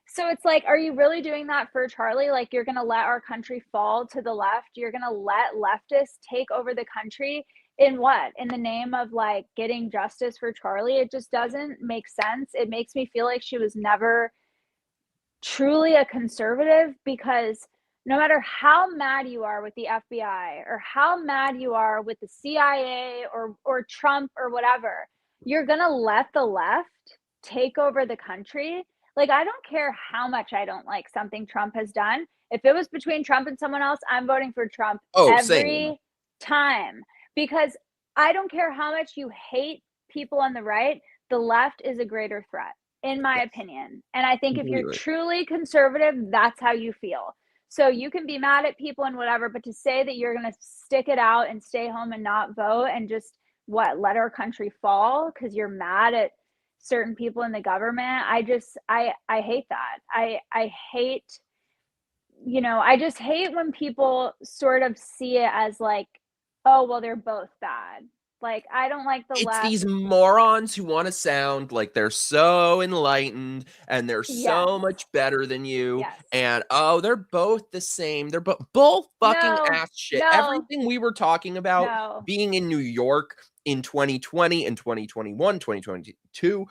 So it's like, are you really doing that for Charlie? Like, you're going to let our country fall to the left? You're going to let leftists take over the country in what? In the name of like getting justice for Charlie? It just doesn't make sense. It makes me feel like she was never truly a conservative, because no matter how mad you are with the FBI or how mad you are with the CIA or Trump or whatever, you're going to let the left take over the country. Like, I don't care how much I don't like something Trump has done. If it was between Trump and someone else, I'm voting for Trump every time, because I don't care how much you hate people on the right, the left is a greater threat, in my opinion. And I think if you're Completely. truly conservative, that's how you feel. So you can be mad at people and whatever, but to say that you're going to stick it out and stay home and not vote and just let our country fall because you're mad at certain people in the government, I hate that. I hate, I just hate when people sort of see it as like, oh, well, they're both bad. Like, I don't like the It's left. these morons who want to sound like they're so enlightened and they're so much better than you. Yes. And they're both the same. They're both fucking ass shit. No. Everything we were talking about No. being in New York in 2020 and 2021, 2022,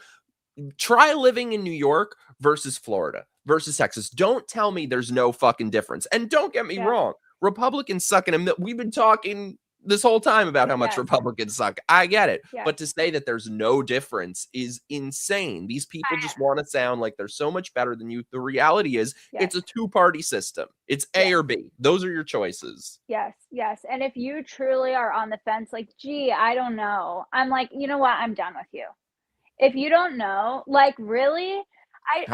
try living in New York versus Florida versus Texas. Don't tell me there's no fucking difference. And don't get me wrong, Republicans suck in them. We've been talking this whole time about how much Republicans suck. I get it. But to say that there's no difference is insane. These people just want to sound like they're so much better than you. The reality is it's a two-party system. It's A or B. Those are your choices. Yes. And if you truly are on the fence, like, gee, I don't know. I'm like, you know what? I'm done with you. If you don't know, like, really, I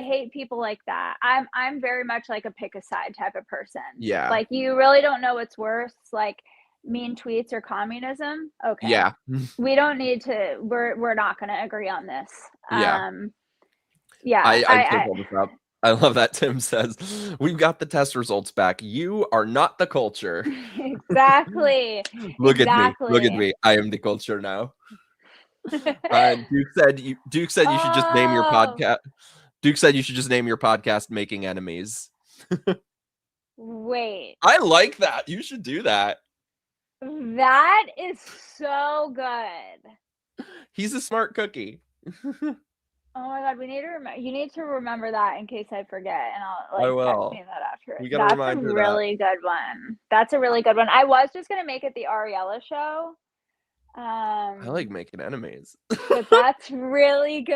hate people like that. I'm very much like a pick a side type of person. Yeah. Like, you really don't know what's worse, like mean tweets or communism. Okay. Yeah. We don't need to. We're not going to agree on this. Yeah. Yeah. I love that Tim says, we've got the test results back. You are not the culture. Exactly. Look at me. I am the culture now. Duke said you should just name your podcast. Duke said you should just name your podcast Making Enemies. Wait. I like that. You should do that. That is so good. He's a smart cookie. Oh my god, we need to remember. You need to remember that in case I forget, and I'll I will. text me that after. That's a really good one. That's a really good one. I was just gonna make it the Ariela show. I like Making Enemies. But that's really good.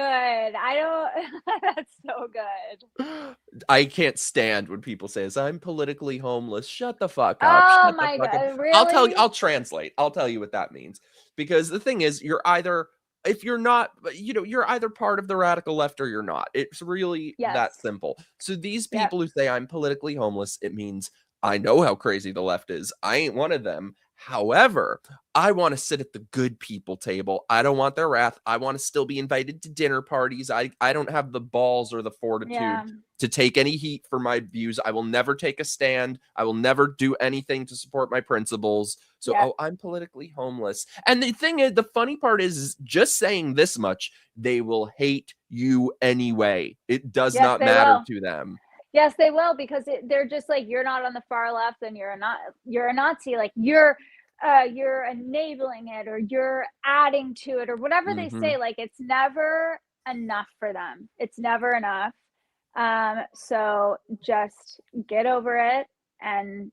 That's so good. I can't stand when people say this. I'm politically homeless. Shut the fuck up. Oh my god, really? I'll translate. I'll tell you what that means. Because the thing is, you're either part of the radical left or you're not. It's really that simple. So these people who say I'm politically homeless, it means I know how crazy the left is. I ain't one of them. However, I want to sit at the good people table. I don't want their wrath. I want to still be invited to dinner parties. I don't have the balls or the fortitude to take any heat for my views. I will never take a stand. I will never do anything to support my principles. So, I'm politically homeless. And the thing is, the funny part is just saying this much, they will hate you anyway. It does not matter to them. Yes, they will, because they're just like, you're not on the far left, and you're a Nazi. Like, you're enabling it, or you're adding to it, or whatever they say. Like, it's never enough for them. It's never enough. So just get over it and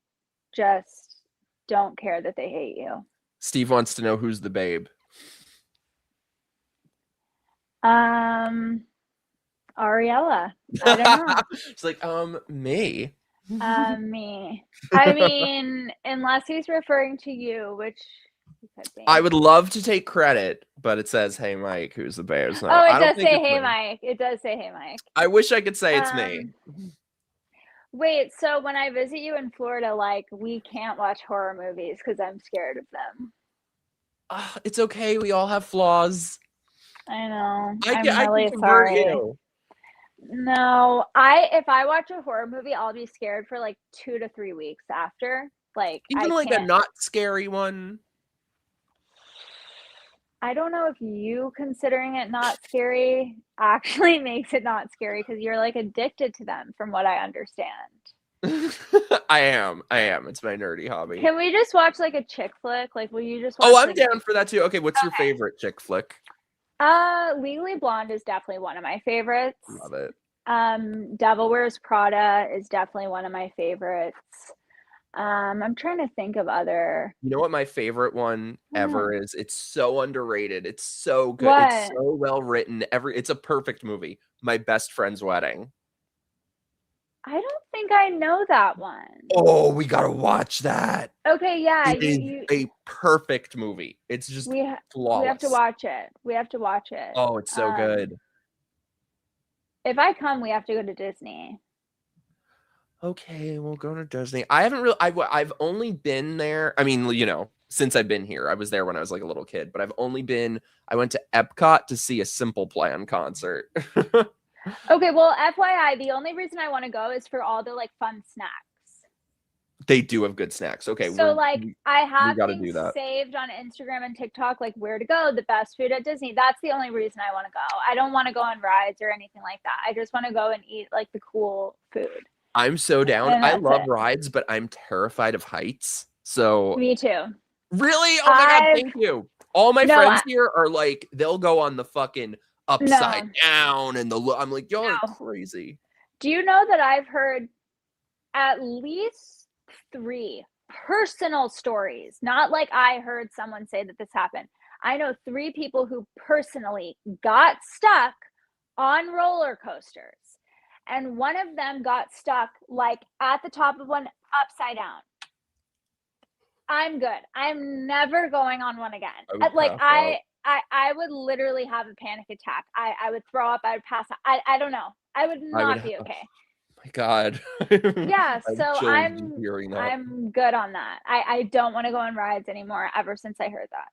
just don't care that they hate you. Steve wants to know who's the babe. Ariela. I don't know. It's like, me. Me. I mean, unless he's referring to you, which he could be. I would love to take credit, but it says, "Hey, Mike, who's the babe?" So it does say, "Hey, Mike." It does say, "Hey, Mike." I wish I could say it's me. Wait, so when I visit you in Florida, like, we can't watch horror movies because I'm scared of them. It's okay. We all have flaws. I know. I'm really sorry. No, if I watch a horror movie, I'll be scared for like 2 to 3 weeks after. Like, even like a not scary one. I don't know if you considering it not scary actually makes it not scary, because you're like addicted to them, from what I understand. I am. It's my nerdy hobby. Can we just watch like a chick flick? Like, will you just watch? Oh, I'm down for that too. Okay, what's your favorite chick flick? Legally Blonde is definitely one of my favorites. Love it. Devil Wears Prada is definitely one of my favorites. I'm trying to think of other. You know what my favorite one ever is? It's so underrated. It's so good. What? It's so well written. It's a perfect movie. My Best Friend's Wedding. I don't think I know that one. Oh, we gotta watch that. Okay, yeah, It is you a perfect movie. It's just we have to flawless. watch it. We have to watch it. Oh, it's so good. If I come, we have to go to Disney. Okay, we'll go to Disney. I haven't really. I've only been there. I mean, you know, since I've been here, I was there when I was like a little kid. But I've only been. I went to Epcot to see a Simple Plan concert. Okay, well, FYI, the only reason I want to go is for all the like fun snacks. They do have good snacks. Okay, So like I have gotta things do that. saved on Instagram and TikTok, like where to go, the best food at Disney. That's the only reason I want to go. I don't want to go on rides or anything like that. I just want to go and eat like the cool food. I'm so down. And I that's love it. rides, but I'm terrified of heights. So Me too. really, oh my god, thank you. All my friends here are like, they'll go on the fucking upside down and I'm like, y'all are crazy. Do you know that I've heard at least 3 personal stories? Not like I heard someone say that this happened. I know 3 people who personally got stuck on roller coasters. And one of them got stuck like at the top of one upside down. I'm good. I'm never going on one again. Like I would literally have a panic attack. I would throw up. I would pass out. I don't know. I would not be okay. My god. Yeah, so I'm good on that. I don't want to go on rides anymore ever since I heard that.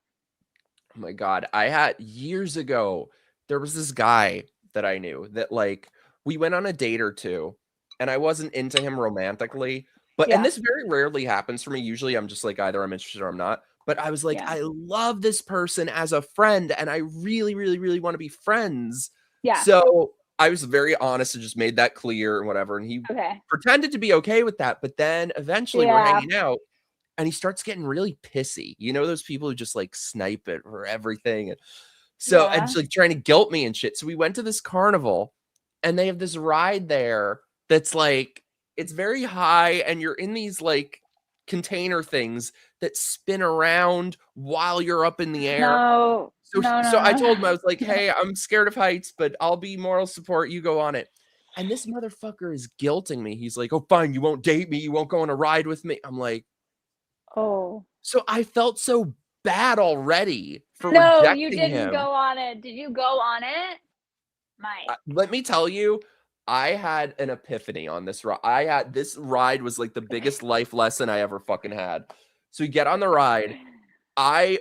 Oh my god. I had years ago, there was this guy that I knew that like we went on a date or two and I wasn't into him romantically. But and this very rarely happens for me. Usually I'm just like either I'm interested or I'm not. But I was like, I love this person as a friend and I really, really, really want to be friends. Yeah. So I was very honest and just made that clear and whatever. And he pretended to be okay with that. But then eventually we're hanging out and he starts getting really pissy. You know, those people who just like snipe it for everything. And so and just like trying to guilt me and shit. So we went to this carnival and they have this ride there that's like, it's very high and you're in these like container things that spin around while you're up in the air. So I told him, I was like, hey, I'm scared of heights, but I'll be moral support. You go on it. And this motherfucker is guilting me. He's like, oh, fine. You won't date me. You won't go on a ride with me. I'm like, oh. So I felt so bad already for rejecting him. No, you didn't go on it. Did you go on it? Mike. Let me tell you, I had an epiphany on this ride. This ride was like the biggest life lesson I ever fucking had. So you get on the ride. I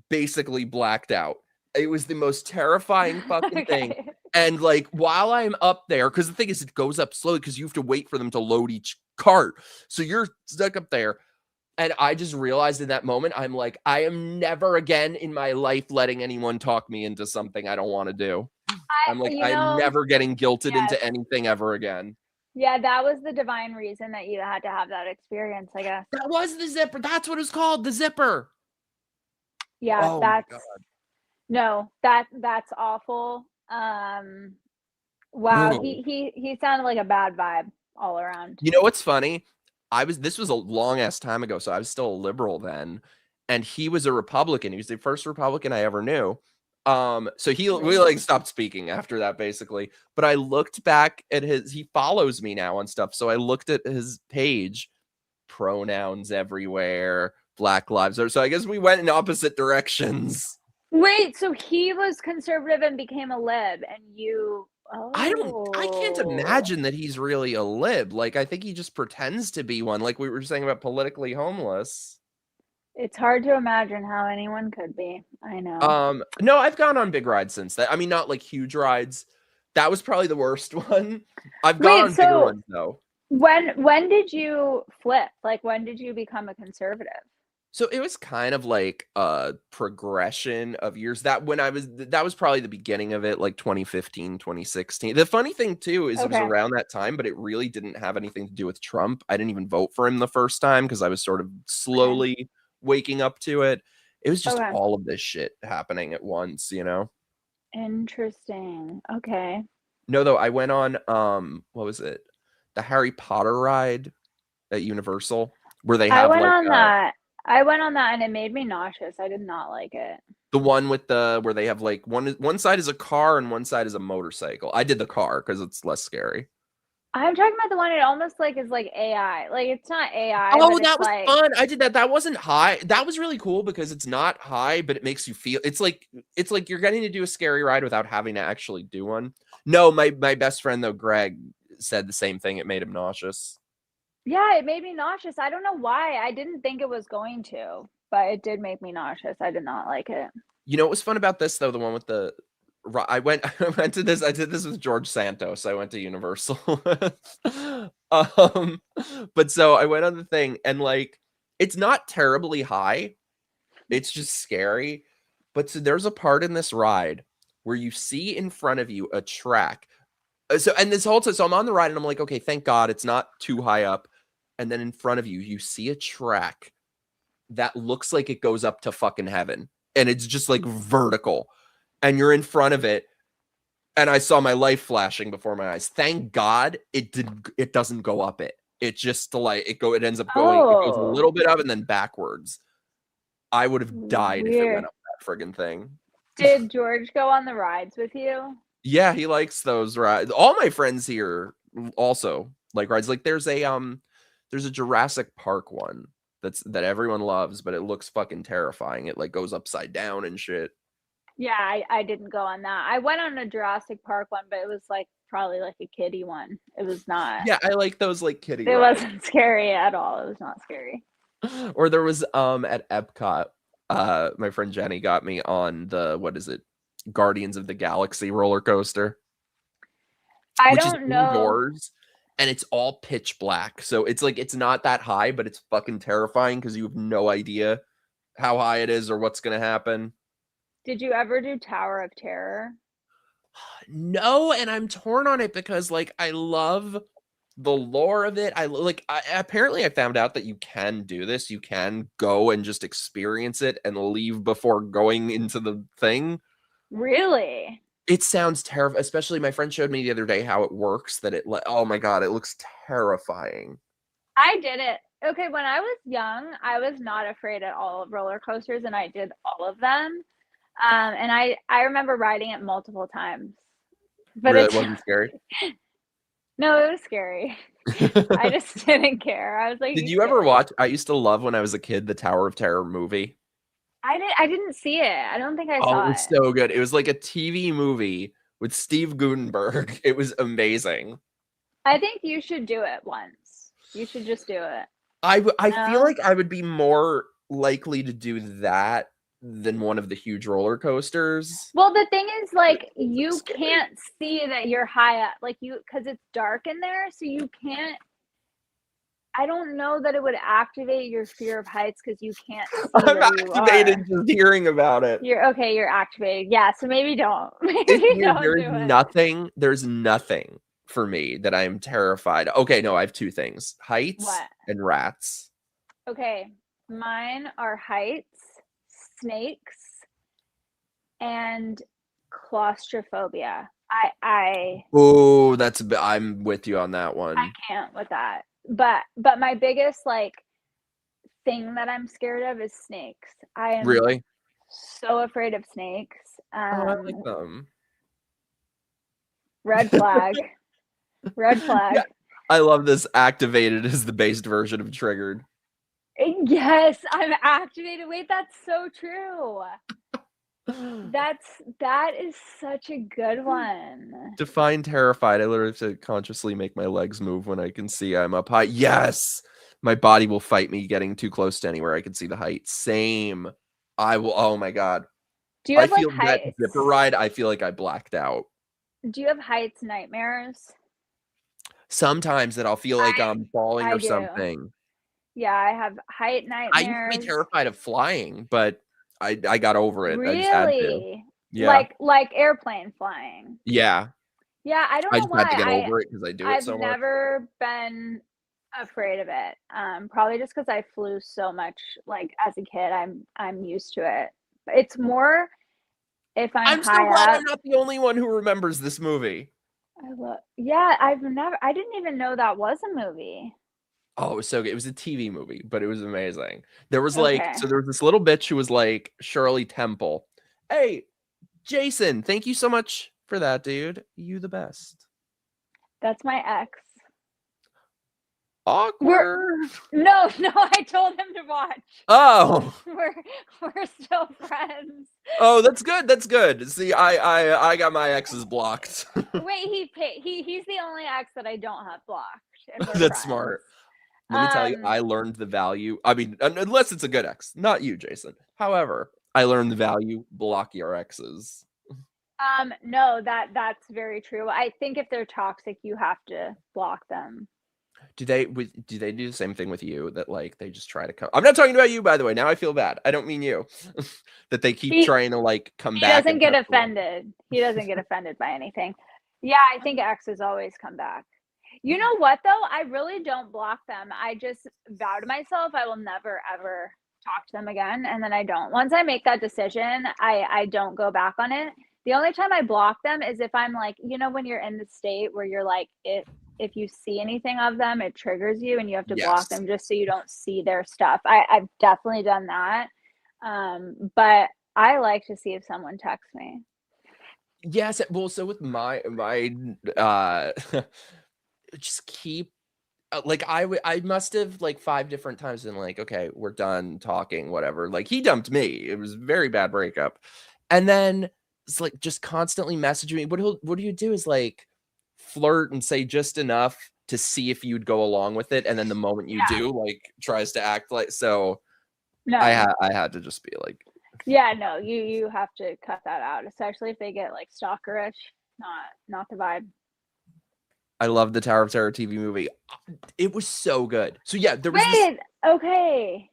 basically blacked out. It was the most terrifying fucking thing. And like while I'm up there, because the thing is it goes up slowly because you have to wait for them to load each cart. So you're stuck up there. And I just realized in that moment, I'm like, I am never again in my life letting anyone talk me into something I don't want to do. I'm like, I'm never getting guilted into anything ever again. Yeah, that was the divine reason that you had to have that experience, I guess. That was the zipper. That's what it's called, the zipper. Yeah, that's awful. Wow, he sounded like a bad vibe all around. You know what's funny? This was a long ass time ago, so I was still a liberal then, and he was a Republican. He was the first Republican I ever knew. So we like stopped speaking after that basically, but I looked back at he follows me now on stuff. So I looked at his page, pronouns everywhere, Black Lives Matter. So I guess we went in opposite directions. Wait, so he was conservative and became a lib and you, I can't imagine that he's really a lib. Like, I think he just pretends to be one. Like we were saying about politically homeless. It's hard to imagine how anyone could be. I know. No, I've gone on big rides since that. I mean, not like huge rides. That was probably the worst one. I've gone on bigger ones though. When did you flip? Like when did you become a conservative? So it was kind of like a progression of years. That was probably the beginning of it, like 2015, 2016. The funny thing too is it was around that time, but it really didn't have anything to do with Trump. I didn't even vote for him the first time because I was sort of slowly waking up to it. It was just all of this shit happening at once, you know? Interesting. Okay. No, though, I went on what was it? The Harry Potter ride at Universal where they have I went on that and it made me nauseous. I did not like it. The one with where they have like one side is a car and one side is a motorcycle. I did the car because it's less scary. I'm talking about the one, it almost like is like AI. Like it's not AI, Oh, but that it's was like, fun. I did that. That wasn't high. That was really cool because it's not high, but it makes you feel it's like you're getting to do a scary ride without having to actually do one. No, my best friend though, Greg, said the same thing. It made him nauseous. yeah, it made me nauseous. I don't know why. I didn't think it was going to, but it did make me nauseous. I did not like it. You know what was fun about this though? The one with the I went I went to this. I did this with George Santos. I went to Universal. um, but so I went on the thing and like it's not terribly high. It's just scary. But so there's a part in this ride where you see in front of you a track. So and this whole time, so I'm on the ride and I'm like, okay, thank God it's not too high up. And then in front of you, you see a track that looks like it goes up to fucking heaven. And it's just like vertical. And you're in front of it. And I saw my life flashing before my eyes. Thank God it doesn't go up it. It just like it ends up going, it goes a Oh, little bit up and then backwards. I would have died if it weird. went up that friggin' thing. Did George go on the rides with you? Yeah, he likes those rides. All my friends here also like rides. Like there's a Jurassic Park one that everyone loves, but it looks fucking terrifying. It like goes upside down and shit. Yeah, I didn't go on that. I went on a Jurassic Park one, but it was like probably like a kiddie one. It was not. Yeah, I like those like kiddie It rides. wasn't scary at all. It was not scary. Or there was at Epcot, my friend Jenny got me on the what is it? Guardians of the Galaxy roller coaster, I which is don't know. indoors and it's all pitch black. So it's like it's not that high, but it's fucking terrifying because you have no idea how high it is or what's gonna happen. Did you ever do Tower of Terror? No, and I'm torn on it because like I love the lore of it. Apparently I found out that you can do this. You can go and just experience it and leave before going into the thing. Really? It sounds terrible, especially my friend showed me the other day how it works, that oh my God, it looks terrifying. I did it. Okay, when I was young, I was not afraid at all of roller coasters, and I did all of them. And I remember riding it multiple times. But Really it's wasn't scary. no, it was scary. I just didn't care. I was like, Did you ever watch? I used to love when I was a kid the Tower of Terror movie. I didn't see it. I don't think I Oh, saw it was it. so good. It was like a TV movie with Steve Guttenberg. It was amazing. I think you should do it once. You should just do it. I feel No? like I would be more likely to do that than one of the huge roller coasters. Well, the thing is, like, It's you scary. can't see that you're high up, like because it's dark in there, so you can't. I don't know that it would activate your fear of heights because you can't see I'm where you activated are. just hearing about it. You're okay. You're activated. Yeah. So maybe don't. It's Maybe weird. don't There's do it. nothing. There's nothing for me that I'm terrified. Okay, no, I have two things: heights What? and rats. Okay. Mine are heights, snakes, and claustrophobia. Oh, I'm with you on that one. I can't with that. But my biggest like thing that I'm scared of is snakes. I am Really? so afraid of snakes. Oh, I like them. Red flag. Red flag. Yeah, I love this. Activated is the based version of triggered. Yes, I'm activated. Wait, that's so true. That is such a good one. Define terrified. I literally have to consciously make my legs move when I can see I'm up high. Yes, my body will fight me getting too close to anywhere I can see the height. Same. I will. Oh my God. Do you I have like feel that heights? zipper ride. I feel like I blacked out. Do you have heights nightmares? Sometimes that I'll feel like I'm falling I or do. something. Yeah, I have height I used to nightmares. be terrified of flying, but I got over it. I just had to. Really? Yeah. Like airplane flying. Yeah. Yeah, I don't I know just why. had to get over it because I do it I've so much. never been afraid of it. Probably just because I flew so much like as a kid. I'm used to it. But it's more if I'm so high glad up. I'm not the only one who remembers this movie. Yeah, I didn't even know that was a movie. Oh, it was so good. It was a TV movie, but it was amazing. There was like, Okay. so there was this little bitch who was like Shirley Temple. Hey, Jason, thank you so much for that, dude. You the best. That's my ex. Awkward. No, I told him to watch. Oh. We're still friends. Oh, that's good. That's good. See, I got my exes blocked. Wait, he's the only ex that I don't have blocked. And we're That's friends. smart. Let me tell you, I learned the value. I mean, unless it's a good ex, not you, Jason. However, I learned the value. Block your exes. No, that's very true. I think if they're toxic, you have to block them. Do they do the same thing with you, that like they just try to come? I'm not talking about you, by the way. Now I feel bad. I don't mean you. That they keep trying to like come back. He doesn't get offended. He doesn't get offended by anything. Yeah, I think exes always come back. You know what though? I really don't block them. I just vow to myself I will never ever talk to them again, and then I don't. Once I make that decision, I don't go back on it. The only time I block them is if I'm like, you know, when you're in the state where you're like, if you see anything of them, it triggers you and you have to block them just so you don't see their stuff. I've definitely done that. But I like to see if someone texts me. Yes, well, so with my just keep like I must have like 5 different times been like, okay, we're done talking, whatever. Like he dumped me. It was a very bad breakup. And then it's like just constantly messaging me. What do you do is like flirt and say just enough to see if you'd go along with it, and then the moment you do, like tries to act like so. No, I had to just be like, yeah, no, you have to cut that out, especially if they get like stalkerish. Not the vibe. I love the Tower of Terror TV movie. It was so good. So yeah, there was okay,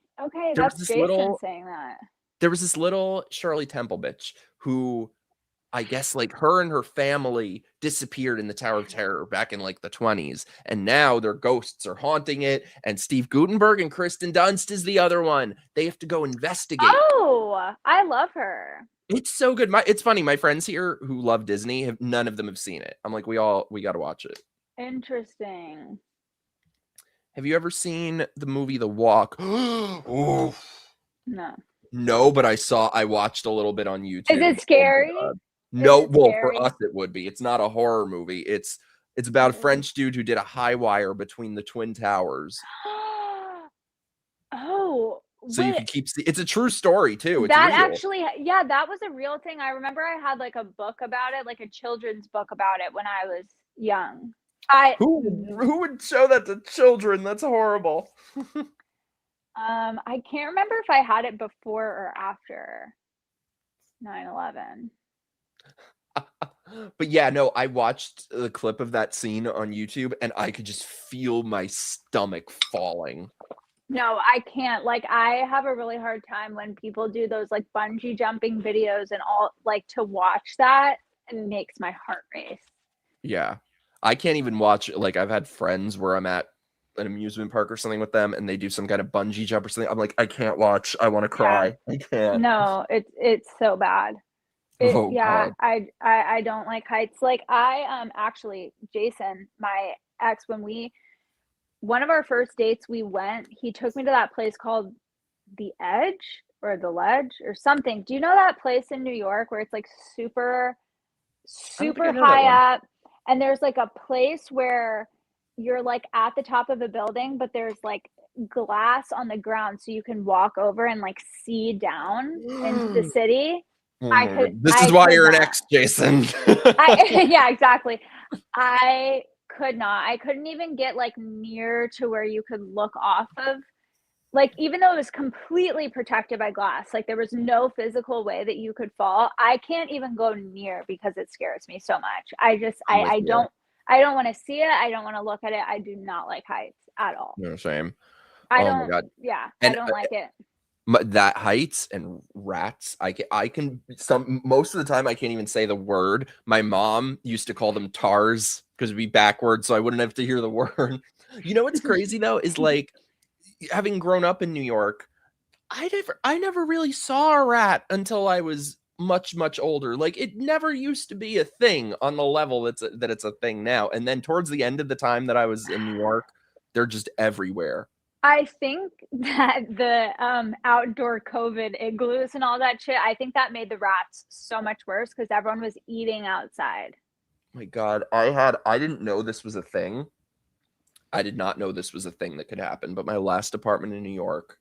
that's Jason saying that. There was this little Shirley Temple bitch who, I guess, like her and her family disappeared in the Tower of Terror back in like the 20s, and now their ghosts are haunting it. And Steve Guttenberg and Kristen Dunst is the other one. They have to go investigate. Oh, I love her. It's so good. It's funny. My friends here who love Disney, none of them have seen it. I'm like, we got to watch it. Interesting. Have you ever seen the movie The Walk? Oh. No, but I watched a little bit on YouTube. Is it scary? No, well, for us it would be. It's not a horror movie. It's about a French dude who did a high wire between the Twin Towers. Oh, so you can keep see. It's a true story too. It's that real. Actually, yeah, that was a real thing. I remember I had like a book about it, like a children's book about it when I was young. Who would show that to children? That's horrible. I can't remember if I had it before or after 9/11. But yeah, no, I watched the clip of that scene on YouTube and I could just feel my stomach falling. No, I can't. Like, I have a really hard time when people do those like bungee jumping videos and all, like, to watch that, and it makes my heart race. Yeah. I can't even watch, like, I've had friends where I'm at an amusement park or something with them and they do some kind of bungee jump or something. I'm like, I can't watch. I want to cry. Yeah. I can't. No, it's so bad. God. I don't like heights. Like actually, Jason, my ex, one of our first dates he took me to that place called The Edge or The Ledge or something. Do you know that place in New York where it's like super high up, and there's like a place where you're like at the top of a building, but there's like glass on the ground so you can walk over and like see down into the city. This is why you're an ex, Jason. Yeah, exactly. I could not. I couldn't even get like near to where you could look off of. Like, even though it was completely protected by glass, like there was no physical way that you could fall. I can't even go near because it scares me so much. I don't want to see it. I don't want to look at it. I do not like heights at all. No shame. My God. Yeah, I don't like it. That heights and rats, I can most of the time I can't even say the word. My mom used to call them tars because it'd be backwards, so I wouldn't have to hear the word. You know what's crazy though is like, having grown up in New York, I never really saw a rat until I was much older. Like, it never used to be a thing on the level that it's a thing now. And then towards the end of the time that I was in New York, they're just everywhere. I think that the outdoor COVID igloos and all that shit, I think that made the rats so much worse because everyone was eating outside. My God, I didn't know this was a thing. I did not know this was a thing that could happen, but my last apartment in New York,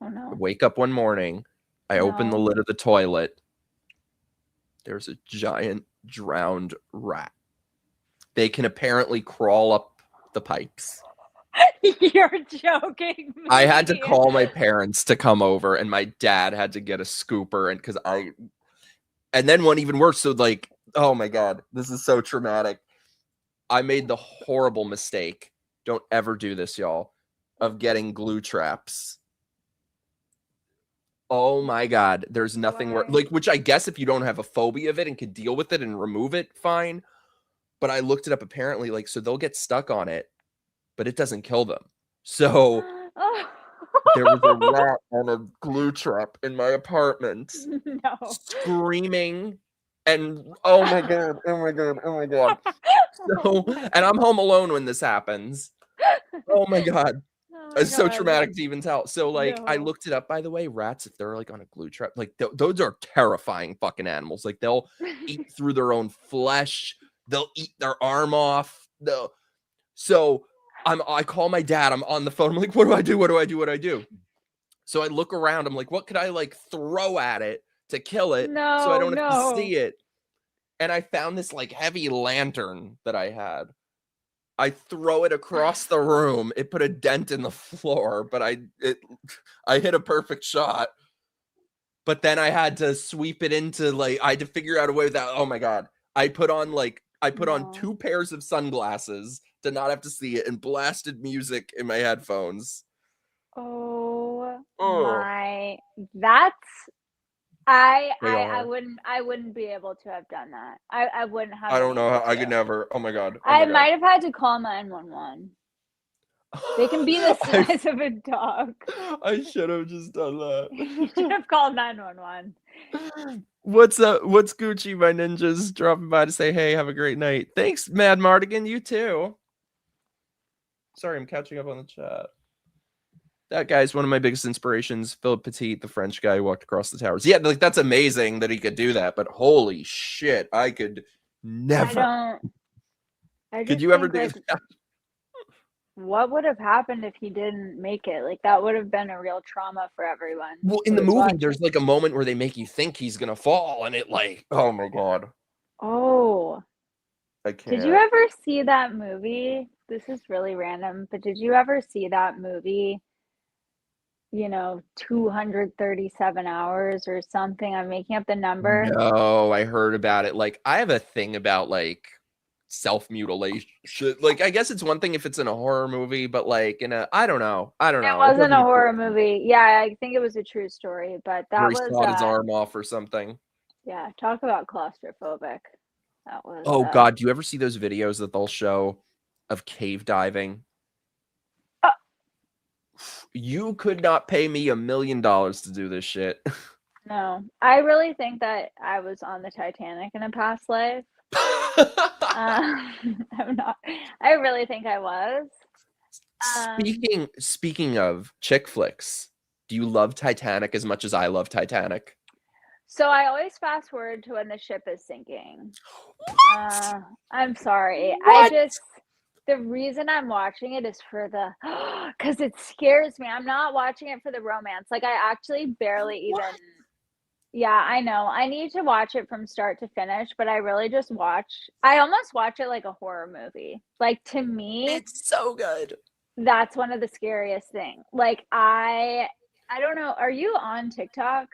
Oh I no. wake up one morning, I open the No. lid of the toilet. There's a giant drowned rat. They can apparently crawl up the pipes. You're joking me. I had to call my parents to come over, and my dad had to get a scooper, and then one even worse. So like, oh my God, this is so traumatic. I made the horrible mistake. Don't ever do this, y'all, of getting glue traps. Oh my God, there's nothing worse. Like, which I guess if you don't have a phobia of it and could deal with it and remove it, fine. But I looked it up. Apparently, like, so they'll get stuck on it, but it doesn't kill them. So there was a rat on a glue trap in my apartment, No. screaming, and oh my God. So, and I'm home alone when this happens. Oh my God. Oh It's so God. traumatic to even tell. So like, I No. looked it up, by the way. Rats, if they're like on a glue trap, like those are terrifying fucking animals. Like they'll eat through their own flesh. They'll eat their arm off. So I call my dad. I'm on the phone. I'm like, what do I do? What do I do? What do I do? So I look around. I'm like, what could I like throw at it to kill it so I don't have to see it? And I found this like heavy lantern that I had. I throw it across the room. It put a dent in the floor, but I hit a perfect shot. But then I had to sweep it into like, I had to figure out a way without. Oh my God. I put on 2 pairs of sunglasses to not have to see it and blasted music in my headphones. Oh my, that's I wouldn't be able to have done that. I wouldn't have. I don't know how I could never. Oh my God. Oh my God. might have had to call 911. They can be the size of a dog. I should have just done that. You should have called 911. What's up? What's Gucci? My ninjas dropping by to say, hey, have a great night. Thanks, Mad Mardigan. You too. Sorry, I'm catching up on the chat. That guy's one of my biggest inspirations. Philip Petit, the French guy who walked across the towers. Yeah, like that's amazing that he could do that, but holy shit, I could never. Could you ever do that? What would have happened if he didn't make it? Like that would have been a real trauma for everyone. Well, in the movie, there's like a moment where they make you think he's gonna fall, and it like, oh my God. Oh. I can't. Did you ever see that movie? This is really random, but did you ever see that movie? 237 hours or something. I'm making up the number. No, I heard about it. Like, I have a thing about like self-mutilation. Like, I guess it's one thing if it's in a horror movie, but like I don't know. It wasn't a horror movie. Yeah, I think it was a true story, but that was he sawed his arm off or something. Yeah, talk about claustrophobic. That was. Oh God, do you ever see those videos that they'll show of cave diving? You could not pay me $1 million to do this shit. No, I really think that I was on the Titanic in a past life. I'm not. I really think I was. Speaking of chick flicks, do you love Titanic as much as I love Titanic? So I always fast forward to when the ship is sinking. I'm sorry. What? The reason I'm watching it is for because it scares me. I'm not watching it for the romance. Like I actually barely even. Yeah, I know. I need to watch it from start to finish, but I really just I almost watch it like a horror movie. Like to me, it's so good. That's one of the scariest things. Like I don't know. Are you on TikTok?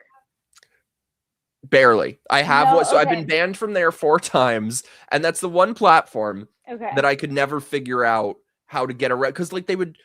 Barely. I have one. So okay. I've been banned from there 4 times, and that's the one platform that I could never figure out how to get around. Because like they would,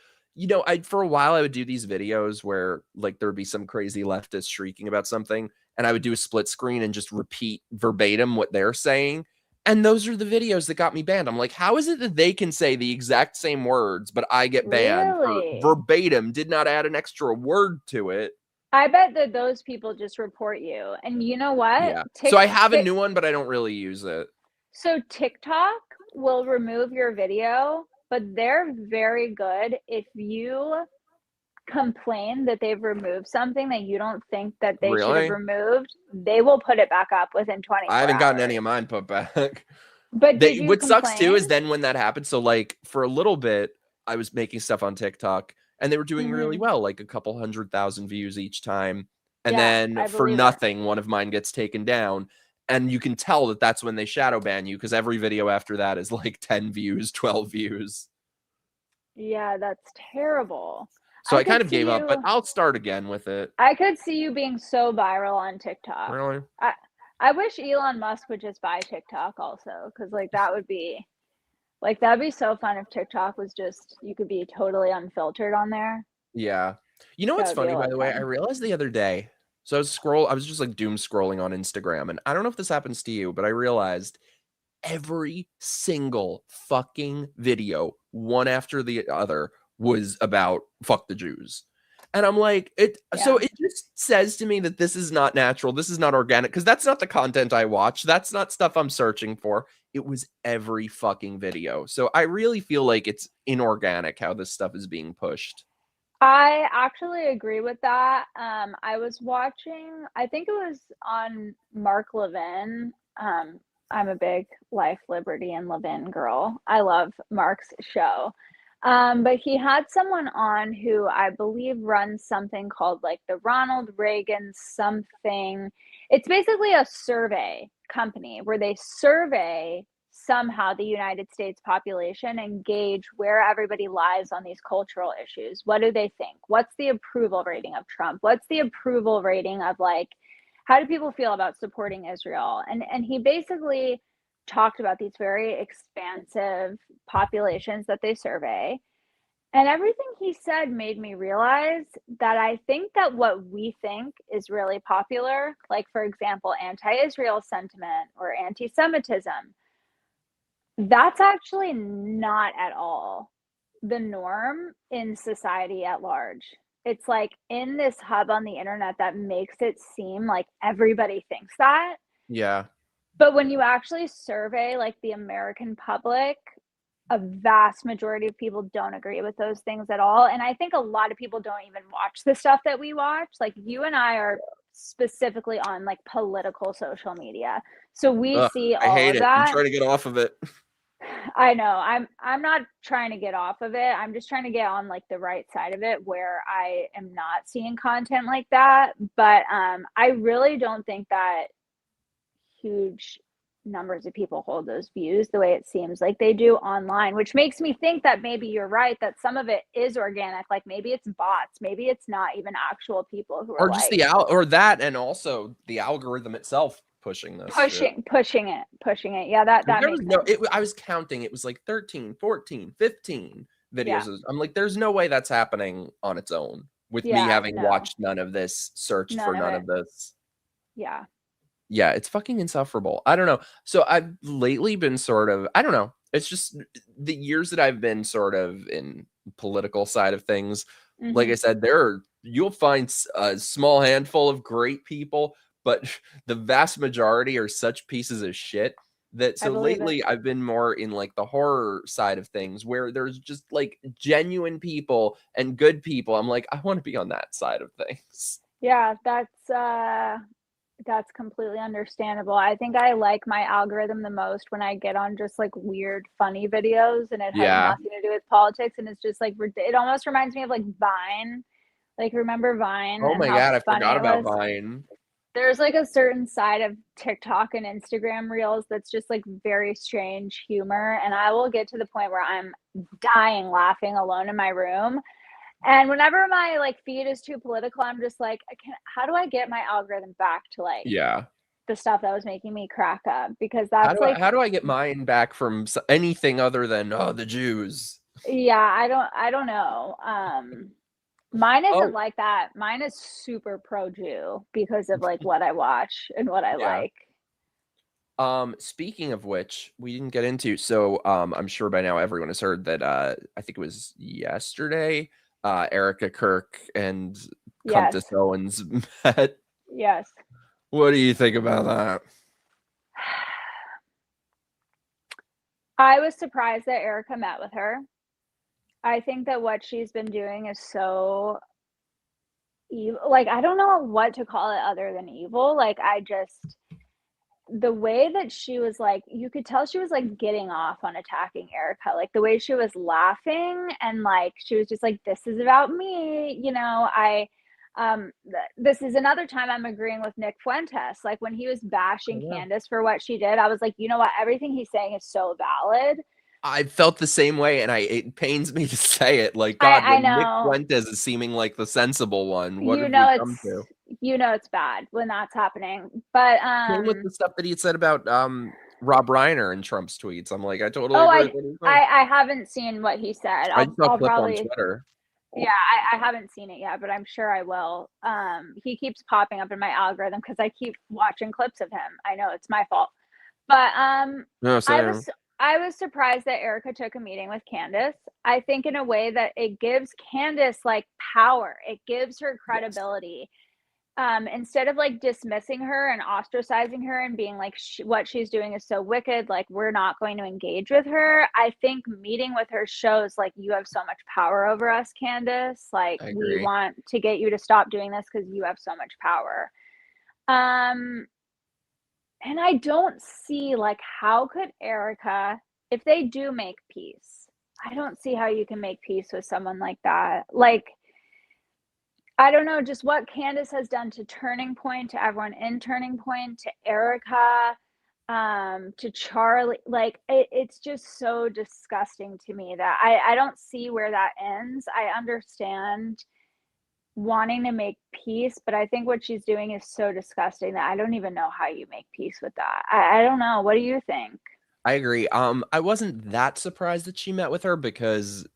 for a while I would do these videos where like there would be some crazy leftist shrieking about something, and I would do a split screen and just repeat verbatim what they're saying. And those are the videos that got me banned. I'm like, how is it that they can say the exact same words, but I get banned for verbatim, did not add an extra word to it? I bet that those people just report you. And you know what? Yeah. So I have a new one, but I don't really use it. So TikTok will remove your video, but they're very good if you complain that they've removed something that you don't think that they should have removed, they will put it back up within 24 I haven't gotten any of mine put back. But what sucks too is then when that happens, so like for a little bit, I was making stuff on TikTok and they were doing really Mhm. well, like a couple 100,000 views each time. And Yeah, then I for believe it. nothing, one of mine gets taken down. And you can tell that that's when they shadow ban you because every video after that is like 10 views, 12 views. Yeah, that's terrible. So I I kind could of see gave up, but you I'll start again with it. I could see you being so viral on TikTok. Really? I I wish Elon Musk would just buy TikTok also, because like that'd be so fun if TikTok was just you could be totally unfiltered on there. Yeah. You know That what's would be a funny, lot by of the way? I fun. realized the other day. So I was just like doom scrolling on Instagram, and I don't know if this happens to you, but I realized every single fucking video, one after the other, was about fuck the Jews. And I'm like, so Yeah. it just says to me that this is not natural. This is not organic because that's not the content I watch. That's not stuff I'm searching for. It was every fucking video. So I really feel like it's inorganic how this stuff is being pushed. I actually agree with that. I was watching, I think it was on Mark Levin. I'm a big Life, Liberty, and Levin girl. I love Mark's show. But he had someone on who I believe runs something called like the Ronald Reagan something. It's basically a survey company where they survey somehow the United States population and gauge where everybody lies on these cultural issues. What do they think? What's the approval rating of Trump? What's the approval rating of like how do people feel about supporting Israel? And he basically talked about these very expansive populations that they survey. And everything he said made me realize that I think that what we think is really popular, like for example, anti-Israel sentiment or anti-Semitism, that's actually not at all the norm in society at large. It's like in this hub on the internet that makes it seem like everybody thinks that. Yeah. But when you actually survey like the American public, a vast majority of people don't agree with those things at all. And I think a lot of people don't even watch the stuff that we watch. Like you and I are specifically on like political social media. So we Ugh, see I all hate of it. I'm that. trying to get off of it. I know. I'm not trying to get off of it. I'm just trying to get on like the right side of it where I am not seeing content like that. But I really don't think that huge numbers of people hold those views the way it seems like they do online, which makes me think that maybe you're right that some of it is organic. Like maybe it's bots, maybe it's not even actual people who are Or just like or that, and also the algorithm itself pushing this shit. pushing it. Yeah, that There was makes no sense. I was counting, it was like 13, 14, 15 Yeah. videos. I'm like, there's no way that's happening on its own with me Yeah, having no. watched none of this, searched for None of none it. of this. Yeah. Yeah, it's fucking insufferable. I don't know. So I've lately been sort of, I don't know. It's just the years that I've been sort of in political side of things. Like I Mhm. said, you'll find a small handful of great people, but the vast majority are such pieces of shit that I so believe it. lately I've been more in like the horror side of things where there's just like genuine people and good people. I'm like, I want to be on that side of things. Yeah, that's completely understandable. I think I like my algorithm the most when I get on just like weird, funny videos and it has Yeah. nothing to do with politics and it's just like it almost reminds me of like Vine. Like remember Vine Oh and my how God, I funny forgot it about was? Vine. There's like a certain side of TikTok and Instagram reels that's just like very strange humor and I will get to the point where I'm dying laughing alone in my room. And whenever my like feed is too political, I'm just like, how do I get my algorithm back to like Yeah. the stuff that was making me crack up? Because that's like, How do I get mine back from anything other than the Jews? yeah, I don't know. Mine isn't Oh, like that. Mine is super pro Jew because of like what I watch and what I yeah. like. Speaking of which, we didn't get into, so I'm sure by now everyone has heard that I think it was yesterday, Erica Kirk and Yes, Countess Owens met. yes. What do you think about that? I was surprised that Erica met with her. I think that what she's been doing is so evil. Like, I don't know what to call it other than evil. Like, I just, the way that she was like, you could tell she was like getting off on attacking Erica, like the way she was laughing and like she was just like, this is about me, you know. This is another time I'm agreeing with Nick Fuentes. Like when he was bashing Candace for what she did, I was like, you know what, everything he's saying is so valid. I felt the same way, and it pains me to say it. Like, God, I when Nick know. Fuentes is seeming like the sensible one, what You have know we come to? you know it's bad when that's happening. But Same with the stuff that he had said about Rob Reiner and Trump's tweets. I'm like, I totally oh, agree with what he's saying. I haven't seen what he said. I just saw a I'll clip on probably, Twitter. yeah, I haven't seen it yet, but I'm sure I will. He keeps popping up in my algorithm because I keep watching clips of him. I know it's my fault. But No, same. I was surprised that Erica took a meeting with Candace. I think in a way that it gives Candace like power. It gives her credibility. Instead of like dismissing her and ostracizing her and being like what she's doing is so wicked, like we're not going to engage with her, I think meeting with her shows like you have so much power over us, Candace. Like we want to get you to stop doing this because you have so much power. And I don't see like how could Erica, if they do make peace, I don't see how you can make peace with someone like that. Like I don't know, just what Candace has done to Turning Point, to everyone in Turning Point, to Erica, to Charlie. Like it's just so disgusting to me that I don't see where that ends. I understand wanting to make peace, but I think what she's doing is so disgusting that I don't even know how you make peace with that. I don't know. What do you think? I agree. I wasn't that surprised that she met with her because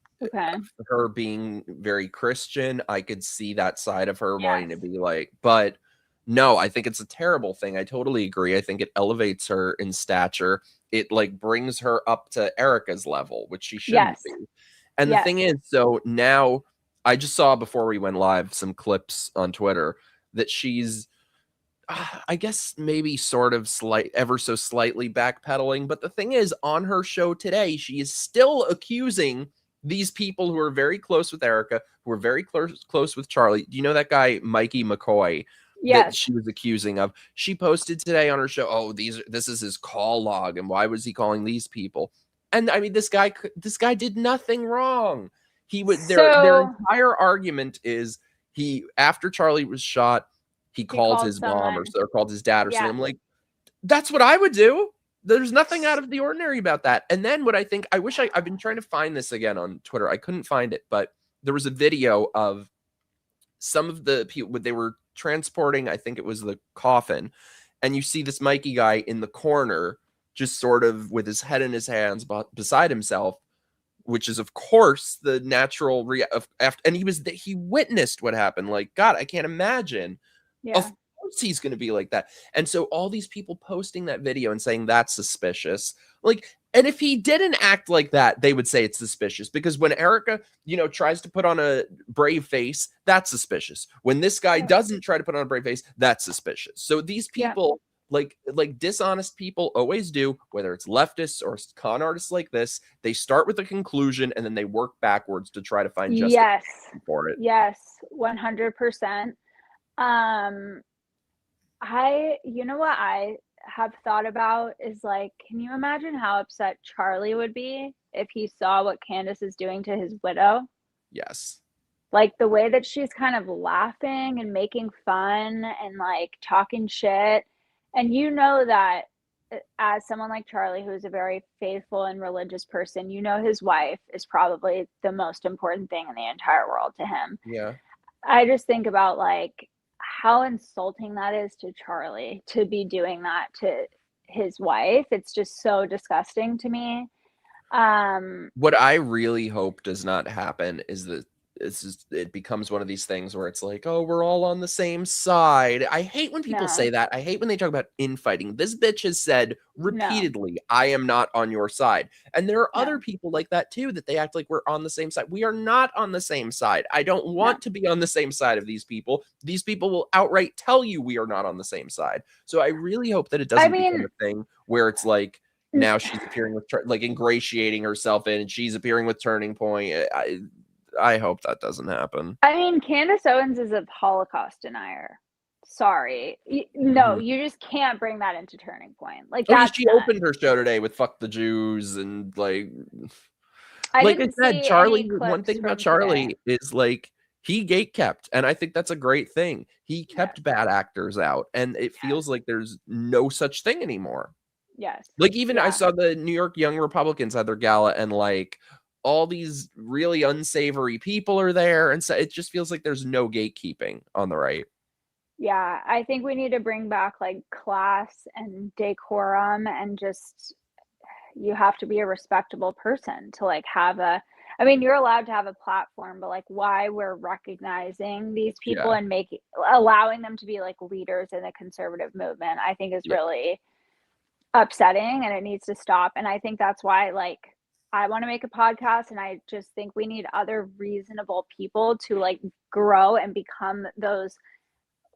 her being very Christian, I could see that side of her wanting to be like, but no, I think it's a terrible thing. I totally agree. I think it elevates her in stature. It like brings her up to Erica's level, which she shouldn't be. And the thing is, so now I just saw before we went live some clips on Twitter that she's, I guess maybe sort of ever so slightly backpedaling. But the thing is, on her show today, she is still accusing these people who are very close with Erica, who are very close with Charlie. Do you know that guy, Mikey McCoy, that she was accusing of? She posted today on her show, oh, this is his call log. And why was he calling these people? And I mean, this guy did nothing wrong. He would, their entire argument is after Charlie was shot, he called his mom or called his dad or something. I'm like, that's what I would do. There's nothing out of the ordinary about that. And then what I think, I've been trying to find this again on Twitter. I couldn't find it, but there was a video of some of the people, they were transporting, I think it was the coffin. And you see this Mikey guy in the corner, just sort of with his head in his hands beside himself, which is of course the natural and he witnessed what happened. Like, God, I can't imagine. Of course he's going to be like that. And so all these people posting that video and saying that's suspicious. Like, and if he didn't act like that, they would say it's suspicious, because when Erica, tries to put on a brave face, that's suspicious. When this guy doesn't try to put on a brave face, that's suspicious. So these people, like dishonest people always do, whether it's leftists or con artists like this, they start with a conclusion and then they work backwards to try to find justification for it. Yes, 100%. You know what I have thought about is like, can you imagine how upset Charlie would be if he saw what Candace is doing to his widow? Yes. Like the way that she's kind of laughing and making fun and like talking shit. And you know that as someone like Charlie, who is a very faithful and religious person, his wife is probably the most important thing in the entire world to him. Yeah. I just think about like how insulting that is to Charlie to be doing that to his wife. It's just so disgusting to me. What I really hope does not happen is that it becomes one of these things where it's like, oh, we're all on the same side. I hate when people say that. I hate when they talk about infighting. This bitch has said repeatedly, I am not on your side. And there are other people like that too, that they act like we're on the same side. We are not on the same side. I don't want to be on the same side of these people. These people will outright tell you we are not on the same side. So I really hope that it doesn't become a thing where it's like, now she's appearing with, like, ingratiating herself in, and she's appearing with Turning Point. I hope that doesn't happen. I mean, Candace Owens is a Holocaust denier. sorry. No, you just can't bring that into Turning Point. Like, She opened her show today with "fuck the Jews" and like I said, Charlie. One thing about Charlie is like he gatekept, and I think that's a great thing. He kept bad actors out, and it feels like there's no such thing anymore. Yes. Like even I saw the New York Young Republicans had their gala, and like all these really unsavory people are there, and so it just feels like there's no gatekeeping on the right. Yeah, I think we need to bring back like class and decorum, and just you have to be a respectable person to like have a, I mean, you're allowed to have a platform, but like why we're recognizing these people and allowing them to be like leaders in the conservative movement, I think is really upsetting, and it needs to stop. And I think that's why like I want to make a podcast, and I just think we need other reasonable people to like grow and become those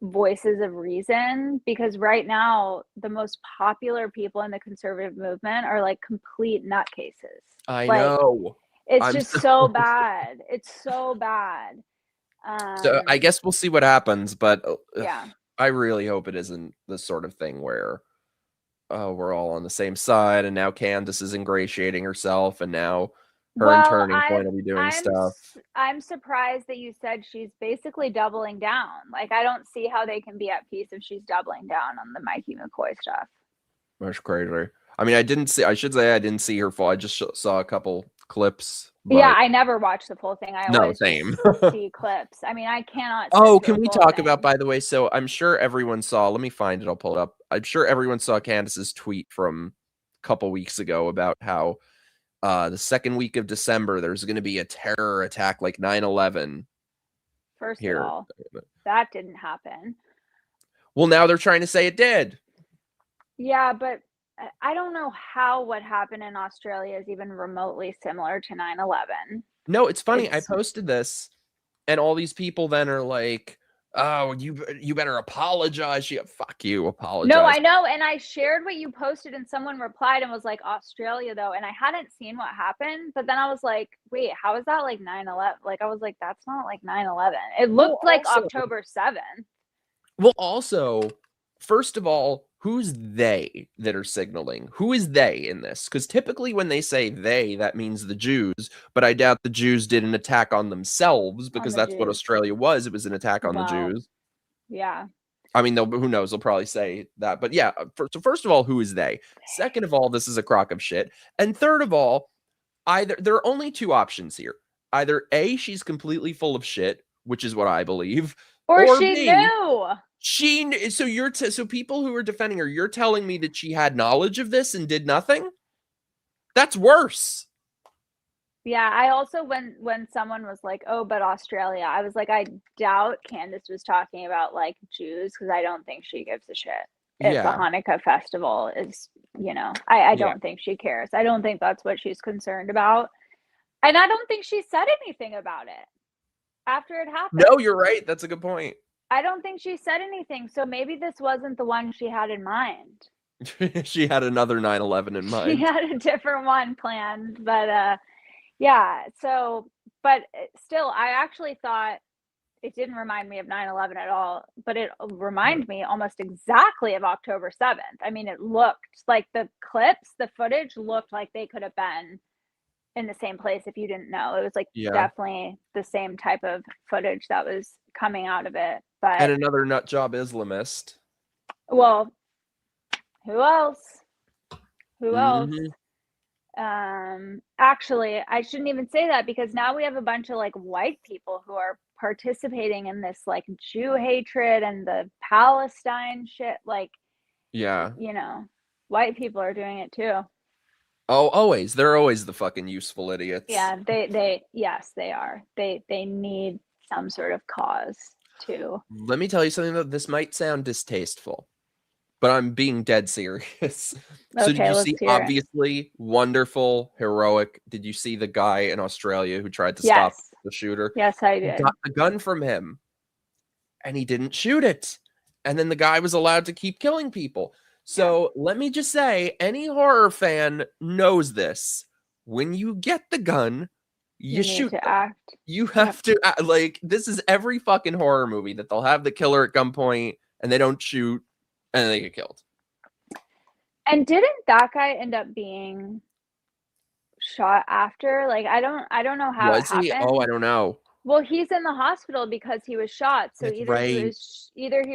voices of reason, because right now the most popular people in the conservative movement are like complete nutcases. I know. It's just so bad. It's so bad. So I guess we'll see what happens, but yeah, I really hope it isn't the sort of thing where we're all on the same side, and now Candace is ingratiating herself, and now her and Turning Point will be doing stuff. I'm surprised that you said she's basically doubling down. Like, I don't see how they can be at peace if she's doubling down on the Mikey McCoy stuff. Much crazy. I mean, I didn't see her full. I just saw a couple clips. Yeah, I never watched the full thing. I always same. see clips. I mean, I cannot. Oh, can we talk about, by the way, so I'm sure everyone saw, let me find it, I'll pull it up. I'm sure everyone saw Candace's tweet from a couple weeks ago about how the second week of December, there's going to be a terror attack like 9/11. First of all, that didn't happen. Well, now they're trying to say it did. Yeah, but I don't know how what happened in Australia is even remotely similar to 9/11. No, it's funny. I posted this, and all these people then are like, oh, you better apologize. Fuck you, apologize. No, I know. And I shared what you posted, and someone replied and was like, Australia, though. And I hadn't seen what happened. But then I was like, wait, how is that like 9/11? Like, I was like, that's not like 9/11. It looked like October 7th. Well, also, first of all, who's they that are signaling? Who is they in this? Because typically when they say they, that means the Jews. But I doubt the Jews did an attack on themselves, because that's what Australia was. It was an attack on the Jews. Yeah. I mean, who knows? They'll probably say that. But yeah, so first of all, who is they? Second of all, this is a crock of shit. And third of all, there are only two options here. Either A, she's completely full of shit, which is what I believe. Or she knew. So people who are defending her, you're telling me that she had knowledge of this and did nothing? That's worse. Yeah, I also, when someone was like, oh, but Australia, I was like, I doubt Candace was talking about like Jews, because I don't think she gives a shit. If the Hanukkah festival is, I don't think she cares. I don't think that's what she's concerned about. And I don't think she said anything about it after it happened. No, you're right. That's a good point. I don't think she said anything. So maybe this wasn't the one she had in mind. She had another 9/11 in mind. She had a different one planned. But yeah. So, but still, I actually thought it didn't remind me of 9/11 at all. But it reminded me almost exactly of October 7th. I mean, it looked like the footage looked like they could have been in the same place if you didn't know. It was like definitely the same type of footage that was coming out of it. But and another nut job Islamist. Well, who else? Actually, I shouldn't even say that, because now we have a bunch of like white people who are participating in this like Jew hatred and the Palestine shit. Like, white people are doing it too. Oh, always. They're always the fucking useful idiots. Yeah, yes, they are. They need some sort of cause to. Let me tell you something, though. This might sound distasteful, but I'm being dead serious. So did you see, obviously, wonderful, heroic, did you see the guy in Australia who tried to stop the shooter? Yes, I did. Got the gun from him, and he didn't shoot it. And then the guy was allowed to keep killing people. So let me just say, any horror fan knows this. When you get the gun, you shoot. To act. You have to act. Like, this is every fucking horror movie that they'll have the killer at gunpoint and they don't shoot, and they get killed. And didn't that guy end up being shot after? Like, I don't know how it Was he? happened. Oh, I don't know. Well, he's in the hospital because he was shot. So That's either he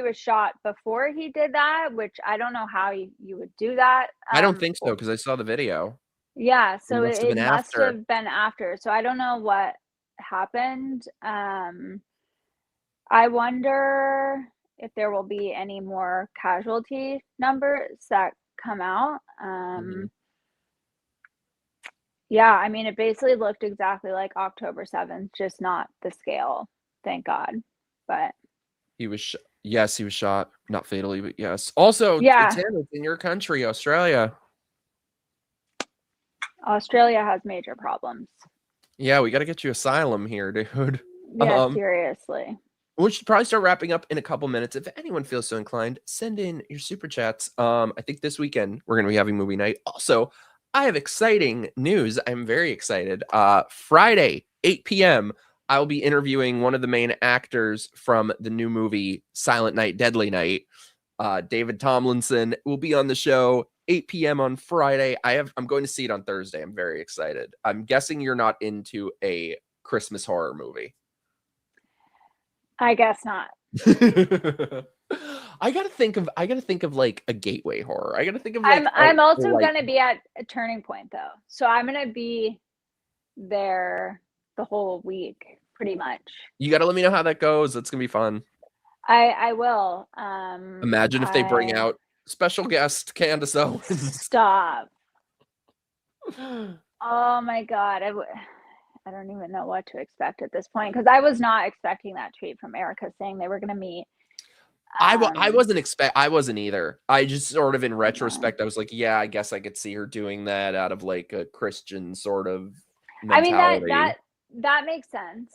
right. was shot before he did that, which I don't know how you would do that. I don't think so because I saw the video. Yeah, so must have it been must after. have been after. So I don't know what happened. I wonder if there will be any more casualty numbers that come out. Yeah, I mean, it basically looked exactly like October 7th, just not the scale, thank God. But He was yes, he was shot, not fatally, but yes. Also, yeah, Tim, it's in your country, Australia. Australia has major problems. Yeah, we got to get you asylum here, dude. Yeah, seriously. We should probably start wrapping up in a couple minutes. If anyone feels so inclined, send in your super chats. I think this weekend we're going to be having movie night. Also, I have exciting news. I'm very excited. Friday, 8 p.m., I'll be interviewing one of the main actors from the new movie Silent Night, Deadly Night. David Tomlinson will be on the show 8 p.m. on Friday. I'm going to see it on Thursday. I'm very excited. I'm guessing you're not into a Christmas horror movie. I guess not. I gotta think of like a gateway horror. I gotta think of like I'm also gonna be at a turning point though. So I'm gonna be there the whole week, pretty much. You gotta let me know how that goes. That's gonna be fun. I will. Imagine if they bring out special guest Candace Owens. Stop. Oh my God. I don't even know what to expect at this point because I was not expecting that tweet from Erica saying they were going to meet. I wasn't either. I just sort of in retrospect, I was like, yeah, I guess I could see her doing that out of like a Christian sort of mentality. I mean that makes sense.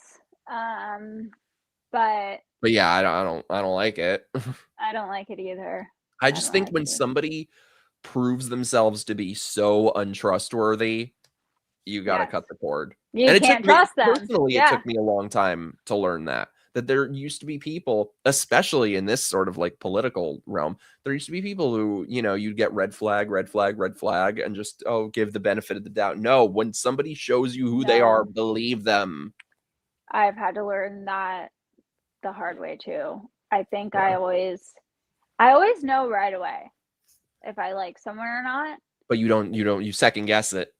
But yeah, I don't like it. I don't like it either. I just think when somebody proves themselves to be so untrustworthy, you got to cut the cord. You can't trust them. Personally, it took me a long time to learn that there used to be people, especially in this sort of like political realm, there used to be people who, you'd get red flag, and just, give the benefit of the doubt. No, when somebody shows you who they are, believe them. I've had to learn that the hard way too. I think I always know right away if I like someone or not. But you second guess it.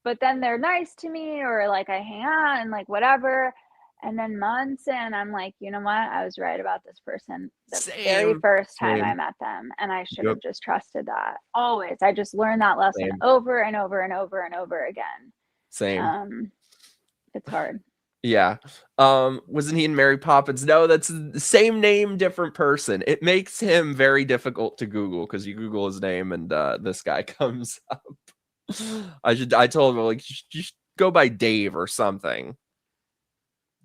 But then they're nice to me or like I hang out and like whatever. And then months in, I'm like, you know what? I was right about this person the very first time I met them. And I should have just trusted that. Always. I just learned that lesson over and over and over and over again. Same. It's hard. Yeah. Wasn't he in Mary Poppins? No, that's the same name, different person. It makes him very difficult to Google because you Google his name and this guy comes up. I told him like you should go by Dave or something.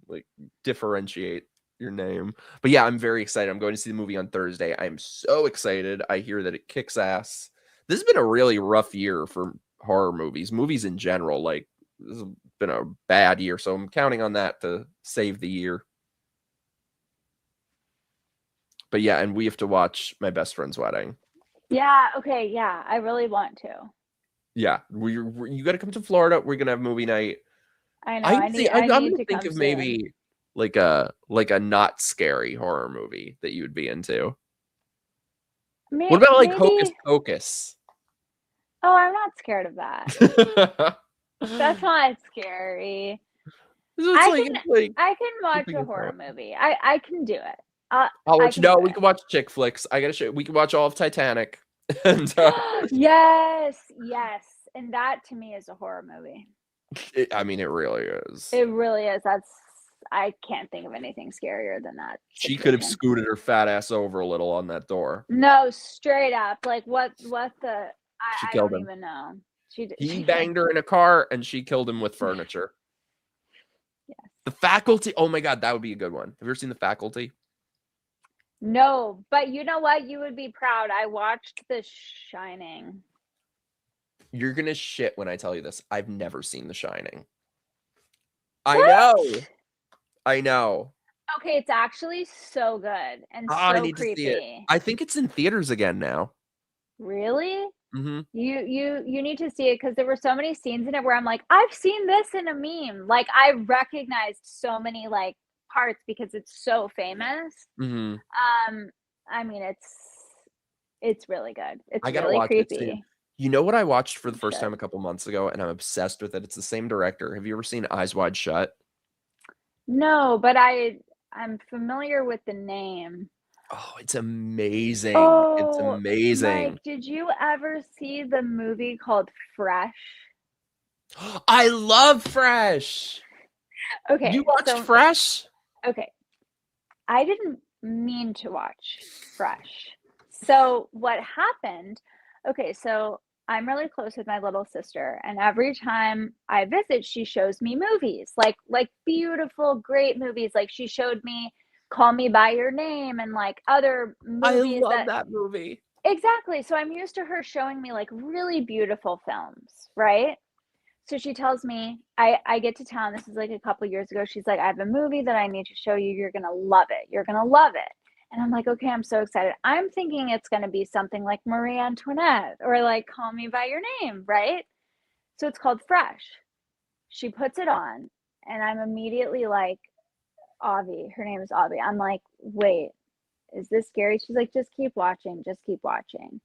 Like differentiate your name. But yeah, I'm very excited. I'm going to see the movie on Thursday. I'm so excited. I hear that it kicks ass. This has been a really rough year for horror movies in general. Like this has been a bad year, so I'm counting on that to save the year. But yeah, and we have to watch My Best Friend's Wedding. Yeah, okay, yeah, I really want to. Yeah, you got to come to Florida. We're gonna have movie night. I know. I'm gonna think of maybe like a not scary horror movie that you would be into. What about like Hocus Pocus? Oh, I'm not scared of that. That's not scary. I can watch a horror movie. I can do it. We can watch chick flicks. I gotta show. We can watch all of Titanic. And, yes, and that to me is a horror movie. It really is. It really is. I can't think of anything scarier than that. She could have scooted her fat ass over a little on that door. No, straight up. Like what the I don't even know. He banged her in a car and she killed him with furniture. Yes. The Faculty. Oh my God, that would be a good one. Have you ever seen The Faculty? No, but you know what? You would be proud. I watched The Shining. You're gonna shit when I tell you this. I've never seen The Shining. What? I know. Okay, it's actually so good and Oh, I so need to see it. creepy. I think it's in theaters again now. Really? Mhm. You need to see it because there were so many scenes in it where I'm like, "I've seen this in a meme." Like, I recognized so many, like, parts because it's so famous. Mhm. Um, I mean, it's really good. I It's gotta really watch it too. creepy. You know what I watched for the You first time should. a couple months ago, and I'm obsessed with it? It's the same director. Have you ever seen Eyes Wide Shut? No, but I'm familiar with the name. Oh, it's amazing. It's Oh, amazing. Mike, did you ever see the movie called Fresh? I love Fresh. You Okay, watched so Fresh? okay, I didn't mean to watch Fresh. So what happened, okay, so I'm really close with my little sister, and every time I visit, she shows me movies, like beautiful, great movies. Like she showed me Call Me by Your Name and like other I movies love that that movie. exactly. So I'm used to her showing me like really beautiful films, right? So she tells me, I get to town, this is like a couple years ago. She's like, I have a movie that I need to show you. You're gonna love it. You're gonna love it. And I'm like, okay, I'm so excited. I'm thinking it's gonna be something like Marie Antoinette or like Call Me by Your Name, right? So it's called Fresh. She puts it on, and I'm immediately like, Avi, her name is Avi. I'm like, wait, is this scary? She's like, just keep watching, just keep watching.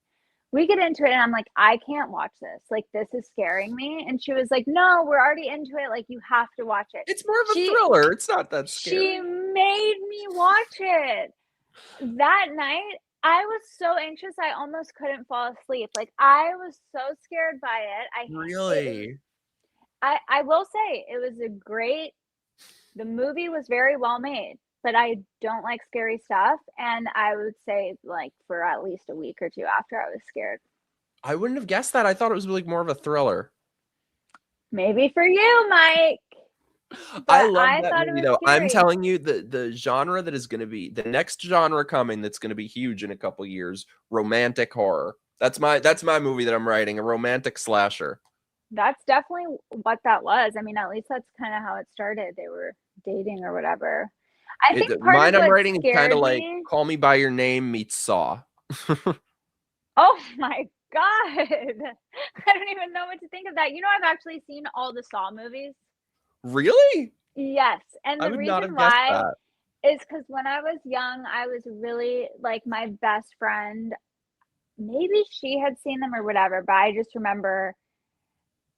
We get into it and I'm like, I can't watch this. Like, this is scaring me. And she was like, no, we're already into it. Like, you have to watch it. It's more of a She thriller. It's not that she scary. made me watch it. That night, I was so anxious I almost couldn't fall asleep. Like, I was so scared by it. Really? I will say it was a great the movie was very well made, but I don't like scary stuff. And I would say like for at least a week or two after I was scared. I wouldn't have guessed that. I thought it was like more of a thriller. Maybe for you, Mike. I But love I that thought it movie was though. I'm scary. telling you the genre that is going to be the next genre coming that's going to be huge in a couple years, romantic horror. That's my movie that I'm writing, a romantic slasher. That's definitely what that was. I mean, at least that's kind of how it started. They were dating or whatever. I think part of Mine I'm what writing is kind of scared like me. Call Me by Your Name meets Saw. Oh my God. I don't even know what to think of that. You know, I've actually seen all the Saw movies. Really? Yes. And I the would not reason have guessed why that. is because when I was young, I was really like my best friend. Maybe she had seen them or whatever, but I just remember,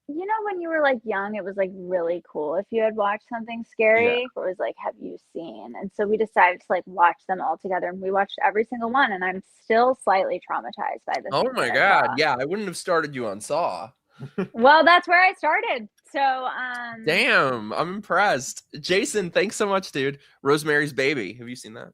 you know, when you were like young, it was like really cool if you had watched something Yeah. scary. It was like, have you seen? And so we decided to like watch them all together, and we watched every single one. And I'm still slightly traumatized by the Oh things my that I God. saw. Yeah, I wouldn't have started you on Saw. Well, that's where I started. So, Damn, I'm impressed. Jason, thanks so much, dude. Rosemary's Baby. Have you seen that?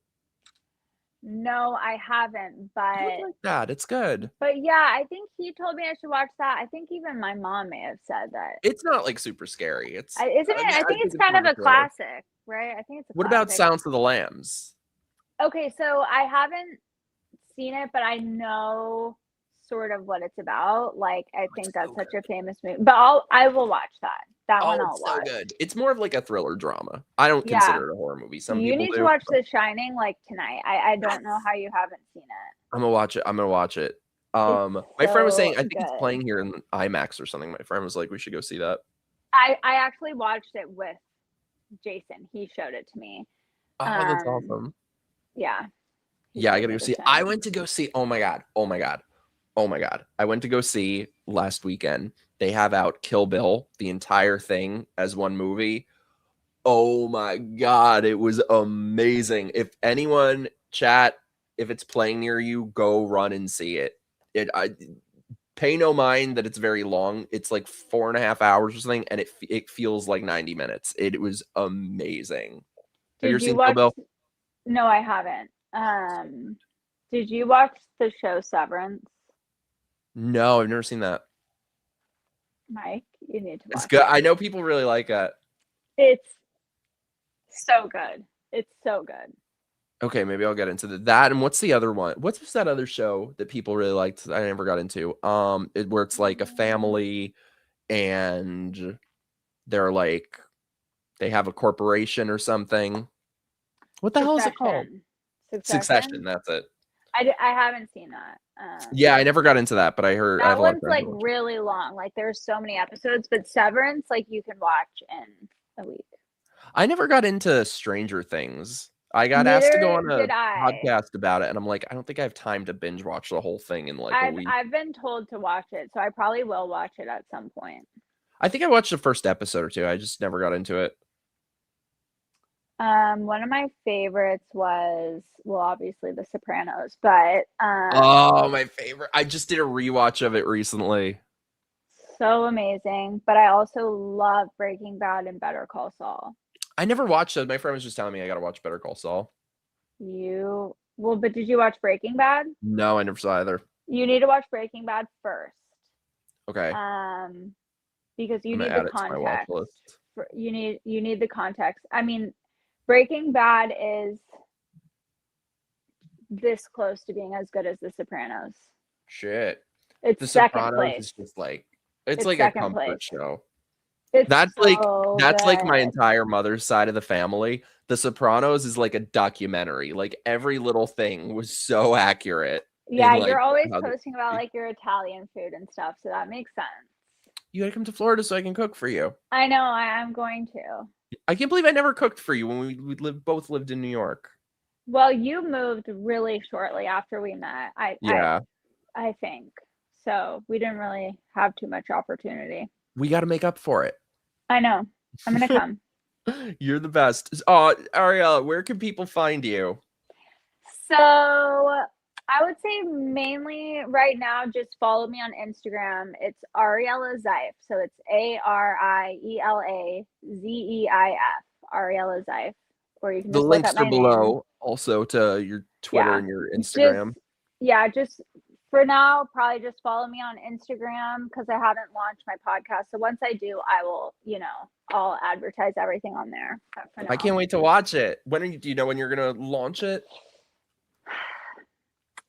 no, I haven't, You would like that. It's good. yeah, I think he told me I should watch that. I think even my mom may have said that. It's not like super scary. Isn't it? I I think think it's it's kind more of of a a thriller. classic, right? I think it's a What about classic. Silence of the Lambs? Okay, so I haven't seen it, but I know sort of what it's about. Like, I It's think that's so such good. a famous movie. But I will watch that. That one Oh, I'll it's so watch. good. It's more of like a thriller drama. I don't Yeah. consider it a horror movie. Some You people need to do. watch The Shining like tonight. I don't know Yes. how you haven't seen it. I'm gonna watch it. I'm gonna watch it. It's My friend was saying so I think it's good. playing here in IMAX or something. My friend was like, we should go see that. I actually watched it with Jason. He showed it to me. Oh, that's awesome. Yeah. He Yeah, I showed gotta me go The see it. I Shining. went to go see. Oh my god. Oh my god. Oh my god. I went to go see last weekend. They have out Kill Bill, the entire thing as one movie. Oh my god, it was amazing. If anyone chat, if it's playing near you, go run and see it. I pay no mind that it's very long. It's like 4.5 hours or something, and it feels like 90 minutes. It was amazing. Have you ever Did you seen Kill watch Bill? No, I haven't. Did you watch the show Severance? No, I've never seen that. Mike, you need to It's watch good. it. I know people really like it. It's so good. It's so good. Okay, maybe I'll get into that. And what's the other one? What's that other show that people really liked? I never got into. Where it's like a family and they're like they have a corporation or something. What the hell is it called? Succession. That's it. I haven't seen that. Yeah, I never got into that, but I heard that one's like really long. Like there's so many episodes, but Severance, like you can watch in a week. I never got into Stranger Things. I got asked to go on a podcast about it, and I'm like, I don't think I have time to binge watch the whole thing in like a week. I've been told to watch it, so I probably will watch it at some point. I think I watched the first episode or two. I just never got into it. One of my favorites was, well, obviously The Sopranos, but oh, my favorite. I just did a rewatch of it recently. So amazing. But I also love Breaking Bad and Better Call Saul. I never watched it. My friend was just telling me I gotta watch Better Call Saul. But did you watch Breaking Bad? No, I never saw either. You need to watch Breaking Bad first. Okay. Because you need the context. You need the context. I mean, Breaking Bad is this close to being as good as The Sopranos. Shit. It's The second Sopranos place. is just like it's like a comfort show. That's like my entire mother's side of the family. The Sopranos is like a documentary. Like every little thing was so accurate. Yeah, you're always posting about like your Italian food and stuff, so that makes sense. You gotta come to Florida so I can cook for you. I know, I'm going to. I can't believe I never cooked for you when we both lived in New York. Well, you moved really shortly after we met. I think. So we didn't really have too much opportunity. We got to make up for it. I know. I'm going to come. You're the best. Oh, Ariela, where can people find you? So I would say mainly right now, just follow me on Instagram. It's Ariela Zeif. So it's ARIELAZEIF. Ariela Zeif. Or you can just the links are below also to your Twitter and your Instagram. Just for now, probably just follow me on Instagram because I haven't launched my podcast. So once I do, I will, I'll advertise everything on there. I can't wait to watch it. Do you know when you're going to launch it?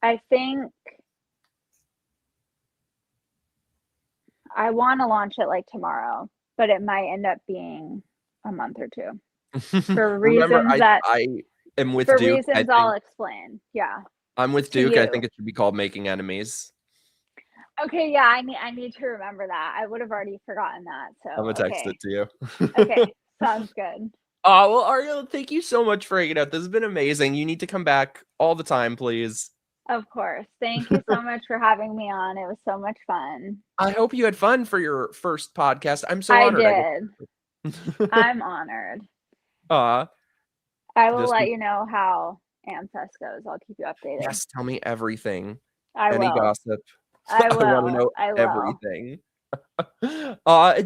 I think I want to launch it like tomorrow, but it might end up being a month or two. For reasons I am with Duke. For reasons I'll explain. Yeah. I'm with Duke. I think it should be called Making Enemies. Okay, yeah, I need to remember that. I would have already forgotten that. So I'm gonna text it to you. Okay, sounds good. Oh, well, Ariela, thank you so much for hanging out. This has been amazing. You need to come back all the time, please. Of course. Thank you so much for having me on. It was so much fun. I hope you had fun for your first podcast. I'm so honored. I did. I'm honored. I will let you know how Ancest goes. I'll keep you updated. Yes, tell me everything. Any gossip. I will. I want to know everything.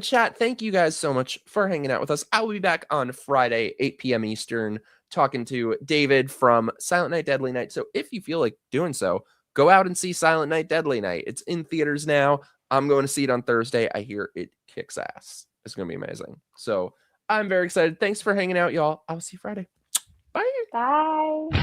Chat, thank you guys so much for hanging out with us. I will be back on Friday, 8 p.m. Eastern, talking to David from Silent Night, Deadly Night. So if you feel like doing so, go out and see Silent Night, Deadly Night. It's in theaters now. I'm going to see it on Thursday. I hear it kicks ass. It's going to be amazing. So I'm very excited. Thanks for hanging out, y'all. I'll see you Friday. Bye. Bye.